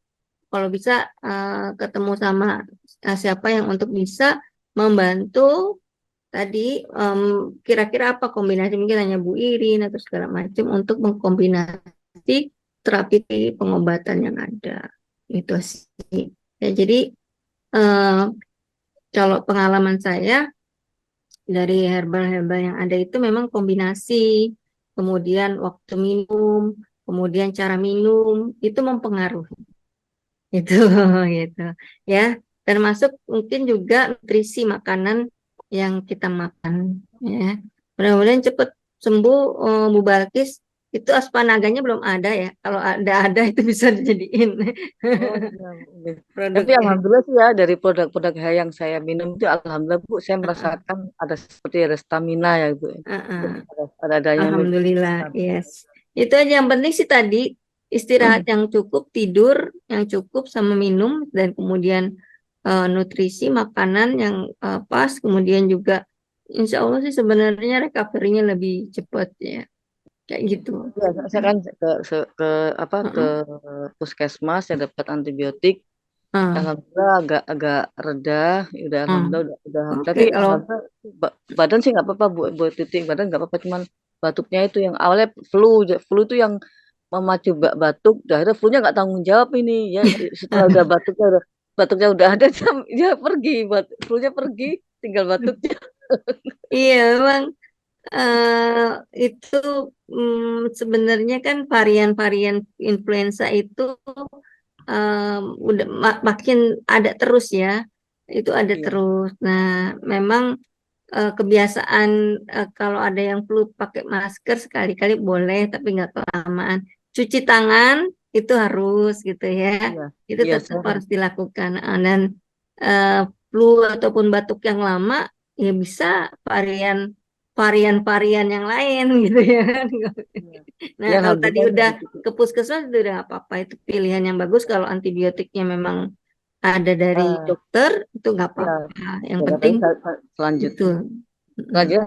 Kalau bisa ketemu sama siapa yang untuk bisa membantu tadi kira-kira apa kombinasi, mungkin hanya Bu Irin atau segala macam untuk mengkombinasi terapi pengobatan yang ada. Itu sih. Ya, jadi eh, kalau pengalaman saya dari herbal-herbal yang ada itu memang kombinasi, kemudian waktu minum, kemudian cara minum itu mempengaruhi itu gitu ya. Termasuk mungkin juga nutrisi makanan yang kita makan ya. Mudah-mudahan cepat sembuh Bu Balkis. Itu aspanaganya belum ada ya. Kalau ada itu bisa dijadiin Oh iya, iya. Tapi produknya. alhamdulillah sih ya dari produk-produk yang saya minum itu alhamdulillah Bu, saya merasakan ada seperti ada stamina ya Bu. Uh-uh. Ada adanya Alhamdulillah, yes. Itu aja yang penting sih tadi istirahat yang cukup, tidur yang cukup, sama minum, dan kemudian nutrisi makanan yang pas, kemudian juga insya Allah sih sebenarnya recovery-nya lebih cepat ya, kayak gitu. Ya, saya kan ke apa ke puskesmas saya dapat antibiotik. Alhamdulillah agak reda, udah alhamdulillah udah. Oke, Tapi kalau alhamdulillah badan sih nggak apa-apa buat titik badan nggak apa-apa, cuman batuknya itu yang awalnya flu itu yang memacu batuk, akhirnya flu-nya nggak tanggung jawab ini ya. Setelah udah batuknya udah ada, dia pergi, flu-nya pergi, tinggal batuknya. iya memang itu sebenarnya kan varian-varian influenza itu udah makin ada terus ya, itu ada Iya. terus. Nah, memang kebiasaan kalau ada yang flu pakai masker sekali-kali boleh, tapi nggak kelamaan. Cuci tangan itu harus gitu ya, Iya, itu iya tetap saya harus dilakukan. Dan flu ataupun batuk yang lama ya bisa varian yang lain gitu ya. Nah, ya kalau tadi alhamdulillah udah gitu. ke puskesmas itu udah nggak apa-apa, itu pilihan yang bagus. Kalau antibiotiknya memang ada dari dokter itu nggak Ya, apa-apa. Yang ya penting katanya selanjutnya. itu. Selanjutnya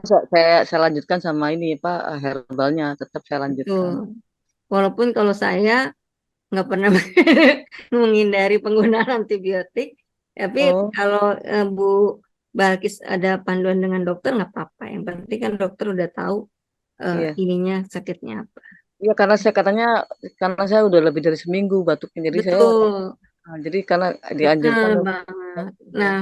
saya lanjutkan sama ini Pak, herbalnya tetap saya lanjutkan. Betul. Walaupun kalau saya nggak pernah menghindari penggunaan antibiotik, tapi Oh, kalau Bu Balkis ada panduan dengan dokter nggak apa-apa. Yang penting kan dokter udah tahu iya. ininya sakitnya apa. Iya karena saya udah lebih dari seminggu batuknya, jadi saya Betul, jadi karena benar dianjurkan. banget. Nah,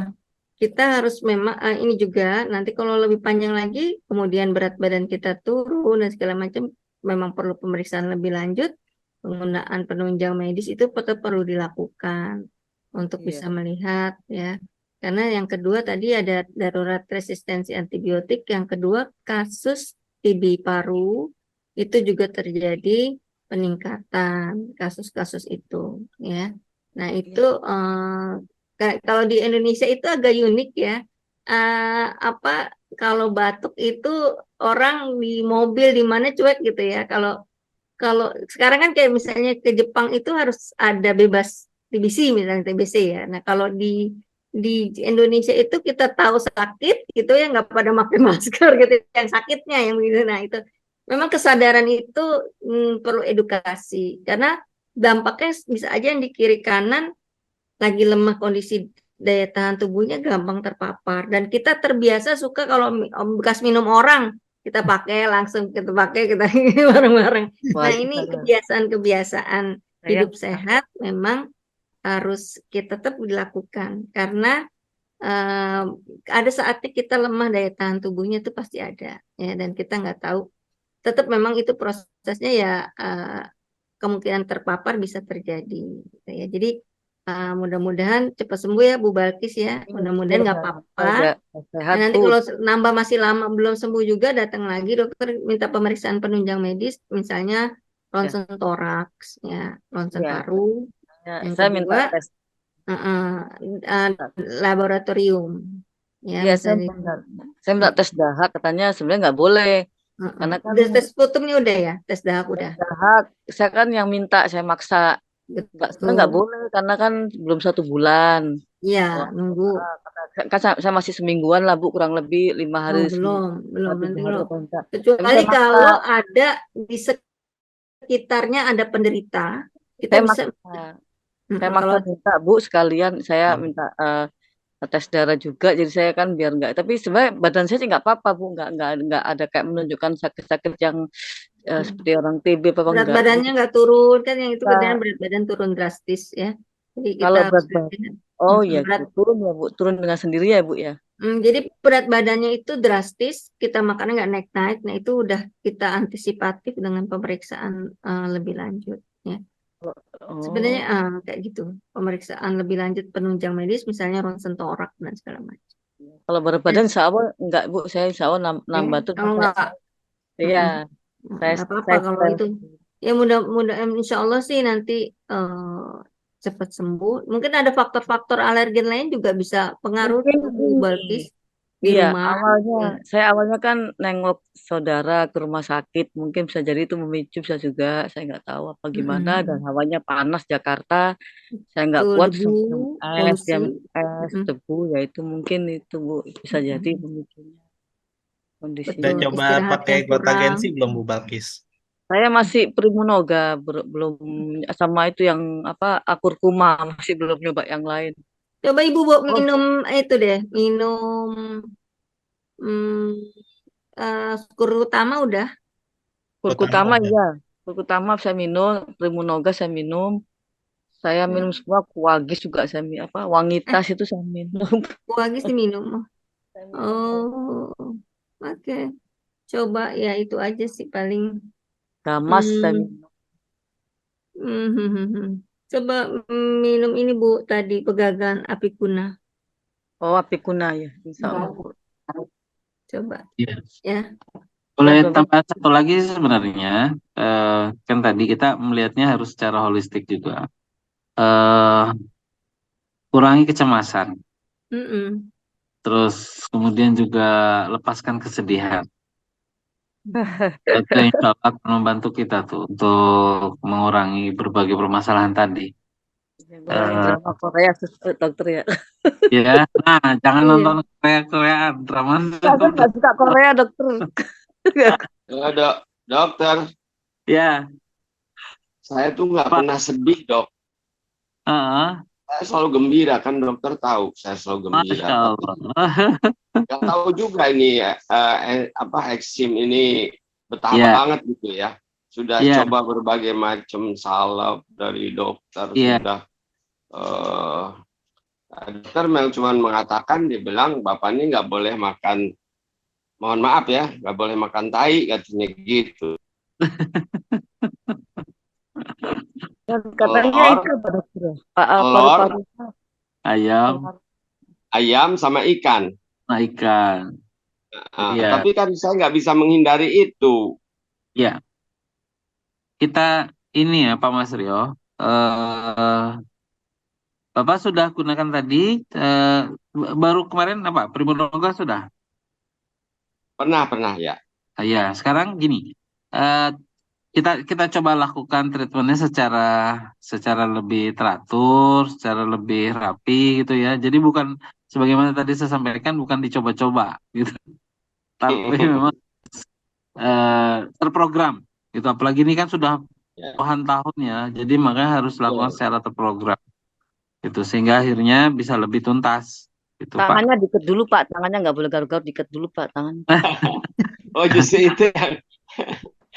kita harus memang ini juga nanti kalau lebih panjang lagi, kemudian berat badan kita turun dan segala macam, memang perlu pemeriksaan lebih lanjut. Penggunaan penunjang medis itu tetap perlu dilakukan untuk Iya, bisa melihat ya. Karena yang kedua tadi ada darurat resistensi antibiotik, yang kedua kasus TB paru itu juga terjadi peningkatan kasus-kasus itu ya. Nah, itu kalau di Indonesia itu agak unik ya. Apa kalau batuk itu orang di mobil di mana cuek gitu ya. Kalau kalau sekarang kan kayak misalnya ke Jepang itu harus ada bebas TBC misalnya TBC ya. Nah, kalau di Indonesia itu kita tahu sakit gitu ya nggak pada pakai masker gitu yang sakitnya yang begitu. Nah, itu memang kesadaran itu perlu edukasi karena dampaknya bisa aja yang di kiri kanan lagi lemah kondisi daya tahan tubuhnya gampang terpapar, dan kita terbiasa suka kalau bekas minum orang kita pakai langsung kita pakai kita bareng-bareng. Nah, ini kebiasaan-kebiasaan hidup sehat memang harus kita tetap dilakukan karena ada saatnya kita lemah daya tahan tubuhnya itu pasti ada ya, dan kita nggak tahu, tetap memang itu prosesnya ya, kemungkinan terpapar bisa terjadi gitu ya. Jadi mudah-mudahan cepat sembuh ya Bu Balkis ya. Mudah-mudahan nggak apa-apa. sehat Nah, nanti Bu. kalau nambah masih lama belum sembuh juga datang lagi dokter minta pemeriksaan penunjang medis, misalnya ronsen toraks ya, ronsen Ya, paru. Yang saya minta kedua tes. laboratorium ya, Iya, misalnya. saya minta tes dahak, katanya sebenarnya nggak boleh karena kan Udah tes putumnya udah ya, tes dahak udah. dahak saya kan yang minta, saya maksa. Sebenarnya nggak Betul. boleh karena kan belum 1 bulan. Iya, Wah, nunggu. kan saya masih semingguan lah Bu, kurang lebih 5 hari Belum nanti 3 hari kalau apa enggak. Tapi kecuali saya maksa, kalau ada di sekitarnya ada penderita, kita saya bisa maksa, saya maksa kalau minta Bu sekalian, saya minta tes darah juga, jadi saya kan biar enggak. Tapi sebenarnya badan saya sih nggak apa-apa Bu, nggak ada kayak menunjukkan sakit-sakit yang seperti orang TB apa berat enggak. badannya nggak turun kan, yang itu Kita, kadang berat badan turun drastis ya. Jadi kita Kalau harus berat badan, oh ya berat. turun ya Bu, turun dengan sendiri ya Bu ya. Jadi berat badannya itu drastis, kita makannya nggak naik-naik, nah itu udah kita antisipatif dengan pemeriksaan lebih lanjut ya. Sebenarnya Oh, kayak gitu, pemeriksaan lebih lanjut penunjang medis, misalnya ronsen torak dan segala macam. kalau berat Ya, badan insya Allah enggak Bu, saya insya Allah nambah tuh kalau sampai, nggak, iya, nggak apa-apa saya kalau stres. itu. Ya mudah-mudah, insya Allah sih nanti cepat sembuh. Mungkin ada faktor-faktor alergen lain juga bisa pengaruh Mungkin tubuh Balkis ini, di iya, rumah. saya awalnya kan nengok saudara ke rumah sakit, mungkin bisa jadi itu memicu, bisa juga, saya nggak tahu apa gimana, dan hawanya panas Jakarta, saya nggak Tuh kuat debu, minum es, polusi. yang es, debu, ya itu mungkin itu Bu, bisa jadi pemicunya Udah kondisinya. Betul, coba istirahat pakai yang gota kurang. gensi belum Bu Balkis? Saya masih Primonoga, belum sama itu yang apa akurkuma, masih belum nyoba yang lain. Coba Ibu Oh, minum itu deh, minum kur utama udah. Kurkutama Utama. iya, Kurkutama saya minum, Primonoga saya minum, saya minum semua Kuagis juga saya minum, apa Wangitas itu saya minum. Kuagis diminum. Saya minum. Oh, oke. Coba ya itu aja sih paling. Gamas saya Hmm, minum. Coba minum ini Bu tadi pegagan apikuna. Oh, apikuna ya, insya Allah Bu. Coba Iya. ya. Boleh Ya, Bapak. tambah satu lagi sebenarnya, kan tadi kita melihatnya harus secara holistik juga. Eh, Kurangi kecemasan, Mm-mm. terus kemudian juga lepaskan kesedihan. Itu insya Allah akan membantu kita tuh untuk mengurangi berbagai permasalahan tadi. Jangan Eh, drama Korea dokter ya. ya, nah jangan Iya. nonton Korea-Koreaan, drama. Saya nggak suka Korea dokter. Dokter, Ya, saya tuh nggak Pak. pernah sedih, Dok. Heeh, Saya selalu gembira, kan dokter tahu saya selalu gembira. Masya Tapi Allah. nggak tahu juga ini apa eksim ini betah Ya, banget gitu ya. Sudah ya, coba berbagai macam salep dari dokter, ya. sudah dokter memang cuma mengatakan, dia bilang bapak ini nggak boleh makan, mohon maaf ya, nggak boleh makan tai katanya gitu. Dan katanya Telur, itu Pak dokter. telur, Paru-paru. Ayam, ayam sama ikan. nah ikan. Ya, Tapi kan saya nggak bisa menghindari itu. ya. Kita ini ya Pak Mas Rio. Bapak sudah gunakan tadi, baru kemarin apa? Primonoga sudah. Pernah ya. Ya, sekarang gini. eh, kita coba lakukan treatmentnya secara lebih teratur, secara lebih rapi gitu ya. Jadi bukan sebagaimana tadi saya sampaikan, bukan dicoba-coba gitu, tapi memang terprogram gitu. Apalagi ini kan sudah Ya, puluhan tahun ya, jadi makanya harus dilakukan betul. secara terprogram gitu sehingga akhirnya bisa lebih tuntas gitu Pak. Tangannya diikat dulu Pak, tangannya nggak boleh garuk-garuk, diikat dulu Pak tangannya. Oh justru itu yang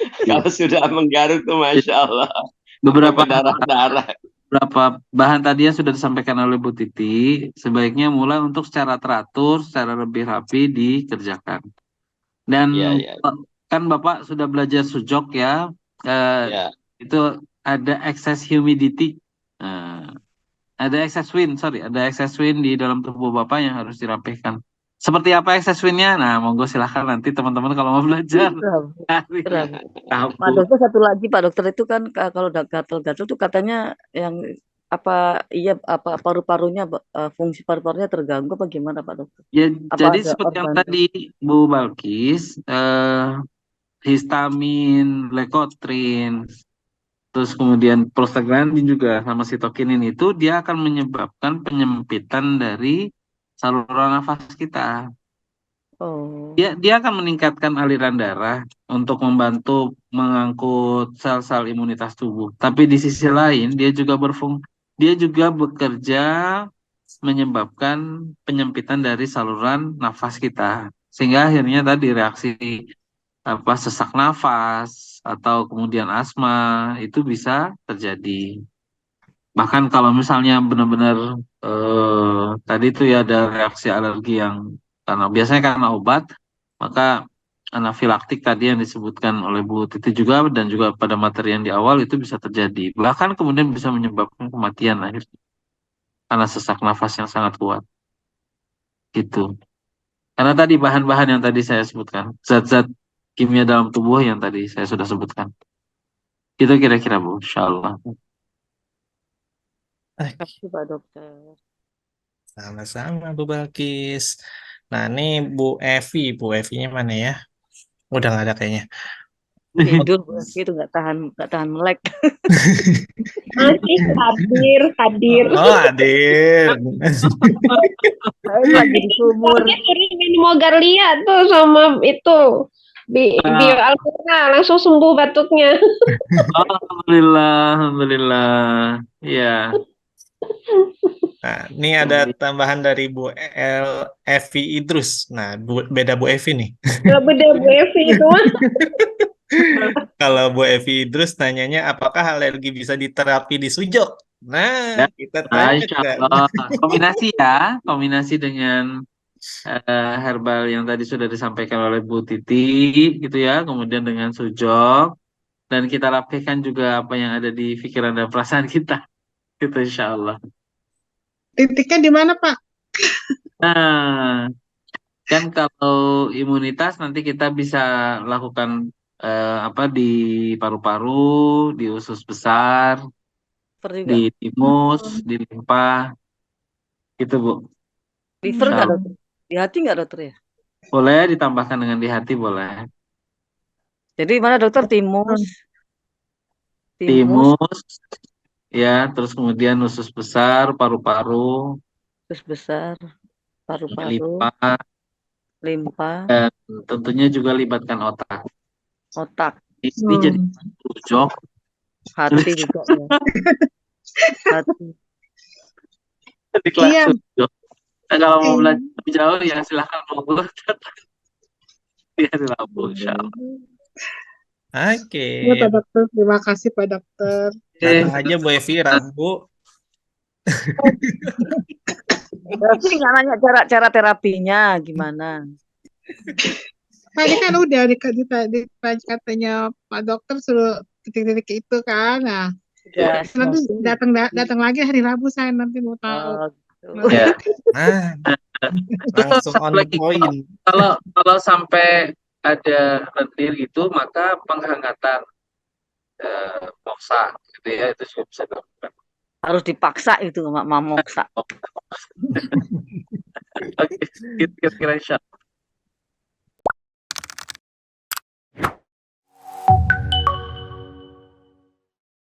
Iya. kalau sudah menggaruk tuh Masya Allah. Sampai Beberapa berdarah-darah. beberapa bahan tadi yang sudah disampaikan oleh Bu Titi sebaiknya mulai untuk secara teratur, secara lebih rapi dikerjakan. Dan Iya, iya. kan Bapak sudah belajar sujok ya, eh, Ya. itu ada excess humidity. Nah, ada excess wind, sorry, ada excess wind di dalam tubuh Bapak yang harus dirapihkan. Seperti apa excess wind-nya? Nah, monggo silahkan nanti teman-teman kalau mau belajar dari Pak tahu. dokter satu lagi Pak dokter itu kan kalau udah gatal-gatal tuh katanya yang apa iya apa paru-parunya fungsi paru-parunya terganggu apa gimana Pak dokter? Ya, Apa jadi ada seperti yang organ? tadi Bu Balkis, histamin, lekotrin, terus kemudian prostaglandin juga sama sitokinin itu dia akan menyebabkan penyempitan dari saluran nafas kita. Oh, Dia akan meningkatkan aliran darah untuk membantu mengangkut sel-sel imunitas tubuh. Tapi di sisi lain dia juga bekerja menyebabkan penyempitan dari saluran nafas kita. Sehingga akhirnya tadi reaksi apa sesak nafas atau kemudian asma itu bisa terjadi. Bahkan kalau misalnya benar-benar tadi itu ya ada reaksi alergi yang karena biasanya karena obat, maka anafilaktik tadi yang disebutkan oleh Bu Titi juga dan juga pada materi yang di awal itu bisa terjadi. Bahkan kemudian bisa menyebabkan kematian akhirnya karena sesak nafas yang sangat kuat gitu. Karena tadi bahan-bahan yang tadi saya sebutkan, zat-zat kimia dalam tubuh yang tadi saya sudah sebutkan. Itu kira-kira Bu, insya Allah. Kasih Pak Dokter. Sama-sama Bu Balkis. Nah, ini Bu Evi-nya mana ya? Udah nggak ada kayaknya. Tidur Bu Evi itu nggak tahan melek. Masih hadir. Oh, hadir. Lagi di sumur. Dia kirimin Mogarlia tuh sama itu bio Alpura langsung sembuh batuknya. Alhamdulillah, alhamdulillah. Iya. Nah, ini ada tambahan dari Bu Evi Idrus. Nah, beda Bu Evi nih. Gak beda Bu Evi itu mah. Kalau Bu Evi Idrus nanyanya apakah alergi bisa diterapi di sujok? Nah, Ya, kita tanya Insya ke Allah. Kombinasi ya, kombinasi dengan herbal yang tadi sudah disampaikan oleh Bu Titi, gitu ya. Kemudian dengan sujok dan kita rapihkan juga apa yang ada di pikiran dan perasaan kita, gitu Insya Allah. Titiknya di mana, Pak? Nah, kan kalau imunitas nanti kita bisa lakukan apa di paru-paru, di usus besar, Liver di juga. timus, di limpa, gitu Bu. Liver Insya nggak Allah. Dokter? Di hati nggak Dokter ya? Boleh ditambahkan dengan di hati boleh. Jadi mana Dokter? Timus, Timus, ya, terus kemudian usus besar, paru-paru, terus besar, paru-paru, limpa, limpa, dan tentunya juga libatkan otak. otak, Ini jadi sujok. hati juga ya. Hati. Di kelas Iya. sujok. Nah, kalau mau Iya. belajar lebih jauh ya silahkan monggo. Ya di Lampung, insya Allah. Oke. Iya, Pak Dokter. Terima kasih, Pak Dokter. Datang aja Bu Evi Rabu. Berarti nggak nanya cara terapinya gimana? Tadi kan udah di katanya Pak Dokter suruh titik-titik itu kan. Nah, Udah nanti semua. datang lagi hari Rabu saya nanti mau tahu. Oh, gitu. Ya. Nah, langsung on the Lagi, point. kalau sampai ada lendir itu maka penghangatan moksa gitu ya itu juga bisa dilakukan. Harus dipaksa itu mamoksa. Oke, kira-kira insya